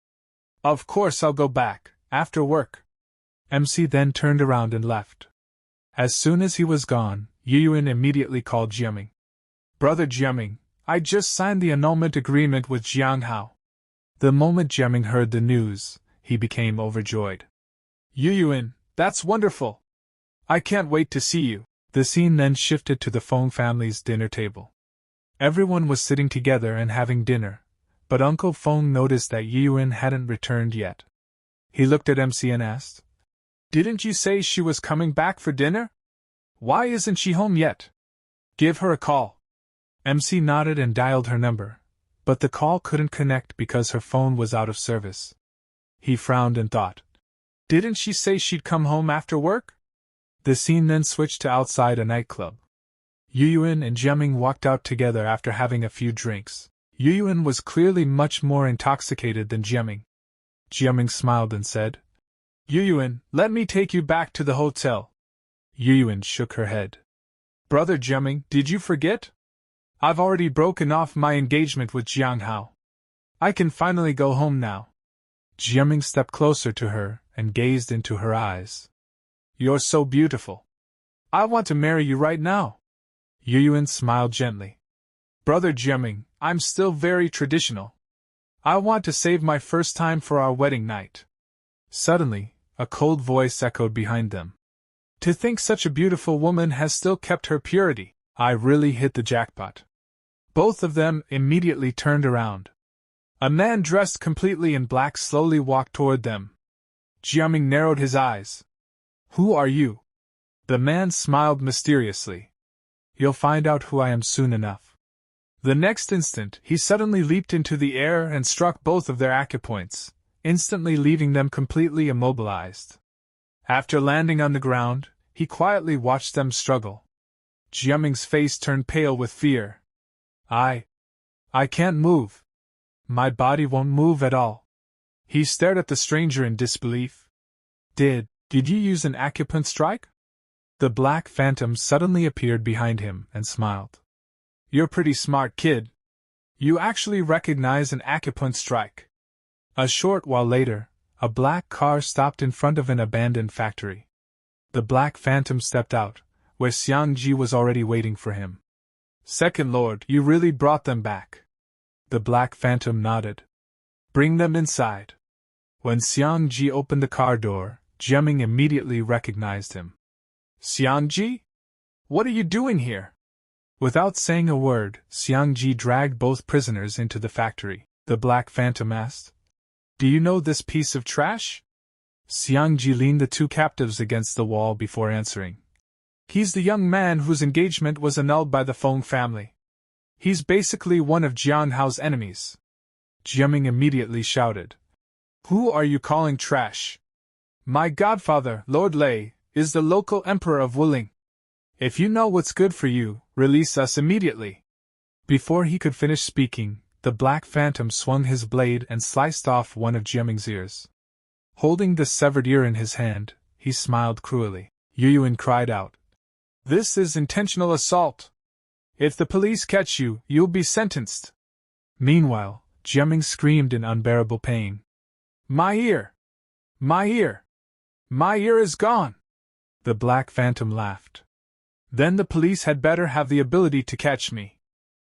Of course I'll go back, after work. MC then turned around and left. As soon as he was gone, Yuyuan immediately called Jiaming. Brother Jiaming, I just signed the annulment agreement with Jiang Hao. The moment Jiaming heard the news, he became overjoyed. Yuyuan, that's wonderful! I can't wait to see you. The scene then shifted to the Feng family's dinner table. Everyone was sitting together and having dinner, but Uncle Feng noticed that Yuyuan hadn't returned yet. He looked at MC and asked, Didn't you say she was coming back for dinner? Why isn't she home yet? Give her a call. MC nodded and dialed her number, but the call couldn't connect because her phone was out of service. He frowned and thought, Didn't she say she'd come home after work? The scene then switched to outside a nightclub. Yuyuan and Jiaming walked out together after having a few drinks. Yuyuan was clearly much more intoxicated than Jiaming. Jiaming smiled and said, Yuyuan, let me take you back to the hotel. Yuyuan shook her head. Brother Jiaming, did you forget? I've already broken off my engagement with Jiang Hao. I can finally go home now. Jiaming stepped closer to her and gazed into her eyes. You're so beautiful. I want to marry you right now. Yuyuan smiled gently. Brother Jiaming, I'm still very traditional. I want to save my first time for our wedding night. Suddenly, a cold voice echoed behind them. To think such a beautiful woman has still kept her purity. I really hit the jackpot. Both of them immediately turned around. A man dressed completely in black slowly walked toward them. Jiaming narrowed his eyes. Who are you? The man smiled mysteriously. You'll find out who I am soon enough. The next instant, he suddenly leaped into the air and struck both of their acupoints, instantly leaving them completely immobilized. After landing on the ground, he quietly watched them struggle. Jiaming's face turned pale with fear. I can't move. My body won't move at all. He stared at the stranger in disbelief. Did you use an acupoint strike? The black phantom suddenly appeared behind him and smiled. You're pretty smart, kid. You actually recognize an acupoint strike. A short while later, a black car stopped in front of an abandoned factory. The black phantom stepped out, where Xiangji was already waiting for him. Second Lord, you really brought them back. The black phantom nodded. Bring them inside. When Xiangji opened the car door, Jiaming immediately recognized him. Xiangji? What are you doing here? Without saying a word, Xiangji dragged both prisoners into the factory. The black phantom asked, Do you know this piece of trash? Xiangji leaned the two captives against the wall before answering. He's the young man whose engagement was annulled by the Feng family. He's basically one of Jiang Hao's enemies. Jiaming immediately shouted. Who are you calling trash? My godfather, Lord Lei, is the local emperor of Wuling. If you know what's good for you, release us immediately. Before he could finish speaking, the black phantom swung his blade and sliced off one of Jiaming's ears. Holding the severed ear in his hand, he smiled cruelly. Yuyuan cried out. This is intentional assault. If the police catch you, you'll be sentenced. Meanwhile, Jiaming screamed in unbearable pain. My ear! My ear! My ear is gone! The black phantom laughed. Then the police had better have the ability to catch me.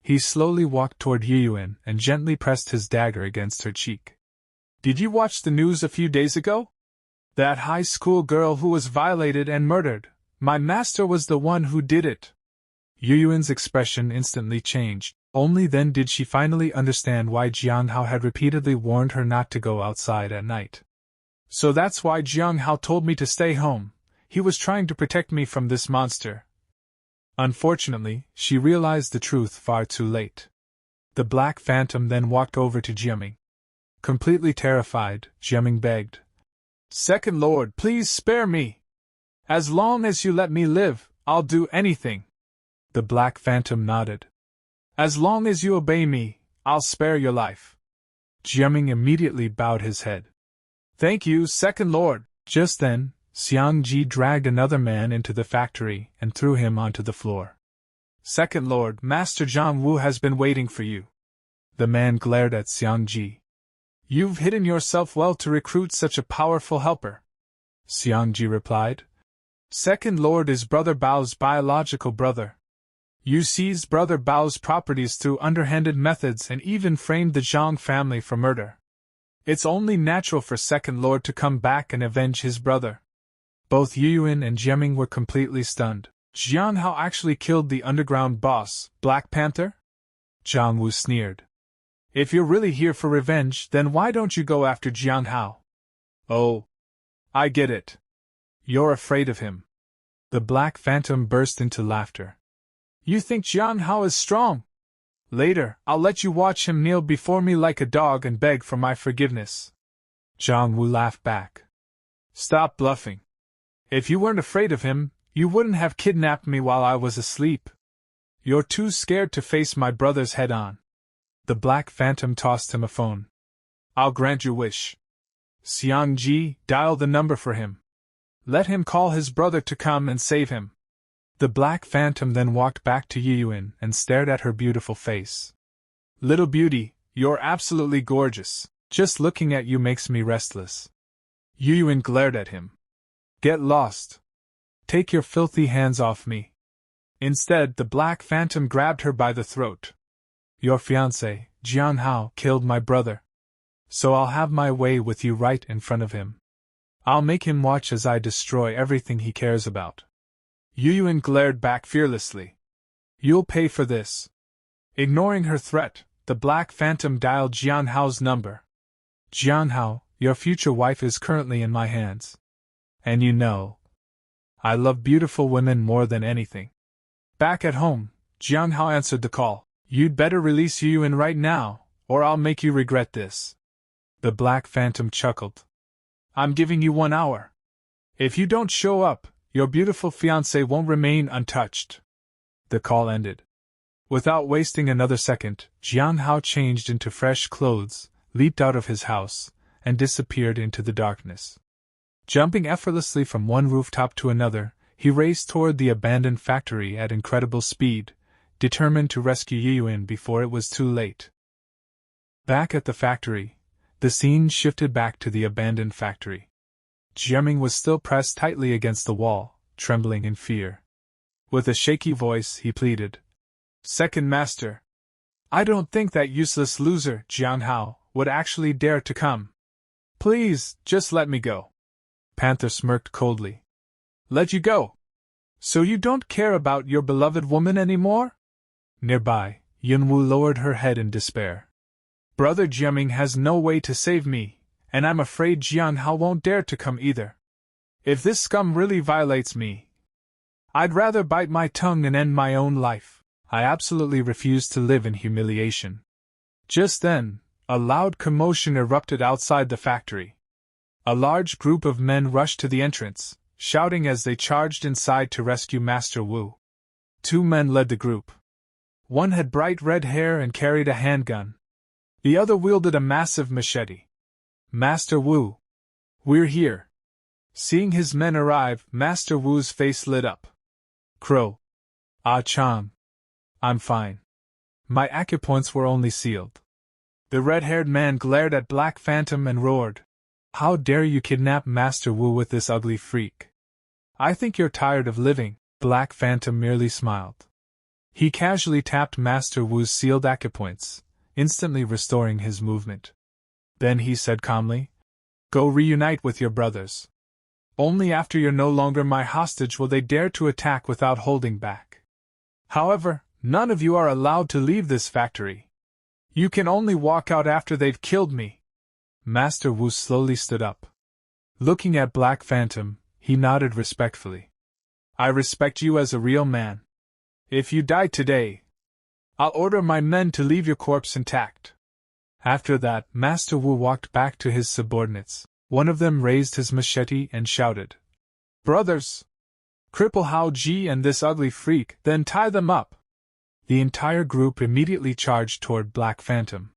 He slowly walked toward Yuyuan and gently pressed his dagger against her cheek. Did you watch the news a few days ago? That high school girl who was violated and murdered. My master was the one who did it. Yuyuan's expression instantly changed. Only then did she finally understand why Jiang Hao had repeatedly warned her not to go outside at night. So that's why Jiang Hao told me to stay home. He was trying to protect me from this monster. Unfortunately, she realized the truth far too late. The Black Phantom then walked over to Jiaming. Completely terrified, Jiaming begged, "Second Lord, please spare me. As long as you let me live, I'll do anything." The Black Phantom nodded. "As long as you obey me, I'll spare your life." Jiaming immediately bowed his head. "Thank you, Second Lord." Just then, Xiang Ji dragged another man into the factory and threw him onto the floor. "Second Lord, Master Zhang Wu has been waiting for you." The man glared at Xiang Ji. "You've hidden yourself well to recruit such a powerful helper." Xiang Ji replied. "Second Lord is Brother Bao's biological brother. You seized Brother Bao's properties through underhanded methods and even framed the Zhang family for murder. It's only natural for Second Lord to come back and avenge his brother." Both Yuyuan and Jiaming were completely stunned. Jiang Hao actually killed the underground boss, Black Panther? Zhang Wu sneered. "If you're really here for revenge, then why don't you go after Jiang Hao?" "Oh, I get it. You're afraid of him." The Black Phantom burst into laughter. "You think Jiang Hao is strong? Later, I'll let you watch him kneel before me like a dog and beg for my forgiveness." Zhang Wu laughed back. "Stop bluffing. If you weren't afraid of him, you wouldn't have kidnapped me while I was asleep. You're too scared to face my brothers head-on." The Black Phantom tossed him a phone. "I'll grant your wish. Xiang Ji, dial the number for him. Let him call his brother to come and save him." The Black Phantom then walked back to Yuyuan and stared at her beautiful face. "Little beauty, you're absolutely gorgeous. Just looking at you makes me restless." Yuyuan glared at him. "Get lost. Take your filthy hands off me." Instead, the Black Phantom grabbed her by the throat. "Your fiancé, Jiang Hao, killed my brother. So I'll have my way with you right in front of him. I'll make him watch as I destroy everything he cares about." Yuyuan glared back fearlessly. "You'll pay for this." Ignoring her threat, the Black Phantom dialed Jiang Hao's number. "Jiang Hao, your future wife is currently in my hands. And you know, I love beautiful women more than anything." Back at home, Jiang Hao answered the call. "You'd better release Yuyuan right now, or I'll make you regret this." The Black Phantom chuckled. "I'm giving you 1 hour. If you don't show up, your beautiful fiancé won't remain untouched." The call ended. Without wasting another second, Jiang Hao changed into fresh clothes, leaped out of his house, and disappeared into the darkness. Jumping effortlessly from one rooftop to another, he raced toward the abandoned factory at incredible speed, determined to rescue Yuyuan before it was too late. Back at the factory, the scene shifted back to the abandoned factory. Jiaming was still pressed tightly against the wall, trembling in fear. With a shaky voice, he pleaded, "Second Master, I don't think that useless loser, Jiang Hao, would actually dare to come. Please, just let me go." Panther smirked coldly. "Let you go? So you don't care about your beloved woman anymore?" Nearby, Yunwu lowered her head in despair. "Brother Jiaming has no way to save me, and I'm afraid Jiang Hao won't dare to come either. If this scum really violates me, I'd rather bite my tongue and end my own life. I absolutely refuse to live in humiliation." Just then, a loud commotion erupted outside the factory. A large group of men rushed to the entrance, shouting as they charged inside to rescue Master Wu. 2 men led the group. One had bright red hair and carried a handgun. The other wielded a massive machete. "Master Wu, we're here." Seeing his men arrive, Master Wu's face lit up. "Crow. Ah Chang. I'm fine. My acupoints were only sealed." The red-haired man glared at Black Phantom and roared, "How dare you kidnap Master Wu with this ugly freak? I think you're tired of living." Black Phantom merely smiled. He casually tapped Master Wu's sealed acupoints, instantly restoring his movement. Then he said calmly, "Go reunite with your brothers. Only after you're no longer my hostage will they dare to attack without holding back. However, None of you are allowed to leave this factory. You can only walk out after they've killed me. Master Wu slowly stood up. Looking at Black Phantom, he nodded respectfully. I respect you as a real man. If you die today, I'll order my men to leave your corpse intact. After that, Master Wu walked back to his subordinates. One of them raised his machete and shouted, Brothers! Cripple Hao Ji and this ugly freak, then tie them up! The entire group immediately charged toward Black Phantom.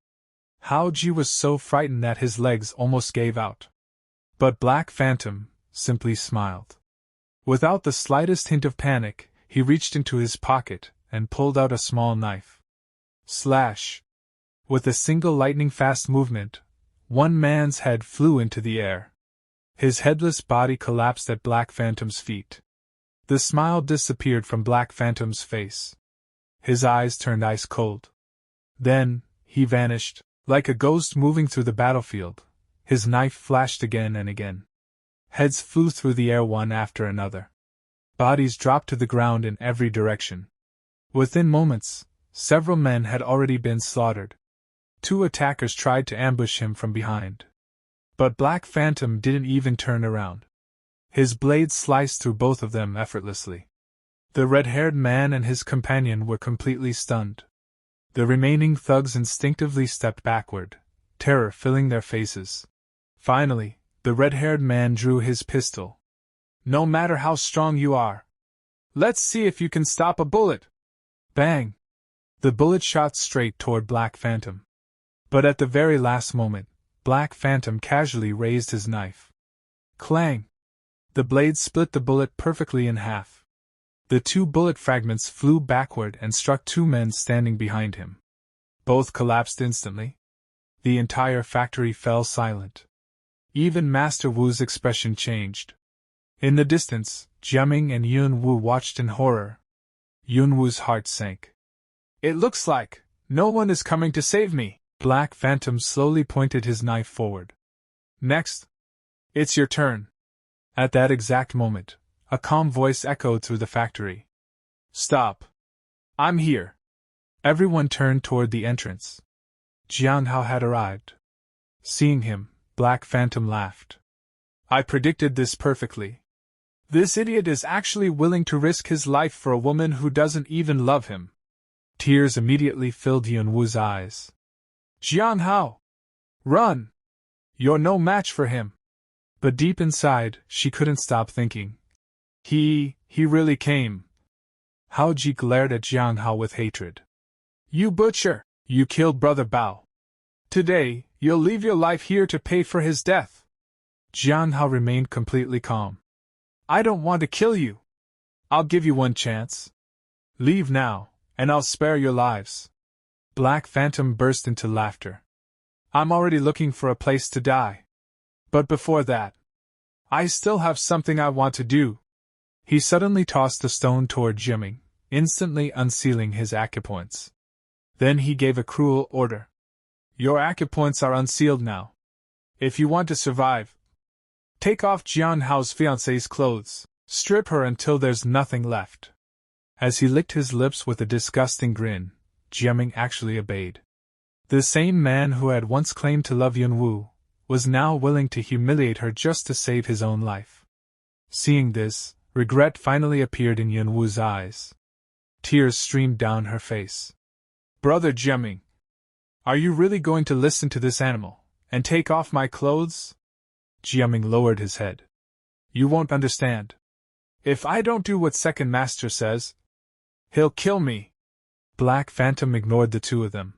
Hao Ji was so frightened that his legs almost gave out. But Black Phantom simply smiled. Without the slightest hint of panic, he reached into his pocket and pulled out a small knife. Slash! With a single lightning-fast movement, one man's head flew into the air. His headless body collapsed at Black Phantom's feet. The smile disappeared from Black Phantom's face. His eyes turned ice cold. Then, he vanished, like a ghost moving through the battlefield. His knife flashed again and again. Heads flew through the air one after another. Bodies dropped to the ground in every direction. Within moments, several men had already been slaughtered. 2 attackers tried to ambush him from behind. But Black Phantom didn't even turn around. His blade sliced through both of them effortlessly. The red-haired man and his companion were completely stunned. The remaining thugs instinctively stepped backward, terror filling their faces. Finally, the red-haired man drew his pistol. No matter how strong you are, let's see if you can stop a bullet. Bang! The bullet shot straight toward Black Phantom. But at the very last moment, Black Phantom casually raised his knife. Clang! The blade split the bullet perfectly in half. The 2 bullet fragments flew backward and struck 2 men standing behind him. Both collapsed instantly. The entire factory fell silent. Even Master Wu's expression changed. In the distance, Jiaming and Yun Wu watched in horror. Yun Wu's heart sank. It looks like no one is coming to save me. Black Phantom slowly pointed his knife forward. Next. It's your turn. At that exact moment, a calm voice echoed through the factory. Stop. I'm here. Everyone turned toward the entrance. Jiang Hao had arrived. Seeing him, Black Phantom laughed. I predicted this perfectly. This idiot is actually willing to risk his life for a woman who doesn't even love him. Tears immediately filled Yun Wu's eyes. Jiang Hao! Run! You're no match for him. But deep inside, she couldn't stop thinking. He really came. Hao Ji glared at Jiang Hao with hatred. You butcher! You killed Brother Bao. Today, you'll leave your life here to pay for his death. Jiang Hao remained completely calm. I don't want to kill you. I'll give you one chance. Leave now, and I'll spare your lives. Black Phantom burst into laughter. I'm already looking for a place to die. But before that, I still have something I want to do. He suddenly tossed a stone toward Jiaming, instantly unsealing his acupoints. Then he gave a cruel order. Your acupoints are unsealed now. If you want to survive, take off Jiang Hao's fiancée's clothes, strip her until there's nothing left. As he licked his lips with a disgusting grin, Jiaming actually obeyed. The same man who had once claimed to love Yun Wu was now willing to humiliate her just to save his own life. Seeing this, regret finally appeared in Yun Wu's eyes. Tears streamed down her face. Brother Jiaming, are you really going to listen to this animal, and take off my clothes? Jiaming lowered his head. You won't understand. If I don't do what Second Master says, he'll kill me. Black Phantom ignored the 2 of them.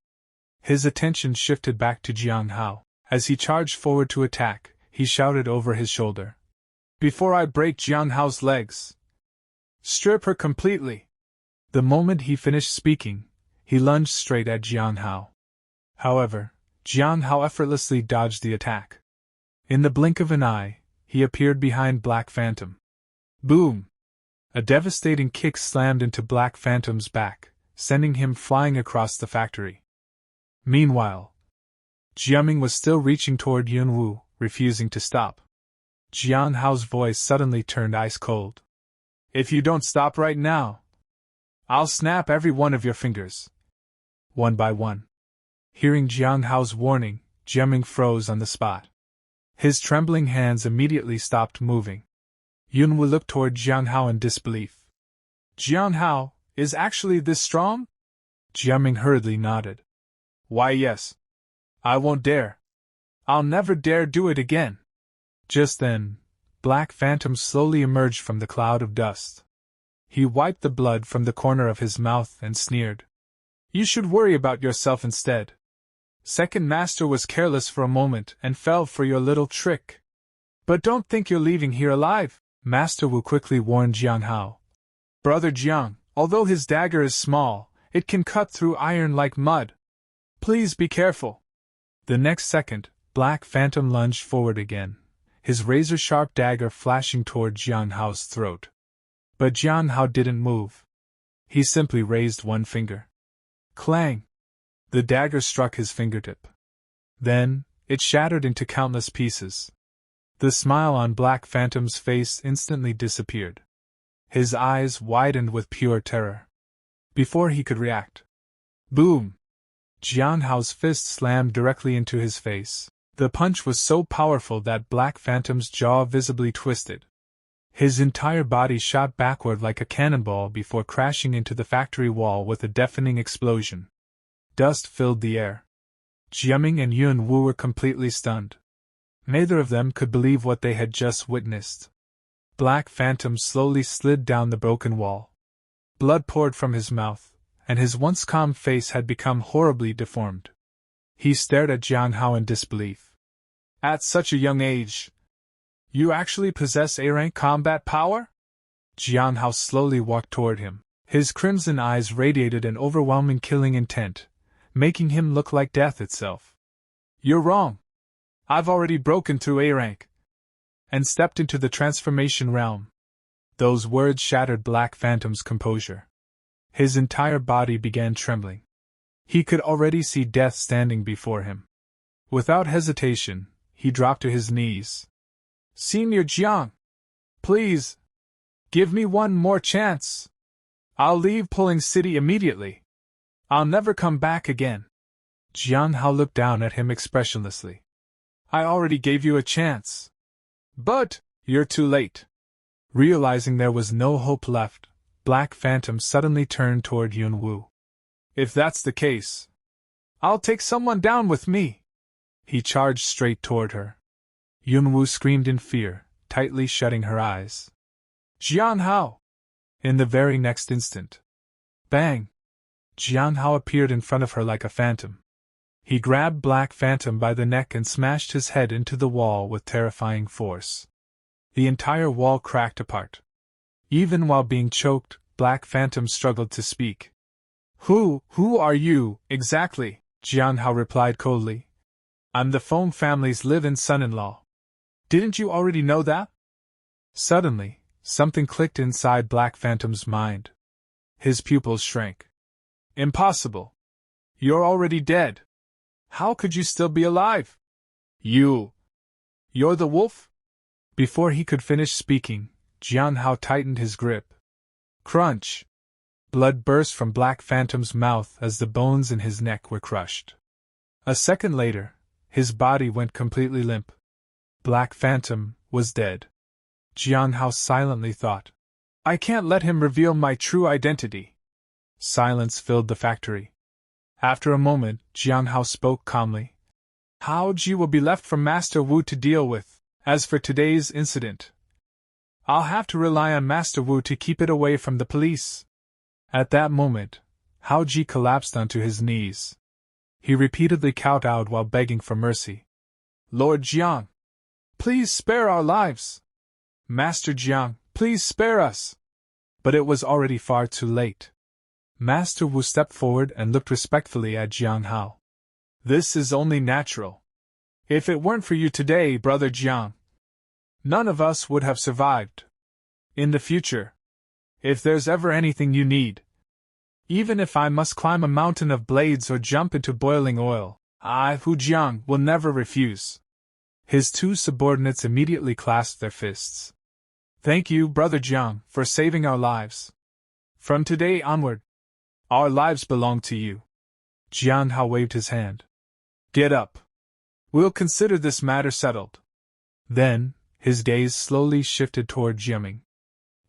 His attention shifted back to Jiang Hao. As he charged forward to attack, he shouted over his shoulder. Before I break Jiang Hao's legs, strip her completely. The moment he finished speaking, he lunged straight at Jiang Hao. However, Jiang Hao effortlessly dodged the attack. In the blink of an eye, he appeared behind Black Phantom. Boom! A devastating kick slammed into Black Phantom's back, sending him flying across the factory. Meanwhile, Jiaming was still reaching toward Yun Wu, refusing to stop. Jiang Hao's voice suddenly turned ice cold. If you don't stop right now, I'll snap every one of your fingers. One by one. Hearing Jiang Hao's warning, Jiang froze on the spot. His trembling hands immediately stopped moving. Yunwu looked toward Jiang Hao in disbelief. Jiang Hao is actually this strong? Jiang hurriedly nodded. Why yes. I won't dare. I'll never dare do it again. Just then, Black Phantom slowly emerged from the cloud of dust. He wiped the blood from the corner of his mouth and sneered. You should worry about yourself instead. Second Master was careless for a moment and fell for your little trick. But don't think you're leaving here alive, Master Wu quickly warned Jiang Hao. Brother Jiang, although his dagger is small, it can cut through iron like mud. Please be careful. The next second, Black Phantom lunged forward again, his razor-sharp dagger flashing toward Jiang Hao's throat. But Jiang Hao didn't move. He simply raised one finger. Clang! The dagger struck his fingertip. Then, it shattered into countless pieces. The smile on Black Phantom's face instantly disappeared. His eyes widened with pure terror. Before he could react. Boom! Jiang Hao's fist slammed directly into his face. The punch was so powerful that Black Phantom's jaw visibly twisted. His entire body shot backward like a cannonball before crashing into the factory wall with a deafening explosion. Dust filled the air. Jiang and Yunwu were completely stunned. Neither of them could believe what they had just witnessed. Black Phantom slowly slid down the broken wall. Blood poured from his mouth, and his once calm face had become horribly deformed. He stared at Jiang Hao in disbelief. At such a young age, you actually possess A-rank combat power? Jiang Hao slowly walked toward him. His crimson eyes radiated an overwhelming killing intent, making him look like death itself. You're wrong. I've already broken through A-rank and stepped into the transformation realm. Those words shattered Black Phantom's composure. His entire body began trembling. He could already see death standing before him. Without hesitation, he dropped to his knees. Senior Jiang, please, give me one more chance. I'll leave Pulling City immediately. I'll never come back again. Jiang Hao looked down at him expressionlessly. I already gave you a chance. But, you're too late. Realizing there was no hope left, Black Phantom suddenly turned toward Yunwu. If that's the case, I'll take someone down with me. He charged straight toward her. Yunwu screamed in fear, tightly shutting her eyes. Jiang Hao! In the very next instant. Bang! Jiang Hao appeared in front of her like a phantom. He grabbed Black Phantom by the neck and smashed his head into the wall with terrifying force. The entire wall cracked apart. Even while being choked, Black Phantom struggled to speak. Who are you, exactly? Jiang Hao replied coldly. I'm the Feng family's live-in son-in-law. Didn't you already know that? Suddenly, something clicked inside Black Phantom's mind. His pupils shrank. Impossible. You're already dead. How could you still be alive? You're the wolf? Before he could finish speaking, Jiang Hao tightened his grip. Crunch! Blood burst from Black Phantom's mouth as the bones in his neck were crushed. A second later, his body went completely limp. Black Phantom was dead. Jiang Hao silently thought, I can't let him reveal my true identity. Silence filled the factory. After a moment, Jiang Hao spoke calmly. Hao Ji will be left for Master Wu to deal with. As for today's incident, I'll have to rely on Master Wu to keep it away from the police. At that moment, Hao Ji collapsed onto his knees. He repeatedly kowtowed while begging for mercy. Lord Jiang, please spare our lives. Master Jiang, please spare us. But it was already far too late. Master Wu stepped forward and looked respectfully at Jiang Hao. This is only natural. If it weren't for you today, Brother Jiang, none of us would have survived. In the future, if there's ever anything you need, even if I must climb a mountain of blades or jump into boiling oil, I, Hu Jiang, will never refuse. His two subordinates immediately clasped their fists. Thank you, Brother Jiang, for saving our lives. From today onward, our lives belong to you. Jiang Hao waved his hand. Get up. We'll consider this matter settled. Then, his gaze slowly shifted toward Jiaming.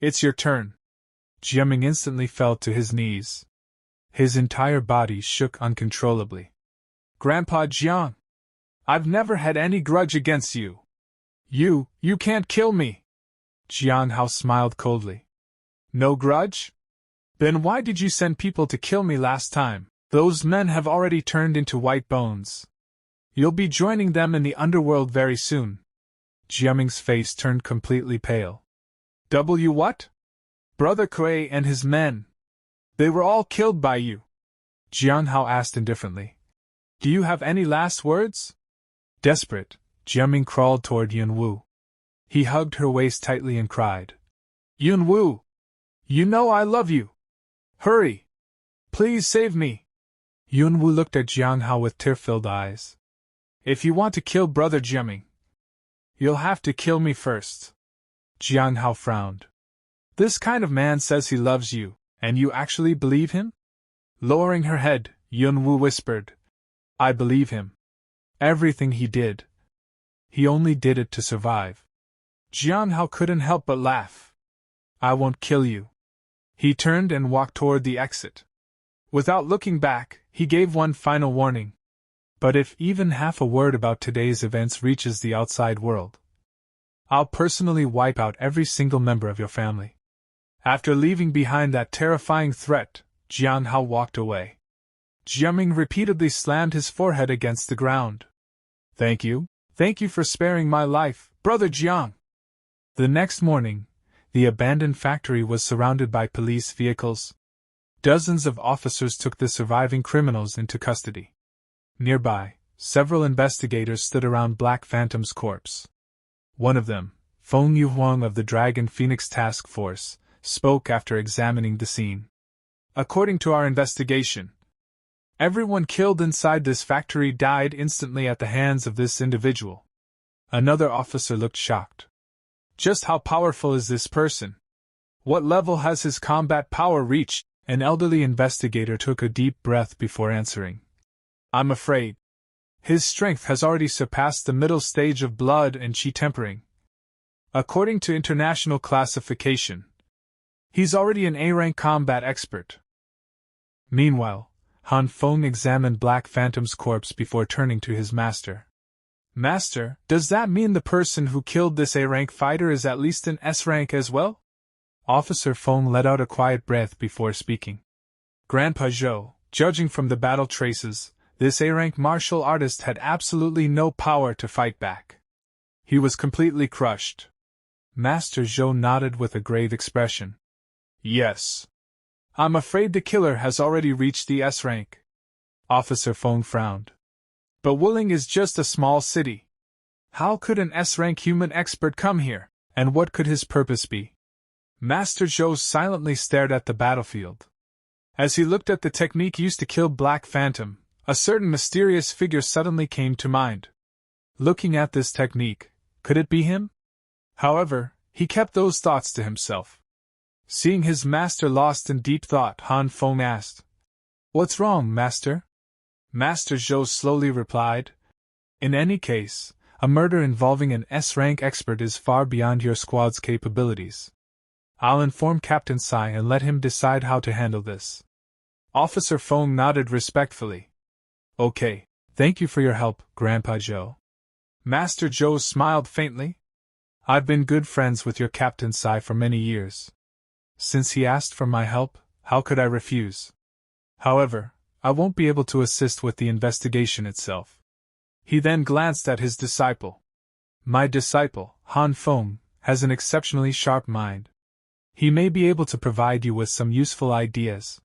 It's your turn. Jiaming instantly fell to his knees. His entire body shook uncontrollably. Grandpa Jiang, I've never had any grudge against you. You can't kill me. Jiang Hao smiled coldly. No grudge? Then why did you send people to kill me last time? Those men have already turned into white bones. You'll be joining them in the underworld very soon. Jiaming's face turned completely pale. What? Brother Kuei and his men. They were all killed by you. Jiang Hao asked indifferently. Do you have any last words? Desperate, Jiaming crawled toward Yunwu. He hugged her waist tightly and cried. Yunwu! You know I love you! Hurry! Please save me! Yunwu looked at Jiang Hao with tear-filled eyes. If you want to kill Brother Jiaming, you'll have to kill me first. Jiang Hao frowned. This kind of man says he loves you, and you actually believe him? Lowering her head, Yunwu whispered. I believe him. Everything he did. He only did it to survive. Jiang Hao couldn't help but laugh. I won't kill you. He turned and walked toward the exit. Without looking back, he gave one final warning. But if even half a word about today's events reaches the outside world, I'll personally wipe out every single member of your family. After leaving behind that terrifying threat, Jiang Hao walked away. Jiaming repeatedly slammed his forehead against the ground. Thank you for sparing my life, Brother Jiang. The next morning, the abandoned factory was surrounded by police vehicles. Dozens of officers took the surviving criminals into custody. Nearby, several investigators stood around Black Phantom's corpse. One of them, Feng Yuhuang of the Dragon Phoenix Task Force, spoke after examining the scene. According to our investigation, everyone killed inside this factory died instantly at the hands of this individual. Another officer looked shocked. Just how powerful is this person? What level has his combat power reached? An elderly investigator took a deep breath before answering. I'm afraid his strength has already surpassed the middle stage of blood and chi tempering. According to international classification, he's already an A-rank combat expert. Meanwhile, Han Feng examined Black Phantom's corpse before turning to his master. Master, does that mean the person who killed this A-rank fighter is at least an S-rank as well? Officer Feng let out a quiet breath before speaking. Grandpa Zhou, judging from the battle traces, this A-rank martial artist had absolutely no power to fight back. He was completely crushed. Master Zhou nodded with a grave expression. Yes. I'm afraid the killer has already reached the S-rank. Officer Feng frowned. But Wuling is just a small city. How could an S-rank human expert come here, and what could his purpose be? Master Zhou silently stared at the battlefield. As he looked at the technique used to kill Black Phantom, a certain mysterious figure suddenly came to mind. Looking at this technique, could it be him? However, he kept those thoughts to himself. Seeing his master lost in deep thought, Han Feng asked, What's wrong, master? Master Zhou slowly replied, In any case, a murder involving an S-rank expert is far beyond your squad's capabilities. I'll inform Captain Sai and let him decide how to handle this. Officer Feng nodded respectfully. Okay, thank you for your help, Grandpa Zhou. Master Zhou smiled faintly. I've been good friends with your Captain Sai for many years. Since he asked for my help, how could I refuse? However, I won't be able to assist with the investigation itself. He then glanced at his disciple. My disciple, Han Feng, has an exceptionally sharp mind. He may be able to provide you with some useful ideas.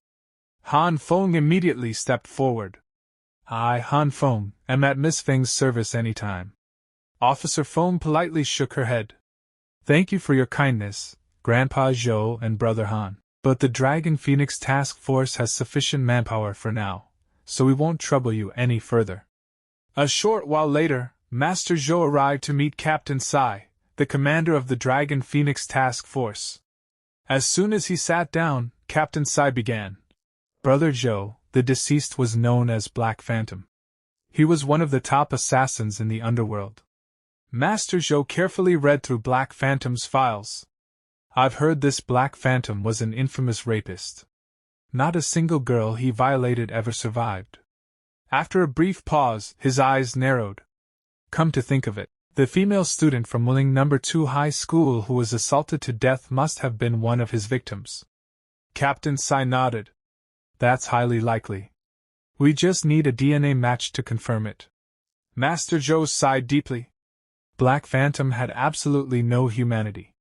Han Feng immediately stepped forward. I, Han Feng, am at Miss Feng's service any time. Officer Feng politely shook her head. Thank you for your kindness, Grandpa Zhou and Brother Han, but the Dragon Phoenix Task Force has sufficient manpower for now, so we won't trouble you any further. A short while later, Master Zhou arrived to meet Captain Sai, the commander of the Dragon Phoenix Task Force. As soon as he sat down, Captain Sai began. Brother Zhou, the deceased, was known as Black Phantom. He was one of the top assassins in the underworld. Master Zhou carefully read through Black Phantom's files. I've heard this Black Phantom was an infamous rapist. Not a single girl he violated ever survived. After a brief pause, his eyes narrowed. Come to think of it, the female student from Wuling No. 2 High School who was assaulted to death must have been one of his victims. Captain Sai nodded. That's highly likely. We just need a DNA match to confirm it. Master Zhou sighed deeply. Black Phantom had absolutely no humanity.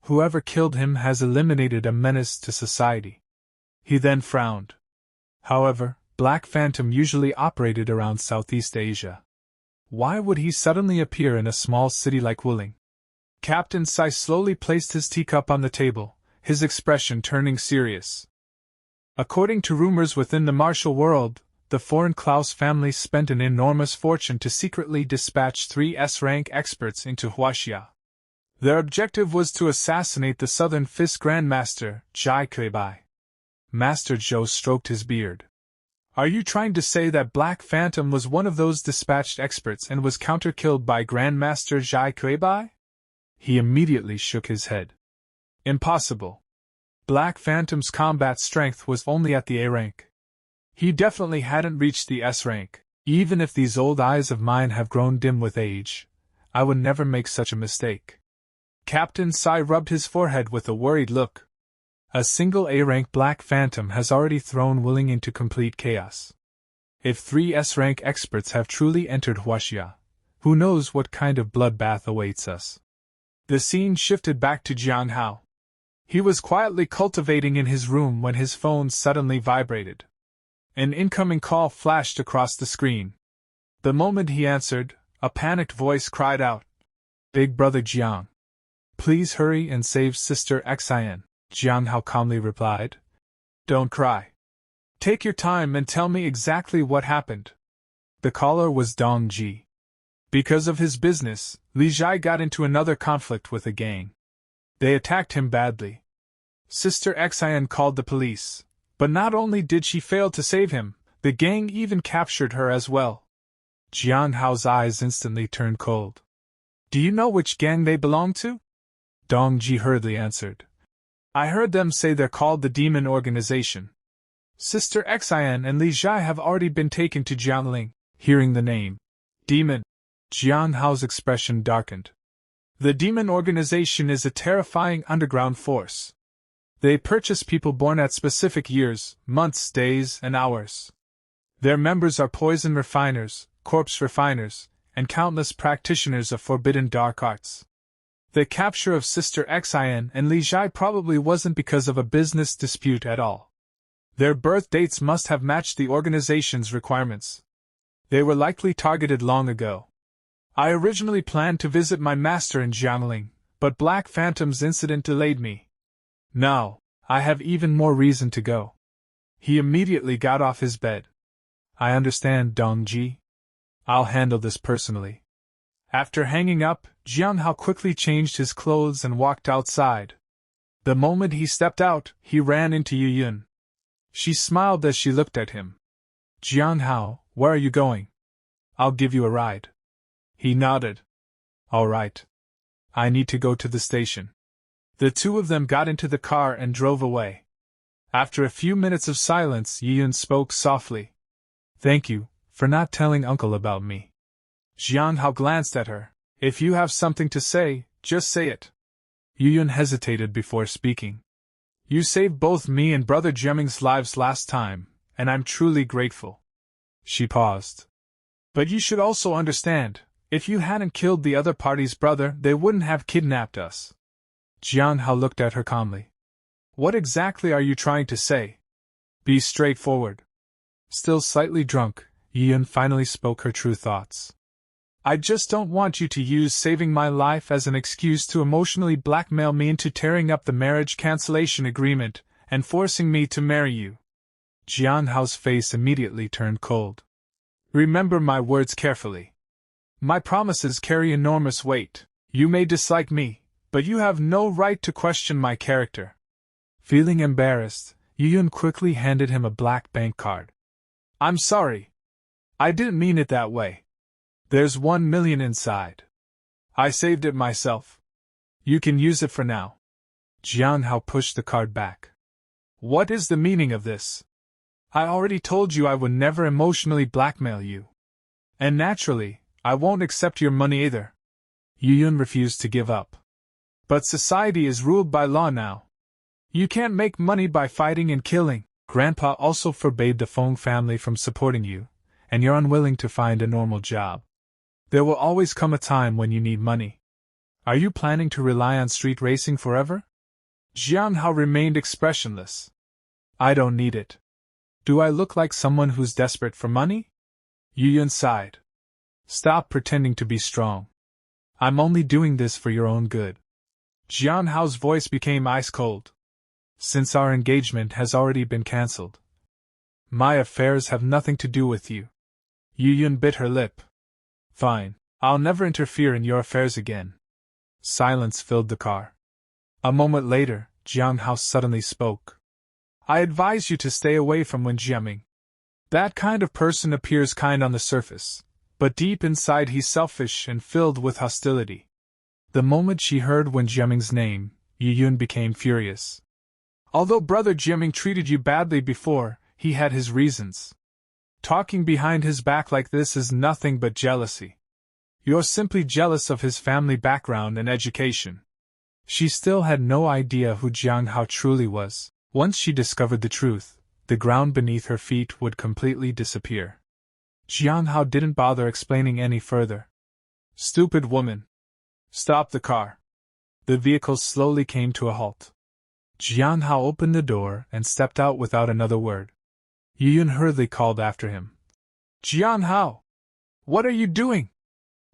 Whoever killed him has eliminated a menace to society. He then frowned. However, Black Phantom usually operated around Southeast Asia. Why would he suddenly appear in a small city like Wuling? Captain Sai slowly placed his teacup on the table, his expression turning serious. According to rumors within the martial world, the foreign Klaus family spent an enormous fortune to secretly dispatch 3 S-rank experts into Huaxia. Their objective was to assassinate the Southern Fist Grandmaster, Jai Kuibai. Master Zhou stroked his beard. Are you trying to say that Black Phantom was one of those dispatched experts and was counter-killed by Grandmaster Jai Kuibai? He immediately shook his head. Impossible. Black Phantom's combat strength was only at the A rank. He definitely hadn't reached the S rank. Even if these old eyes of mine have grown dim with age, I would never make such a mistake. Captain Sai rubbed his forehead with a worried look. A single A-rank Black Phantom has already thrown Wuling into complete chaos. If 3 S-rank experts have truly entered Huaxia, who knows what kind of bloodbath awaits us. The scene shifted back to Jiang Hao. He was quietly cultivating in his room when his phone suddenly vibrated. An incoming call flashed across the screen. The moment he answered, a panicked voice cried out, "Big Brother Jiang. Please hurry and save Sister Xian." Jiang Hao calmly replied, "Don't cry. Take your time and tell me exactly what happened." The caller was Dong Ji. Because of his business, Li Zhai got into another conflict with a gang. They attacked him badly. Sister Xian called the police, but not only did she fail to save him, the gang even captured her as well. Jiang Hao's eyes instantly turned cold. "Do you know which gang they belong to?" Dong Ji hurriedly answered. "I heard them say they're called the Demon Organization. Sister Xian and Li Zhai have already been taken to Jiangling." Hearing the name, Demon, Jiang Hao's expression darkened. The Demon Organization is a terrifying underground force. They purchase people born at specific years, months, days, and hours. Their members are poison refiners, corpse refiners, and countless practitioners of forbidden dark arts. The capture of Sister Xian and Li Zhai probably wasn't because of a business dispute at all. Their birth dates must have matched the organization's requirements. They were likely targeted long ago. I originally planned to visit my master in Jiangling, but Black Phantom's incident delayed me. Now, I have even more reason to go. He immediately got off his bed. I understand, Dong Ji. I'll handle this personally. After hanging up, Jiang Hao quickly changed his clothes and walked outside. The moment he stepped out, he ran into Yu Yun. She smiled as she looked at him. "Jiang Hao, where are you going?" "I'll give you a ride." He nodded. "All right. I need to go to the station." The two of them got into the car and drove away. After a few minutes of silence, Yu Yun spoke softly. "Thank you for not telling Uncle about me." Jiang Hao glanced at her. "If you have something to say, just say it." Yu Yun hesitated before speaking. "You saved both me and Brother Jemming's lives last time, and I'm truly grateful." She paused. "But you should also understand, if you hadn't killed the other party's brother, they wouldn't have kidnapped us." Jiang Hao looked at her calmly. "What exactly are you trying to say? Be straightforward." Still slightly drunk, Yu Yun finally spoke her true thoughts. "I just don't want you to use saving my life as an excuse to emotionally blackmail me into tearing up the marriage cancellation agreement and forcing me to marry you." Jiang Hao's face immediately turned cold. "Remember my words carefully. My promises carry enormous weight. You may dislike me, but you have no right to question my character." Feeling embarrassed, Yun quickly handed him a black bank card. I'm sorry. I didn't mean it that way. There's 1 million inside. I saved it myself. You can use it for now. Jiang Hao pushed the card back. What is the meaning of this? I already told you I would never emotionally blackmail you. And naturally, I won't accept your money either. Yun refused to give up. But society is ruled by law now. You can't make money by fighting and killing. Grandpa also forbade the Feng family from supporting you, and you're unwilling to find a normal job. There will always come a time when you need money. Are you planning to rely on street racing forever? Jiang Hao remained expressionless. I don't need it. Do I look like someone who's desperate for money? Yun sighed. Stop pretending to be strong. I'm only doing this for your own good. Jiang Hao's voice became ice cold. Since our engagement has already been cancelled. My affairs have nothing to do with you. Yun bit her lip. Fine, I'll never interfere in your affairs again. Silence filled the car. A moment later, Jiang Hao suddenly spoke. I advise you to stay away from Wen Jiaming. That kind of person appears kind on the surface, but deep inside he's selfish and filled with hostility. The moment she heard Wen Jiaming's name, Yun became furious. Although Brother Jiaming treated you badly before, he had his reasons. Talking behind his back like this is nothing but jealousy. You're simply jealous of his family background and education. She still had no idea who Jiang Hao truly was. Once she discovered the truth, the ground beneath her feet would completely disappear. Jiang Hao didn't bother explaining any further. Stupid woman. Stop the car. The vehicle slowly came to a halt. Jiang Hao opened the door and stepped out without another word. Yun hurriedly called after him. Jiang Hao! What are you doing?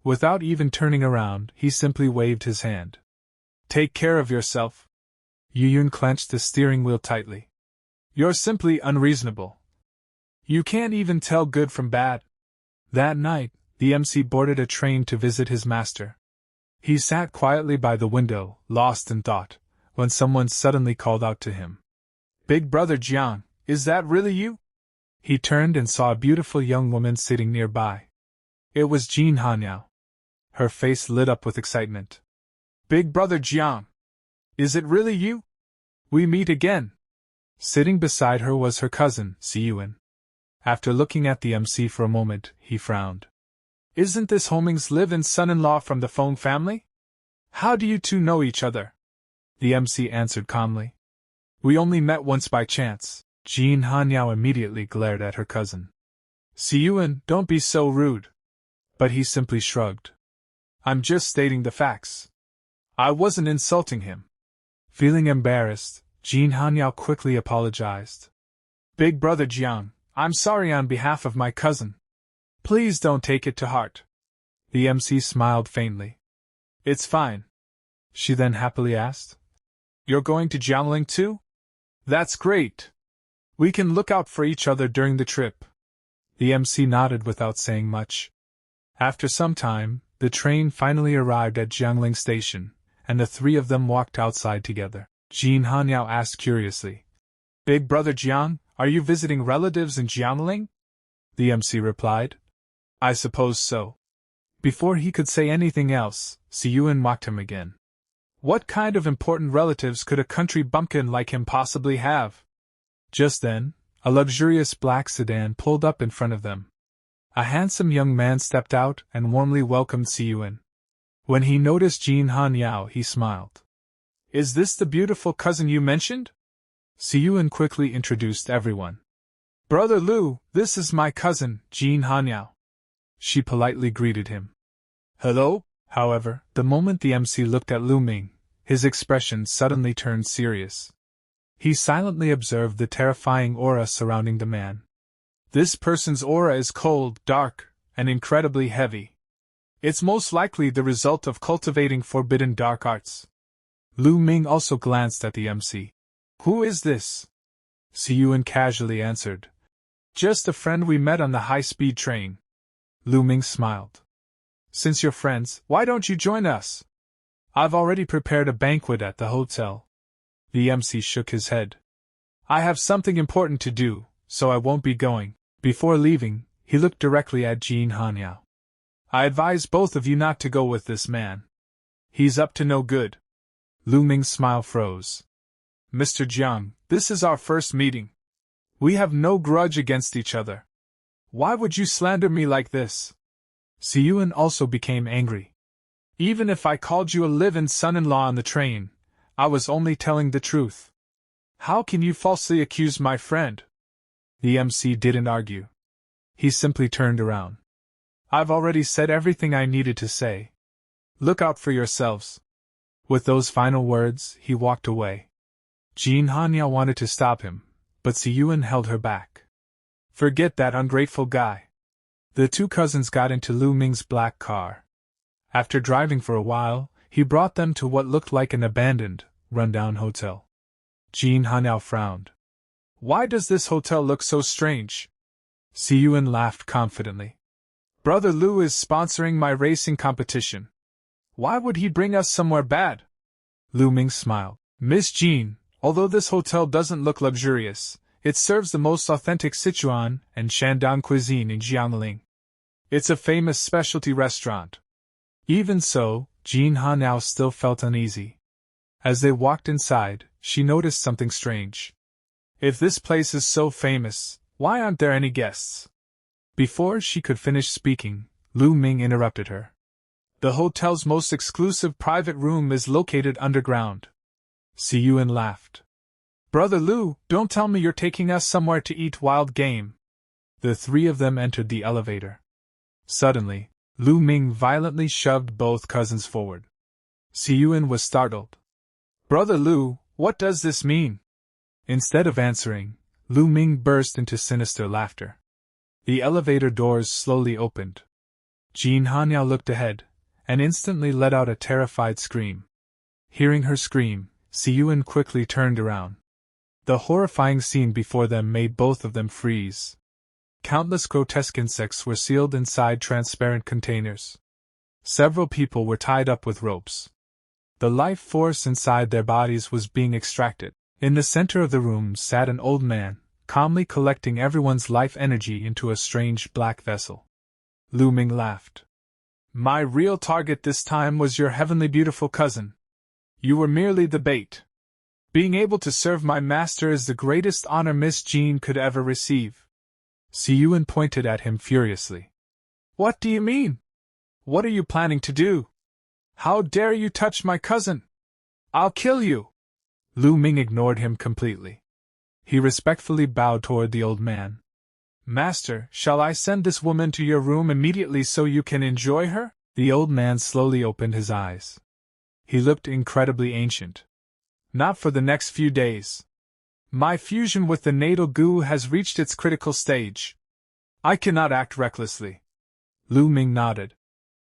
Without even turning around, he simply waved his hand. Take care of yourself. Yun clenched the steering wheel tightly. You're simply unreasonable. You can't even tell good from bad. That night, the MC boarded a train to visit his master. He sat quietly by the window, lost in thought, when someone suddenly called out to him. Big Brother Jiang, is that really you? He turned and saw a beautiful young woman sitting nearby. It was Jiang Hao. Her face lit up with excitement. Big Brother Jiang! Is it really you? We meet again! Sitting beside her was her cousin, Siyuan. After looking at the MC for a moment, he frowned. Isn't this Homing's live-in son-in-law from the Feng family? How do you two know each other? The MC answered calmly. We only met once by chance. Jiang Hao immediately glared at her cousin. Siyuan, don't be so rude. But he simply shrugged. I'm just stating the facts. I wasn't insulting him. Feeling embarrassed, Jiang Hao quickly apologized. Big Brother Jiang, I'm sorry on behalf of my cousin. Please don't take it to heart. The MC smiled faintly. It's fine. She then happily asked. You're going to Jiangling too? That's great. We can look out for each other during the trip. The MC nodded without saying much. After some time, the train finally arrived at Jiangling Station, and the three of them walked outside together. Jiang Hao asked curiously. Big Brother Jiang, are you visiting relatives in Jiangling? The MC replied. I suppose so. Before he could say anything else, Siyuan mocked him again. What kind of important relatives could a country bumpkin like him possibly have? Just then, a luxurious black sedan pulled up in front of them. A handsome young man stepped out and warmly welcomed Siyuan. When he noticed Jiang Hao, he smiled. Is this the beautiful cousin you mentioned? Siyuan quickly introduced everyone. Brother Lu, this is my cousin, Jiang Hao. She politely greeted him. Hello? However, the moment the MC looked at Lu Ming, his expression suddenly turned serious. He silently observed the terrifying aura surrounding the man. This person's aura is cold, dark, and incredibly heavy. It's most likely the result of cultivating forbidden dark arts. Lu Ming also glanced at the MC. Who is this? Siyuan casually answered. Just a friend we met on the high-speed train. Lu Ming smiled. Since you're friends, why don't you join us? I've already prepared a banquet at the hotel. The MC shook his head. I have something important to do, so I won't be going. Before leaving, he looked directly at Jiang Hao. I advise both of you not to go with this man. He's up to no good. Lu Ming's smile froze. Mr. Jiang, this is our first meeting. We have no grudge against each other. Why would you slander me like this? Siyuan also became angry. Even if I called you a live-in son-in-law on the train, I was only telling the truth. How can you falsely accuse my friend? The MC didn't argue. He simply turned around. I've already said everything I needed to say. Look out for yourselves. With those final words, he walked away. Jiang Hao wanted to stop him, but Siyuan held her back. Forget that ungrateful guy. The two cousins got into Lu Ming's black car. After driving for a while, he brought them to what looked like an abandoned, run-down hotel. Jiang Hao frowned. Why does this hotel look so strange? Siyuan laughed confidently. Brother Lu is sponsoring my racing competition. Why would he bring us somewhere bad? Lu Ming smiled. Miss Jean, although this hotel doesn't look luxurious, it serves the most authentic Sichuan and Shandong cuisine in Jiangling. It's a famous specialty restaurant. Even so, Jiang Hao still felt uneasy. As they walked inside, she noticed something strange. If this place is so famous, why aren't there any guests? Before she could finish speaking, Lu Ming interrupted her. The hotel's most exclusive private room is located underground. Siyuan laughed. Brother Lu, don't tell me you're taking us somewhere to eat wild game. The three of them entered the elevator. Suddenly, Lu Ming violently shoved both cousins forward. Siyuan was startled. Brother Lu, what does this mean? Instead of answering, Lu Ming burst into sinister laughter. The elevator doors slowly opened. Jiang Hao looked ahead, and instantly let out a terrified scream. Hearing her scream, Siyuan quickly turned around. The horrifying scene before them made both of them freeze. Countless grotesque insects were sealed inside transparent containers. Several people were tied up with ropes. The life force inside their bodies was being extracted. In the center of the room sat an old man, calmly collecting everyone's life energy into a strange black vessel. Lu Ming laughed. My real target this time was your heavenly beautiful cousin. You were merely the bait. Being able to serve my master is the greatest honor Miss Jean could ever receive. Siyuan pointed at him furiously. What do you mean? What are you planning to do? How dare you touch my cousin? I'll kill you! Lu Ming ignored him completely. He respectfully bowed toward the old man. Master, shall I send this woman to your room immediately so you can enjoy her? The old man slowly opened his eyes. He looked incredibly ancient. Not for the next few days. My fusion with the natal goo has reached its critical stage. I cannot act recklessly. Lu Ming nodded.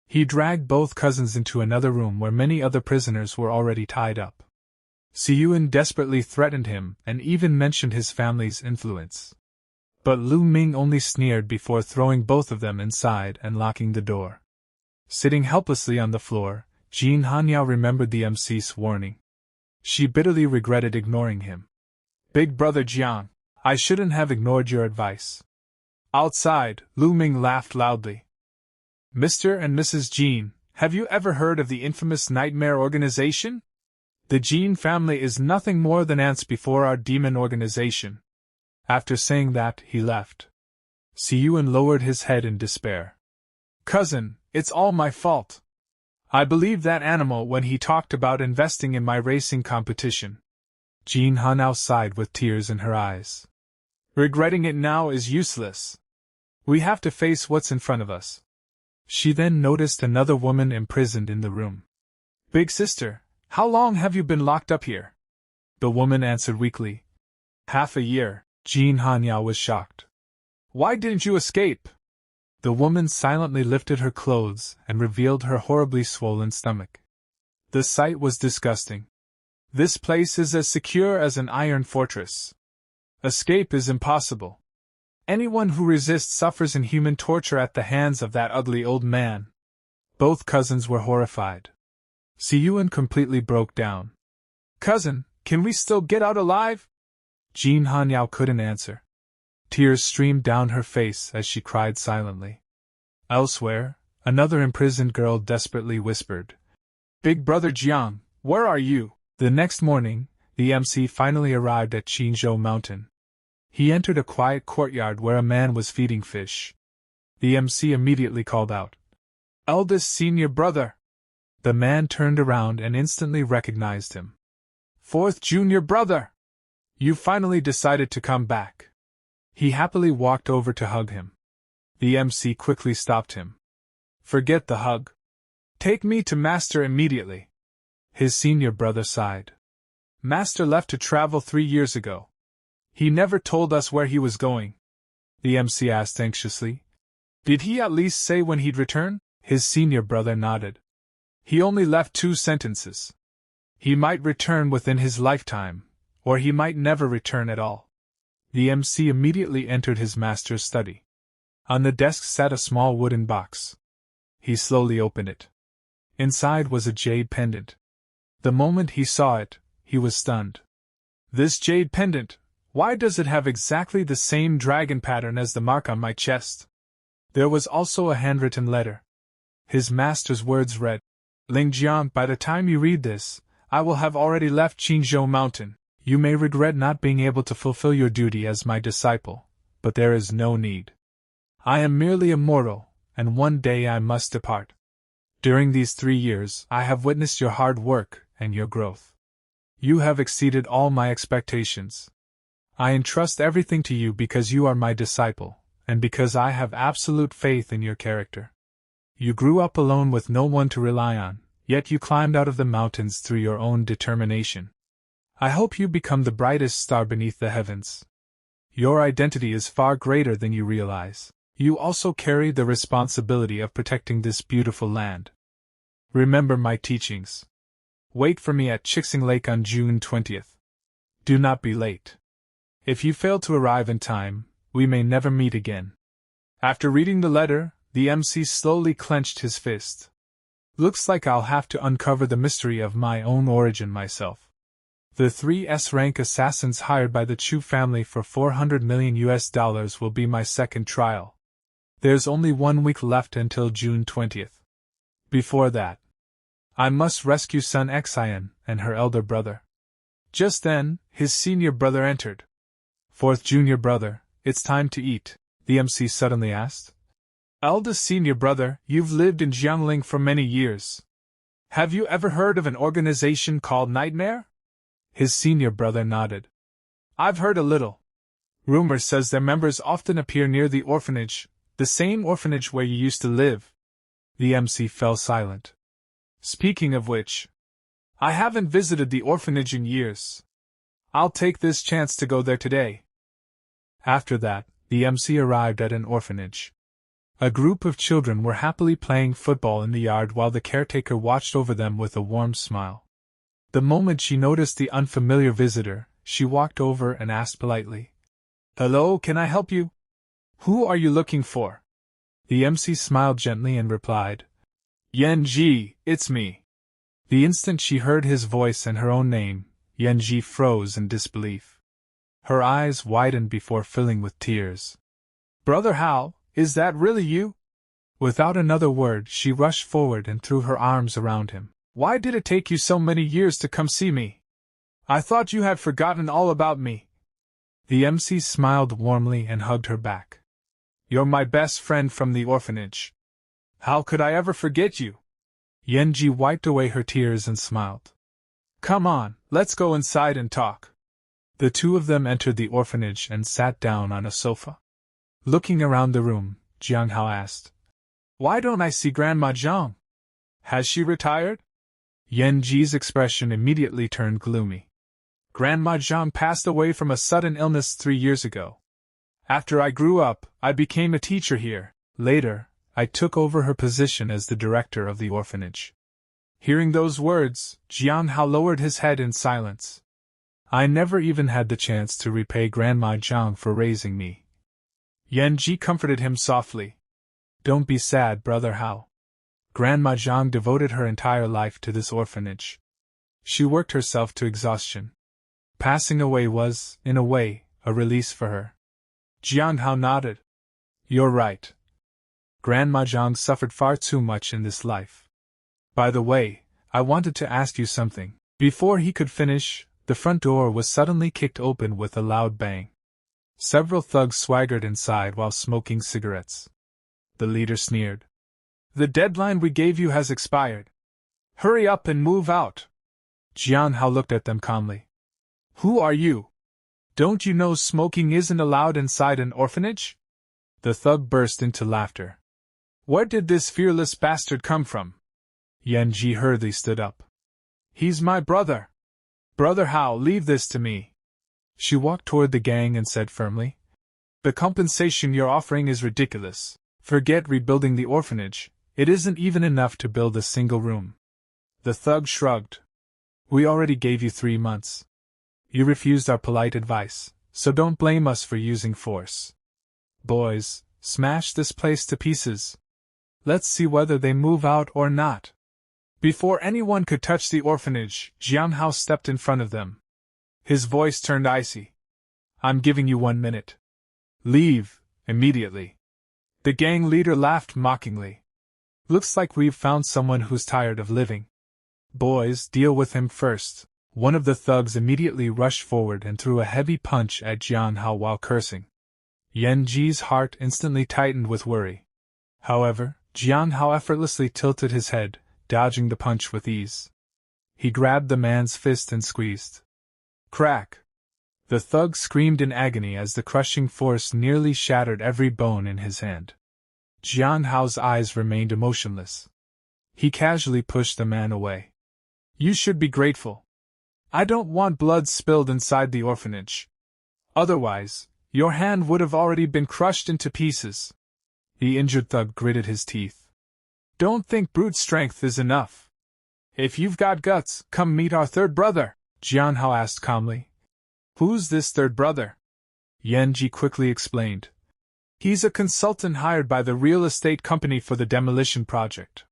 He dragged both cousins into another room where many other prisoners were already tied up. Siyuan desperately threatened him and even mentioned his family's influence. But Lu Ming only sneered before throwing both of them inside and locking the door. Sitting helplessly on the floor, Jiang Hao remembered the MC's warning. She bitterly regretted ignoring him. Big brother Jiang, I shouldn't have ignored your advice. Outside, Lu Ming laughed loudly. Mr. and Mrs. Jean, have you ever heard of the infamous Nightmare Organization? The Jean family is nothing more than ants before our demon organization. After saying that, he left. Siyuan lowered his head in despair. Cousin, it's all my fault. I believed that animal when he talked about investing in my racing competition. Jiang Hao sighed with tears in her eyes. Regretting it now is useless. We have to face what's in front of us. She then noticed another woman imprisoned in the room. Big sister, how long have you been locked up here? The woman answered weakly. Half a year. Jiang Hao was shocked. Why didn't you escape? The woman silently lifted her clothes and revealed her horribly swollen stomach. The sight was disgusting. This place is as secure as an iron fortress. Escape is impossible. Anyone who resists suffers inhuman torture at the hands of that ugly old man. Both cousins were horrified. Siyuan completely broke down. Cousin, can we still get out alive? Jiang Hao couldn't answer. Tears streamed down her face as she cried silently. Elsewhere, another imprisoned girl desperately whispered, "Big brother Jiang, where are you?" The next morning, the MC finally arrived at Qinzhou Mountain. He entered a quiet courtyard where a man was feeding fish. The MC immediately called out, "Eldest senior brother!" The man turned around and instantly recognized him. "Fourth junior brother! You finally decided to come back." He happily walked over to hug him. The MC quickly stopped him. "Forget the hug. Take me to Master immediately." His senior brother sighed. "Master left to travel 3 years ago. He never told us where he was going." The MC asked anxiously. "Did he at least say when he'd return?" His senior brother nodded. "He only left 2 sentences. He might return within his lifetime, or he might never return at all." The MC immediately entered his master's study. On the desk sat a small wooden box. He slowly opened it. Inside was a jade pendant. The moment he saw it, he was stunned. "This jade pendant, why does it have exactly the same dragon pattern as the mark on my chest?" There was also a handwritten letter. His master's words read, "Ling Jiang, by the time you read this, I will have already left Qinzhou Mountain. You may regret not being able to fulfill your duty as my disciple, but there is no need. I am merely a mortal, and one day I must depart. During these 3 years, I have witnessed your hard work and your growth. You have exceeded all my expectations. I entrust everything to you because you are my disciple, and because I have absolute faith in your character. You grew up alone with no one to rely on, yet you climbed out of the mountains through your own determination. I hope you become the brightest star beneath the heavens. Your identity is far greater than you realize. You also carry the responsibility of protecting this beautiful land. Remember my teachings. Wait for me at Chixing Lake on June 20th. Do not be late. If you fail to arrive in time, we may never meet again." After reading the letter, the MC slowly clenched his fist. "Looks like I'll have to uncover the mystery of my own origin myself. The 3 S-rank assassins hired by the Chu family for $400 million will be my second trial. There's only 1 week left until June 20th. Before that, I must rescue Sun Xian and her elder brother." Just then, his senior brother entered. "Fourth junior brother, it's time to eat," the MC suddenly asked. "Eldest senior brother, you've lived in Jiangling for many years. Have you ever heard of an organization called Nightmare?" His senior brother nodded. "I've heard a little. Rumor says their members often appear near the orphanage, the same orphanage where you used to live." The MC fell silent. "Speaking of which, I haven't visited the orphanage in years. I'll take this chance to go there today." After that, the MC arrived at an orphanage. A group of children were happily playing football in the yard while the caretaker watched over them with a warm smile. The moment she noticed the unfamiliar visitor, she walked over and asked politely, "Hello, can I help you? Who are you looking for?" The MC smiled gently and replied, "Yan Ji, it's me." The instant she heard his voice and her own name, Yan Ji froze in disbelief. Her eyes widened before filling with tears. "Brother Hao, is that really you?" Without another word, she rushed forward and threw her arms around him. "Why did it take you so many years to come see me? I thought you had forgotten all about me." The MC smiled warmly and hugged her back. "You're my best friend from the orphanage. How could I ever forget you?" Yanji wiped away her tears and smiled. "Come on, let's go inside and talk." The two of them entered the orphanage and sat down on a sofa. Looking around the room, Jiang Hao asked, "Why don't I see Grandma Jiang? Has she retired?" Yan Ji's expression immediately turned gloomy. "Grandma Jiang passed away from a sudden illness 3 years ago. After I grew up, I became a teacher here. Later, I took over her position as the director of the orphanage." Hearing those words, Jiang Hao lowered his head in silence. "I never even had the chance to repay Grandma Jiang for raising me." Yan Ji comforted him softly. "Don't be sad, Brother Hao. Grandma Jiang devoted her entire life to this orphanage. She worked herself to exhaustion. passing away was, in a way, a release for her. Jiang Hao nodded. You're right. Grandma Jiang suffered far too much in this life. By the way, I wanted to ask you something. Before he could finish, the front door was suddenly kicked open with a loud bang. Several thugs swaggered inside while smoking cigarettes. The leader sneered. The deadline we gave you has expired. Hurry up and move out. Jiang Hao looked at them calmly. Who are you? Don't you know smoking isn't allowed inside an orphanage? The thug burst into laughter. Where did this fearless bastard come from? Yanji hurriedly stood up. He's my brother. Brother Hao, leave this to me. She walked toward the gang and said firmly. The compensation you're offering is ridiculous. Forget rebuilding the orphanage, it isn't even enough to build a single room. The thug shrugged. We already gave you 3 months. You refused our polite advice, so don't blame us for using force. Boys, smash this place to pieces. Let's see whether they move out or not. Before anyone could touch the orphanage, Jiang Hao stepped in front of them. His voice turned icy. I'm giving you 1 minute. Leave, immediately. The gang leader laughed mockingly. Looks like we've found someone who's tired of living. Boys, deal with him first. One of the thugs immediately rushed forward and threw a heavy punch at Jiang Hao while cursing. Yanji's heart instantly tightened with worry. However, Jiang Hao effortlessly tilted his head, dodging the punch with ease. He grabbed the man's fist and squeezed. Crack! The thug screamed in agony as the crushing force nearly shattered every bone in his hand. Jiang Hao's eyes remained emotionless. He casually pushed the man away. You should be grateful. I don't want blood spilled inside the orphanage. Otherwise, your hand would have already been crushed into pieces. The injured thug gritted his teeth. Don't think brute strength is enough. If you've got guts, come meet our third brother, Jiang Hao asked calmly. Who's this third brother? Yanji quickly explained. He's a consultant hired by the real estate company for the demolition project.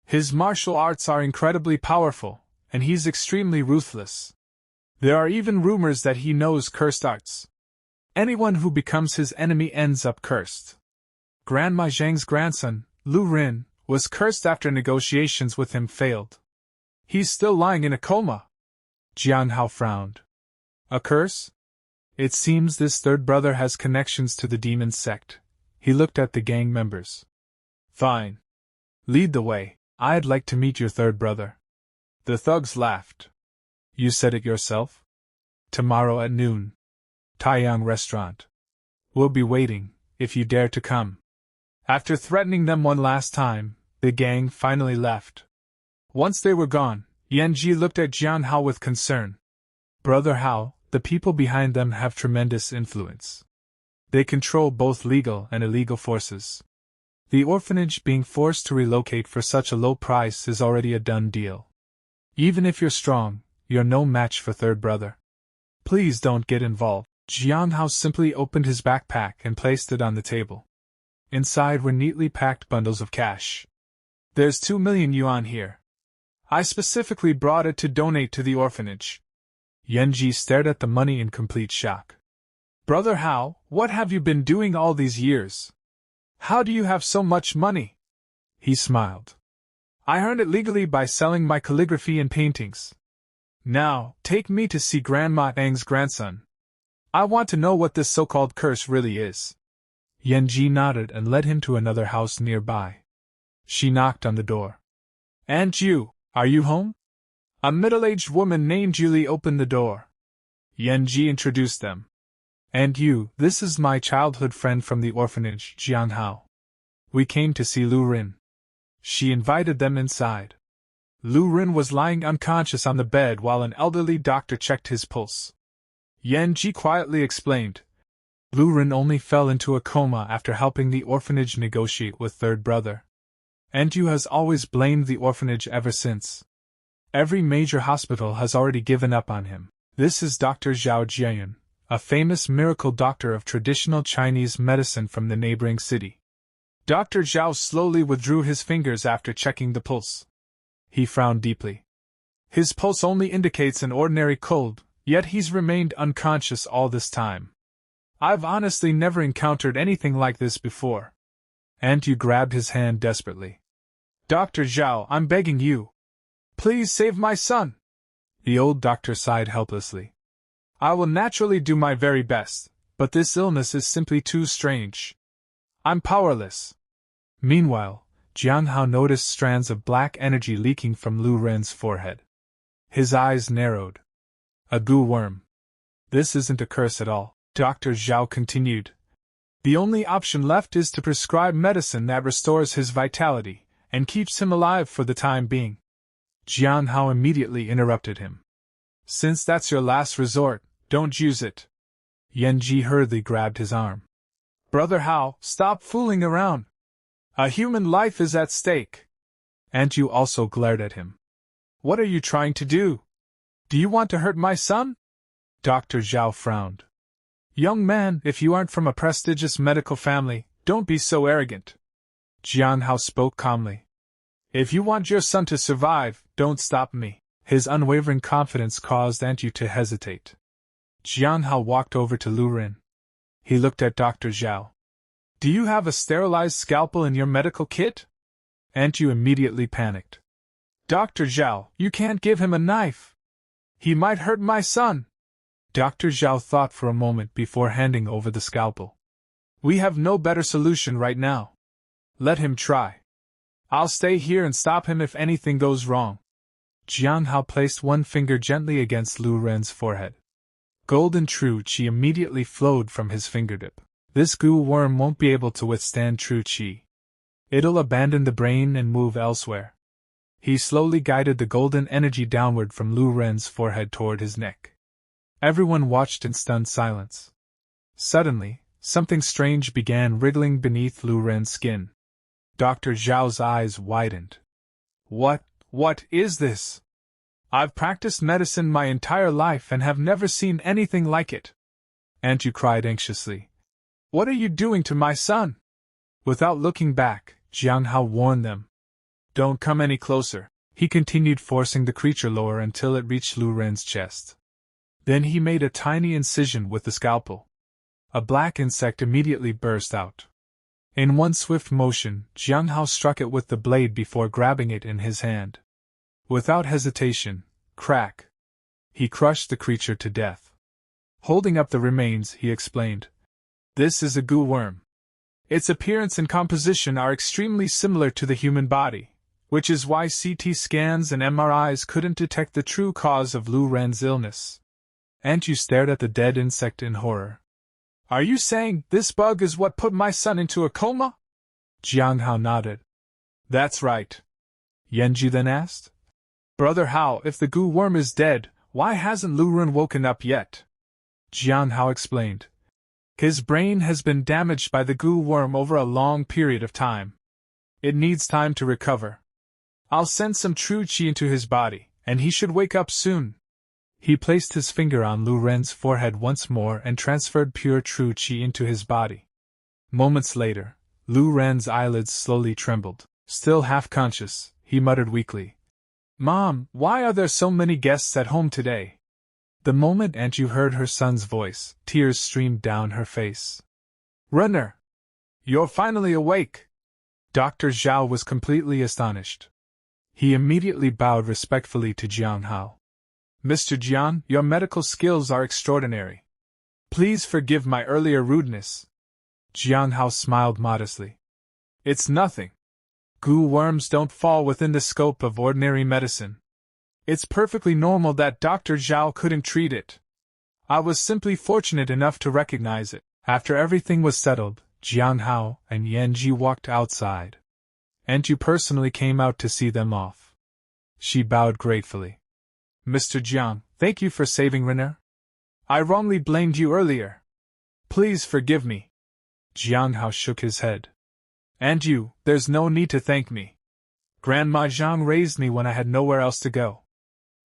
His martial arts are incredibly powerful, and he's extremely ruthless. There are even rumors that he knows cursed arts. Anyone who becomes his enemy ends up cursed. Grandma Zhang's grandson, Lu Rin, was cursed after negotiations with him failed. He's still lying in a coma. Jiang Hao frowned. A curse? It seems this third brother has connections to the demon sect. He looked at the gang members. Fine. Lead the way. I'd like to meet your third brother. The thugs laughed. You said it yourself? Tomorrow at noon. Taiyang Restaurant. We'll be waiting, if you dare to come. After threatening them one last time, the gang finally left. Once they were gone, Yanji looked at Jiang Hao with concern. Brother Hao, the people behind them have tremendous influence. They control both legal and illegal forces. The orphanage being forced to relocate for such a low price is already a done deal. Even if you're strong, you're no match for third brother. Please don't get involved. Jiang Hao simply opened his backpack and placed it on the table. Inside were neatly packed bundles of cash. There's 2 million yuan here. I specifically brought it to donate to the orphanage. Yanji stared at the money in complete shock. Brother Hao, what have you been doing all these years? How do you have so much money? He smiled. I earned it legally by selling my calligraphy and paintings. Now, take me to see Grandma Feng's grandson. I want to know what this so-called curse really is. Yanji nodded and led him to another house nearby. She knocked on the door. Aunt Yu, are you home? A middle-aged woman named Julie opened the door. Yanji introduced them. And you, this is my childhood friend from the orphanage, Jiang Hao. We came to see Lu Rin. She invited them inside. Lu Rin was lying unconscious on the bed while an elderly doctor checked his pulse. Yanji quietly explained. Lu Rin only fell into a coma after helping the orphanage negotiate with third brother. And you has always blamed the orphanage ever since. Every major hospital has already given up on him. This is Dr. Zhao Jian, a famous miracle doctor of traditional Chinese medicine from the neighboring city. Dr. Zhao slowly withdrew his fingers after checking the pulse. He frowned deeply. His pulse only indicates an ordinary cold, Yet he's remained unconscious all this time. I've honestly never encountered anything like this before. Yu grabbed his hand desperately. Dr. Zhao, I'm begging you. Please save my son. The old doctor sighed helplessly. I will naturally do my very best, but this illness is simply too strange. I'm powerless. Meanwhile, Jiang Hao noticed strands of black energy leaking from Lu Ren's forehead. His eyes narrowed. A goo worm. This isn't a curse at all, Dr. Zhao continued. The only option left is to prescribe medicine that restores his vitality and keeps him alive for the time being. Jiang Hao immediately interrupted him. Since that's your last resort, don't use it. Yanji hurriedly grabbed his arm. Brother Hao, stop fooling around. A human life is at stake. Yu also glared at him. What are you trying to do? Do you want to hurt my son? Dr. Zhao frowned. Young man, if you aren't from a prestigious medical family, don't be so arrogant. Jiang Hao spoke calmly. If you want your son to survive, don't stop me. His unwavering confidence caused Yu to hesitate. Jiang Hao walked over to Lu Ren. He looked at Dr. Zhao. Do you have a sterilized scalpel in your medical kit? Yu immediately panicked. Dr. Zhao, you can't give him a knife. He might hurt my son. Dr. Zhao thought for a moment before handing over the scalpel. We have no better solution right now. Let him try. I'll stay here and stop him if anything goes wrong. Jiang Hao placed one finger gently against Lu Ren's forehead. Golden true qi immediately flowed from his fingertip. This goo worm won't be able to withstand true qi. It'll abandon the brain and move elsewhere. He slowly guided the golden energy downward from Lu Ren's forehead toward his neck. Everyone watched in stunned silence. Suddenly, something strange began wriggling beneath Lu Ren's skin. Dr. Zhao's eyes widened. What is this? I've practiced medicine my entire life and have never seen anything like it. Yu cried anxiously. What are you doing to my son? Without looking back, Jiang Hao warned them. Don't come any closer. He continued forcing the creature lower until it reached Lu Ren's chest. Then he made a tiny incision with the scalpel. A black insect immediately burst out. In one swift motion, Jiang Hao struck it with the blade before grabbing it in his hand. Without hesitation, crack! He crushed the creature to death. Holding up the remains, he explained. This is a goo worm. Its appearance and composition are extremely similar to the human body, which is why CT scans and MRIs couldn't detect the true cause of Lu Ren's illness. Yu stared at the dead insect in horror. Are you saying this bug is what put my son into a coma? Jiang Hao nodded. That's right. Yanji then asked. Brother Hao, if the goo worm is dead, why hasn't Lu Ren woken up yet? Jiang Hao explained. His brain has been damaged by the goo worm over a long period of time. It needs time to recover. I'll send some true qi into his body, and he should wake up soon. He placed his finger on Lu Ren's forehead once more and transferred pure true qi into his body. Moments later, Lu Ren's eyelids slowly trembled. Still half conscious, he muttered weakly. Mom, why are there so many guests at home today? The moment Yu heard her son's voice, tears streamed down her face. Runner! You're finally awake! Dr. Zhao was completely astonished. He immediately bowed respectfully to Jiang Hao. Mr. Jiang, your medical skills are extraordinary. Please forgive my earlier rudeness. Jiang Hao smiled modestly. It's nothing. Goo worms don't fall within the scope of ordinary medicine. It's perfectly normal that Dr. Zhao couldn't treat it. I was simply fortunate enough to recognize it. After everything was settled, Jiang Hao and Yanji walked outside. Yu personally came out to see them off. She bowed gratefully. Mr. Jiang, thank you for saving Renner. I wrongly blamed you earlier. Please forgive me. Jiang Hao shook his head. And you, there's no need to thank me. Grandma Zhang raised me when I had nowhere else to go.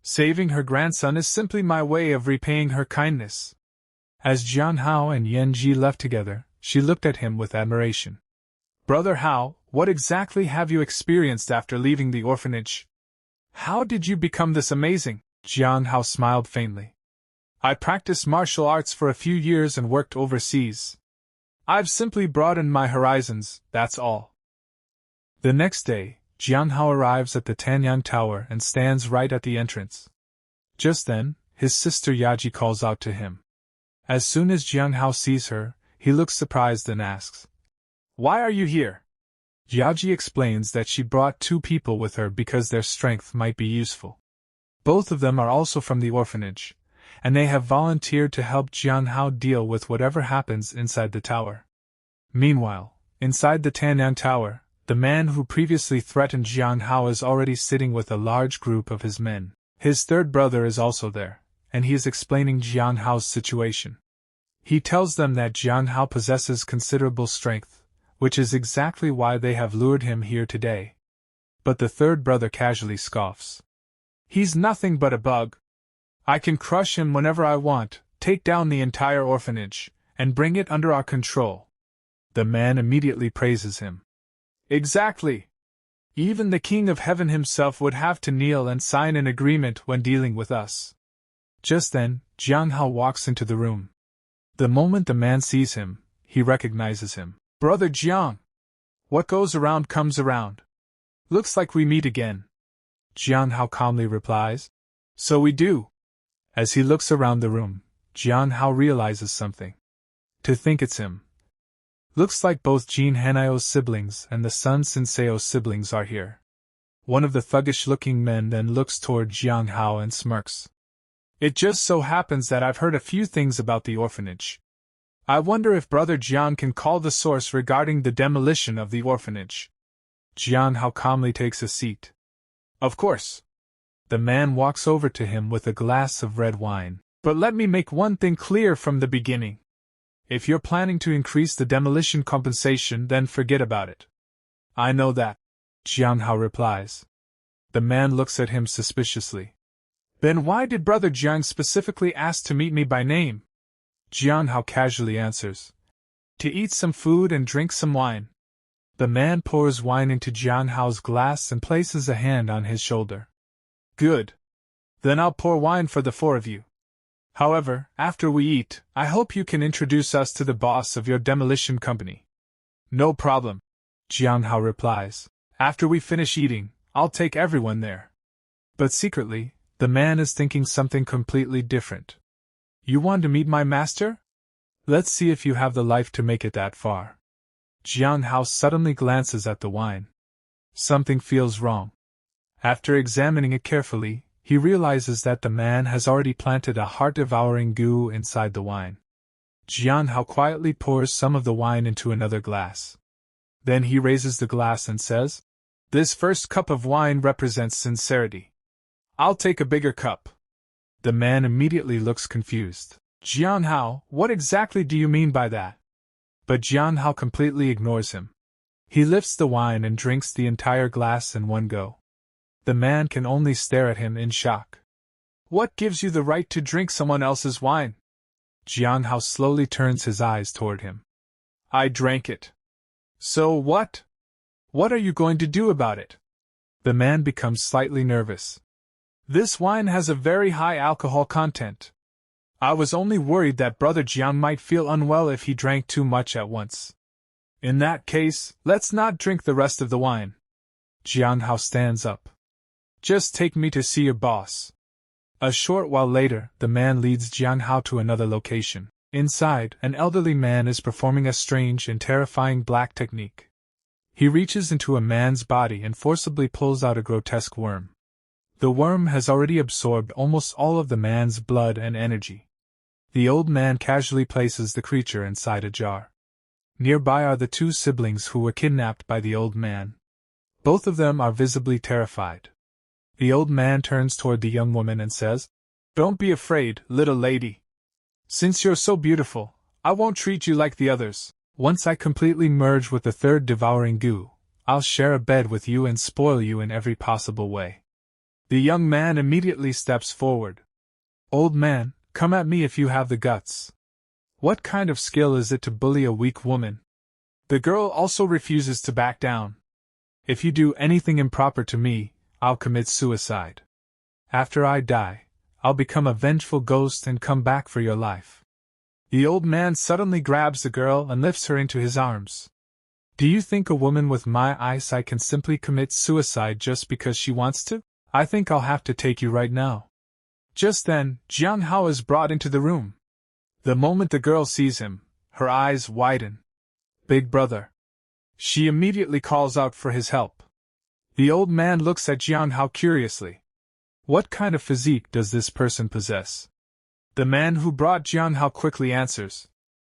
Saving her grandson is simply my way of repaying her kindness. As Jiang Hao and Yanji left together, she looked at him with admiration. Brother Hao, what exactly have you experienced after leaving the orphanage? How did you become this amazing? Jiang Hao smiled faintly. I practiced martial arts for a few years and worked overseas. I've simply broadened my horizons, that's all. The next day, Jiang Hao arrives at the Tanyang Tower and stands right at the entrance. Just then, his sister Yaji calls out to him. As soon as Jiang Hao sees her, he looks surprised and asks, "Why are you here?" Yaji explains that she brought 2 people with her because their strength might be useful. Both of them are also from the orphanage, and they have volunteered to help Jiang Hao deal with whatever happens inside the tower. Meanwhile, inside the Tanyang Tower, the man who previously threatened Jiang Hao is already sitting with a large group of his men. His third brother is also there, and he is explaining Jiang Hao's situation. He tells them that Jiang Hao possesses considerable strength, which is exactly why they have lured him here today. But the third brother casually scoffs. "He's nothing but a bug. I can crush him whenever I want, take down the entire orphanage, and bring it under our control." The man immediately praises him. "Exactly. Even the King of Heaven himself would have to kneel and sign an agreement when dealing with us." Just then, Jiang Hao walks into the room. The moment the man sees him, he recognizes him. "Brother Jiang! What goes around comes around. Looks like we meet again." Jiang Hao calmly replies, "So we do." As he looks around the room, Jiang Hao realizes something. To think it's him. Looks like both Jin Hanao's siblings and the Sun Senseo's siblings are here. One of the thuggish-looking men then looks toward Jiang Hao and smirks. "It just so happens that I've heard a few things about the orphanage. I wonder if Brother Jiang can call the source regarding the demolition of the orphanage." Jiang Hao calmly takes a seat. "Of course." The man walks over to him with a glass of red wine. "But let me make one thing clear from the beginning. If you're planning to increase the demolition compensation, then forget about it." "I know that," Jiang Hao replies. The man looks at him suspiciously. "Then why did Brother Jiang specifically ask to meet me by name?" Jiang Hao casually answers. "To eat some food and drink some wine." The man pours wine into Jiang Hao's glass and places a hand on his shoulder. "Good. Then I'll pour wine for the 4 of you. However, after we eat, I hope you can introduce us to the boss of your demolition company." "No problem," Jiang Hao replies. "After we finish eating, I'll take everyone there." But secretly, the man is thinking something completely different. "You want to meet my master? Let's see if you have the life to make it that far." Jiang Hao suddenly glances at the wine. Something feels wrong. After examining it carefully, he realizes that the man has already planted a heart-devouring goo inside the wine. Jiang Hao quietly pours some of the wine into another glass. Then he raises the glass and says, "This first cup of wine represents sincerity. I'll take a bigger cup." The man immediately looks confused. "Jiang Hao, what exactly do you mean by that?" But Jiang Hao completely ignores him. He lifts the wine and drinks the entire glass in one go. The man can only stare at him in shock. "What gives you the right to drink someone else's wine?" Jiang Hao slowly turns his eyes toward him. "I drank it. So what? What are you going to do about it?" The man becomes slightly nervous. "This wine has a very high alcohol content. I was only worried that Brother Jiang might feel unwell if he drank too much at once. In that case, let's not drink the rest of the wine." Jiang Hao stands up. "Just take me to see your boss." A short while later, the man leads Jiang Hao to another location. Inside, an elderly man is performing a strange and terrifying black technique. He reaches into a man's body and forcibly pulls out a grotesque worm. The worm has already absorbed almost all of the man's blood and energy. The old man casually places the creature inside a jar. Nearby are the 2 siblings who were kidnapped by the old man. Both of them are visibly terrified. The old man turns toward the young woman and says, "Don't be afraid, little lady. Since you're so beautiful, I won't treat you like the others. Once I completely merge with the third devouring goo, I'll share a bed with you and spoil you in every possible way." The young man immediately steps forward. "Old man, come at me if you have the guts. What kind of skill is it to bully a weak woman?" The girl also refuses to back down. "If you do anything improper to me, I'll commit suicide. After I die, I'll become a vengeful ghost and come back for your life. The old man suddenly grabs the girl and lifts her into his arms. Do you think a woman with my eyesight can simply commit suicide just because she wants to? I think I'll have to take you right now. Just then, Jiang Hao is brought into the room. The moment the girl sees him, her eyes widen. Big brother. She immediately calls out for his help. The old man looks at Jiang Hao curiously. What kind of physique does this person possess? The man who brought Jiang Hao quickly answers.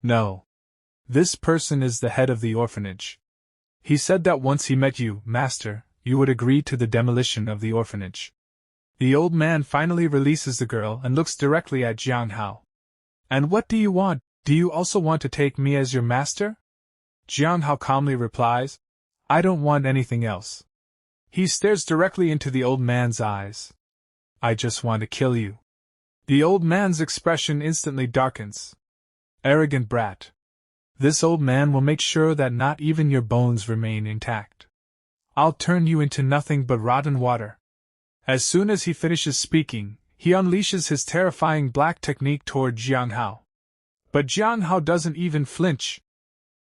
No. This person is the head of the orphanage. He said that once he met you, master, you would agree to the demolition of the orphanage. The old man finally releases the girl and looks directly at Jiang Hao. And what do you want? Do you also want to take me as your master? Jiang Hao calmly replies, I don't want anything else. He stares directly into the old man's eyes. I just want to kill you. The old man's expression instantly darkens. Arrogant brat. This old man will make sure that not even your bones remain intact. I'll turn you into nothing but rotten water. As soon as he finishes speaking, he unleashes his terrifying black technique toward Jiang Hao. But Jiang Hao doesn't even flinch.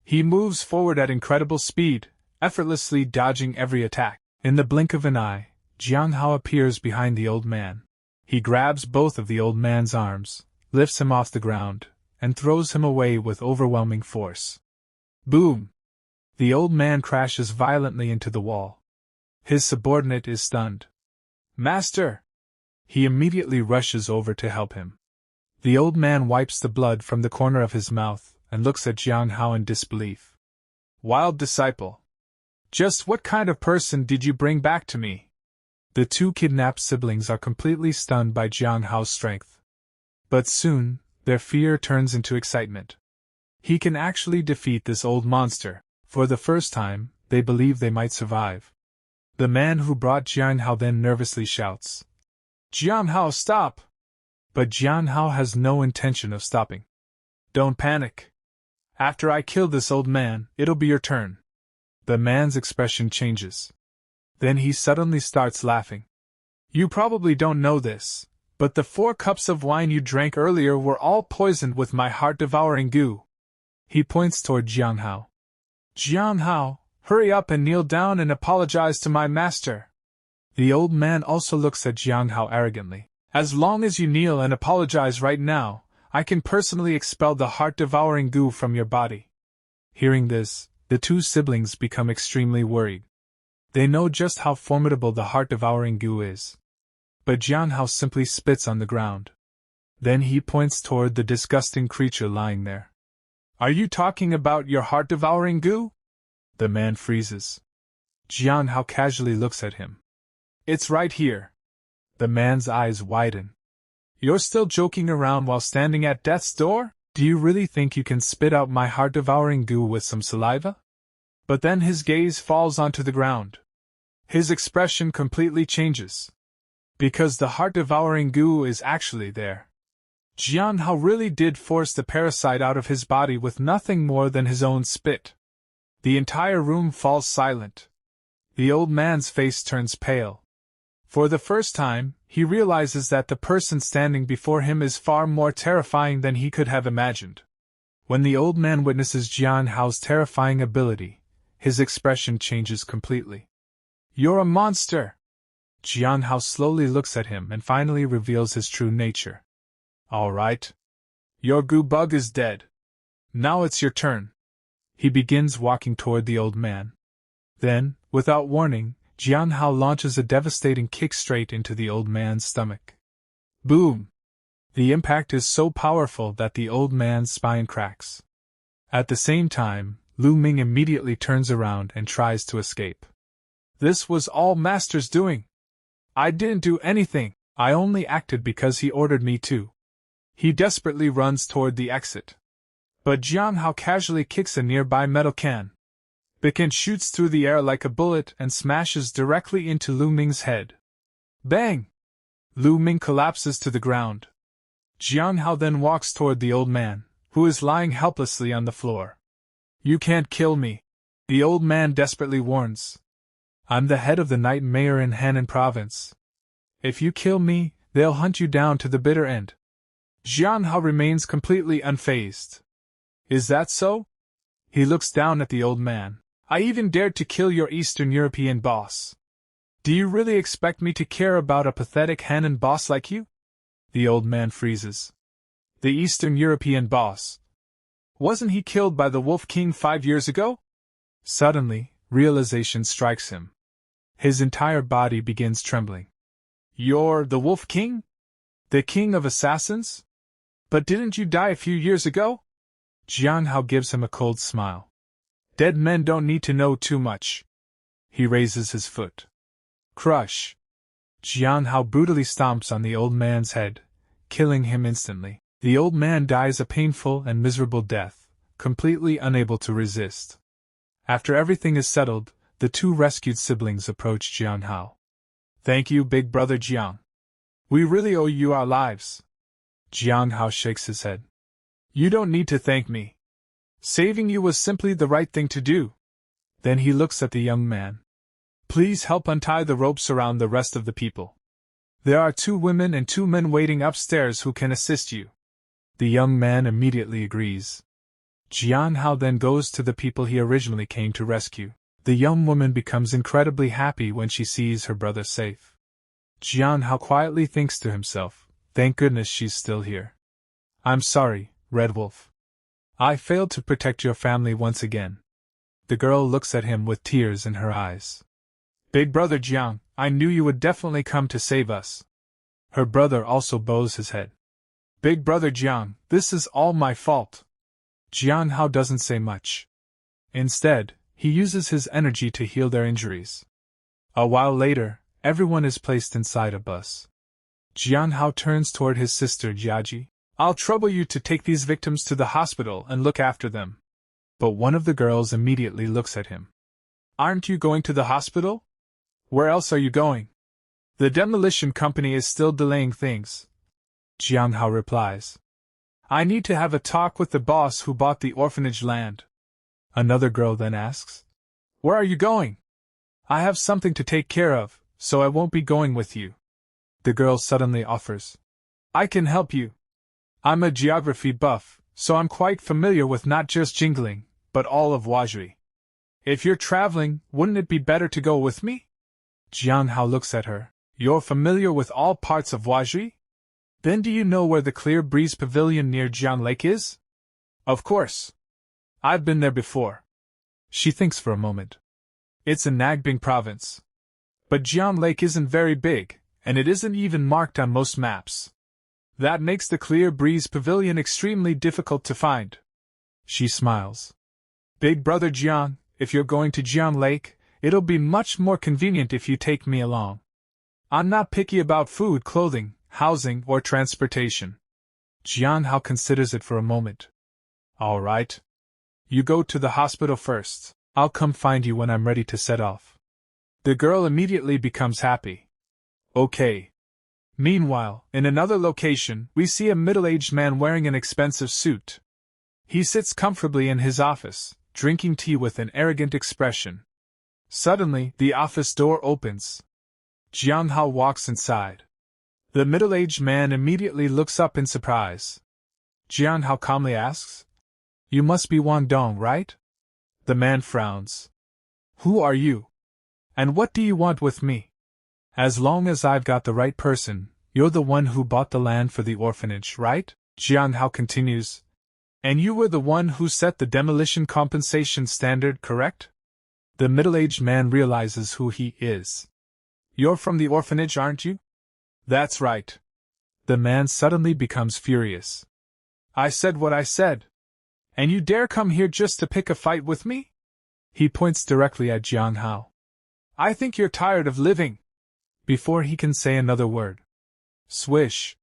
He moves forward at incredible speed, effortlessly dodging every attack. In the blink of an eye, Jiang Hao appears behind the old man. He grabs both of the old man's arms, lifts him off the ground, and throws him away with overwhelming force. Boom! The old man crashes violently into the wall. His subordinate is stunned. Master! He immediately rushes over to help him. The old man wipes the blood from the corner of his mouth and looks at Jiang Hao in disbelief. Wild disciple! Just what kind of person did you bring back to me? The two kidnapped siblings are completely stunned by Jiang Hao's strength. But soon, their fear turns into excitement. He can actually defeat this old monster. For the first time, they believe they might survive. The man who brought Jiang Hao then nervously shouts, Jiang Hao, stop! But Jiang Hao has no intention of stopping. Don't panic. After I kill this old man, it'll be your turn. The man's expression changes. Then he suddenly starts laughing. You probably don't know this, but the 4 cups of wine you drank earlier were all poisoned with my heart-devouring goo. He points toward Jiang Hao. Jiang Hao, hurry up and kneel down and apologize to my master. The old man also looks at Jiang Hao arrogantly. As long as you kneel and apologize right now, I can personally expel the heart-devouring goo from your body. Hearing this, the two siblings become extremely worried. They know just how formidable the heart-devouring goo is. But Jiang Hao simply spits on the ground. Then he points toward the disgusting creature lying there. Are you talking about your heart-devouring goo? The man freezes. Jiang Hao casually looks at him. It's right here. The man's eyes widen. You're still joking around while standing at death's door? Do you really think you can spit out my heart-devouring goo with some saliva? But then his gaze falls onto the ground. His expression completely changes. Because the heart-devouring goo is actually there. Jiang Hao really did force the parasite out of his body with nothing more than his own spit. The entire room falls silent. The old man's face turns pale. For the first time, he realizes that the person standing before him is far more terrifying than he could have imagined. When the old man witnesses Jiang Hao's terrifying ability, his expression changes completely. You're a monster! Jiang Hao slowly looks at him and finally reveals his true nature. All right. Your goo bug is dead. Now it's your turn. He begins walking toward the old man. Then, without warning, Jiang Hao launches a devastating kick straight into the old man's stomach. Boom! The impact is so powerful that the old man's spine cracks. At the same time, Lu Ming immediately turns around and tries to escape. This was all Master's doing. I didn't do anything, I only acted because he ordered me to. He desperately runs toward the exit. But Jiang Hao casually kicks a nearby metal can. The can shoots through the air like a bullet and smashes directly into Lu Ming's head. Bang! Lu Ming collapses to the ground. Jiang Hao then walks toward the old man, who is lying helplessly on the floor. You can't kill me, the old man desperately warns. I'm the head of the Night Mayor in Henan Province. If you kill me, they'll hunt you down to the bitter end. Jiang Hao remains completely unfazed. Is that so? He looks down at the old man. I even dared to kill your Eastern European boss. Do you really expect me to care about a pathetic Hanan boss like you? The old man freezes. The Eastern European boss. Wasn't he killed by the Wolf King 5 years ago? Suddenly, realization strikes him. His entire body begins trembling. You're the Wolf King? The king of assassins? But didn't you die a few years ago? Jiang Hao gives him a cold smile. Dead men don't need to know too much. He raises his foot. Crush. Jiang Hao brutally stomps on the old man's head, killing him instantly. The old man dies a painful and miserable death, completely unable to resist. After everything is settled, the two rescued siblings approach Jiang Hao. Thank you, big brother Jiang. We really owe you our lives. Jiang Hao shakes his head. You don't need to thank me. Saving you was simply the right thing to do. Then he looks at the young man. Please help untie the ropes around the rest of the people. There are 2 women and 2 men waiting upstairs who can assist you. The young man immediately agrees. Jiang Hao then goes to the people he originally came to rescue. The young woman becomes incredibly happy when she sees her brother safe. Jiang Hao quietly thinks to himself, thank goodness she's still here. I'm sorry, Red Wolf. I failed to protect your family once again. The girl looks at him with tears in her eyes. Big brother Jiang, I knew you would definitely come to save us. Her brother also bows his head. Big brother Jiang, this is all my fault. Jiang Hao doesn't say much. Instead, he uses his energy to heal their injuries. A while later, everyone is placed inside a bus. Jiang Hao turns toward his sister Jiaji. I'll trouble you to take these victims to the hospital and look after them. But one of the girls immediately looks at him. Aren't you going to the hospital? Where else are you going? The demolition company is still delaying things. Jiang Hao replies. I need to have a talk with the boss who bought the orphanage land. Another girl then asks. Where are you going? I have something to take care of, so I won't be going with you. The girl suddenly offers. I can help you. I'm a geography buff, so I'm quite familiar with not just Jingling, but all of Huaxia. If you're traveling, wouldn't it be better to go with me? Jiang Hao looks at her. You're familiar with all parts of Huaxia? Then do you know where the Clear Breeze Pavilion near Jiang Lake is? Of course. I've been there before. She thinks for a moment. It's in Nagbing province. But Jiang Lake isn't very big, and it isn't even marked on most maps. That makes the Clear Breeze Pavilion extremely difficult to find. She smiles. Big brother Jiang, if you're going to Jiang Lake, it'll be much more convenient if you take me along. I'm not picky about food, clothing, housing, or transportation. Jiang Hao considers it for a moment. All right. You go to the hospital first. I'll come find you when I'm ready to set off. The girl immediately becomes happy. Okay. Meanwhile, in another location, we see a middle-aged man wearing an expensive suit. He sits comfortably in his office, drinking tea with an arrogant expression. Suddenly, the office door opens. Jiang Hao walks inside. The middle-aged man immediately looks up in surprise. Jiang Hao calmly asks, You must be Wang Dong, right? The man frowns. Who are you? And what do you want with me? As long as I've got the right person, you're the one who bought the land for the orphanage, right? Jiang Hao continues. And you were the one who set the demolition compensation standard, correct? The middle-aged man realizes who he is. You're from the orphanage, aren't you? That's right. The man suddenly becomes furious. I said what I said. And you dare come here just to pick a fight with me? He points directly at Jiang Hao. I think you're tired of living. Before he can say another word. Swish.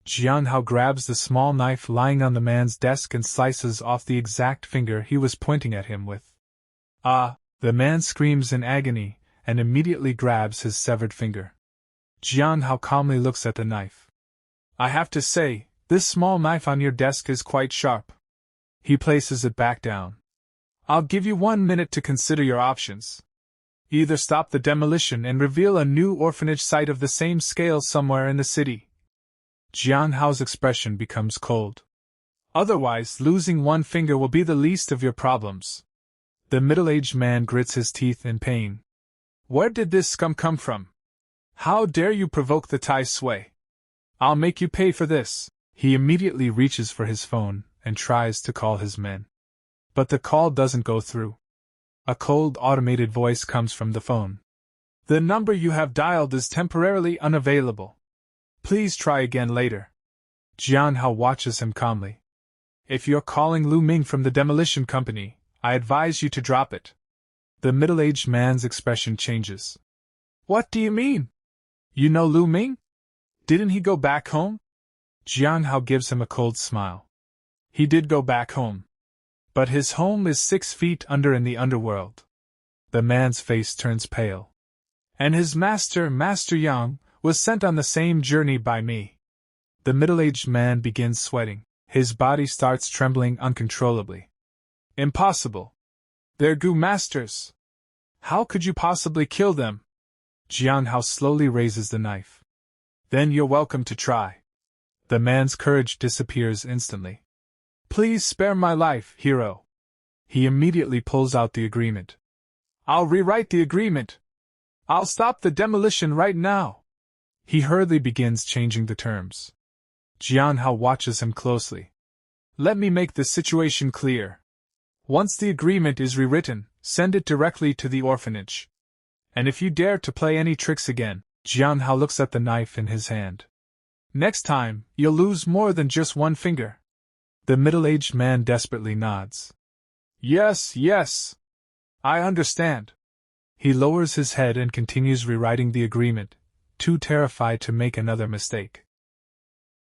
Jiang Hao grabs the small knife lying on the man's desk and slices off the exact finger he was pointing at him with. Ah! The man screams in agony, and immediately grabs his severed finger. Jiang Hao calmly looks at the knife. I have to say, this small knife on your desk is quite sharp. He places it back down. I'll give you 1 minute to consider your options. Either stop the demolition and reveal a new orphanage site of the same scale somewhere in the city. Jiang Hao's expression becomes cold. Otherwise, losing one finger will be the least of your problems. The middle-aged man grits his teeth in pain. Where did this scum come from? How dare you provoke the Tai Sui? I'll make you pay for this. He immediately reaches for his phone and tries to call his men. But the call doesn't go through. A cold automated voice comes from the phone. The number you have dialed is temporarily unavailable. Please try again later. Jiang Hao watches him calmly. If you're calling Lu Ming from the demolition company, I advise you to drop it. The middle-aged man's expression changes. What do you mean? You know Lu Ming? Didn't he go back home? Jiang Hao gives him a cold smile. He did go back home. But his home is 6 feet under in the underworld. The man's face turns pale. And his master, Master Yang, was sent on the same journey by me. The middle-aged man begins sweating. His body starts trembling uncontrollably. Impossible. They're Gu masters. How could you possibly kill them? Jiang Hao slowly raises the knife. Then you're welcome to try. The man's courage disappears instantly. Please spare my life, hero. He immediately pulls out the agreement. I'll rewrite the agreement. I'll stop the demolition right now. He hurriedly begins changing the terms. Jiang Hao watches him closely. Let me make the situation clear. Once the agreement is rewritten, send it directly to the orphanage. And if you dare to play any tricks again, Jiang Hao looks at the knife in his hand. Next time, you'll lose more than just one finger. The middle-aged man desperately nods. Yes, yes. I understand. He lowers his head and continues rewriting the agreement, too terrified to make another mistake.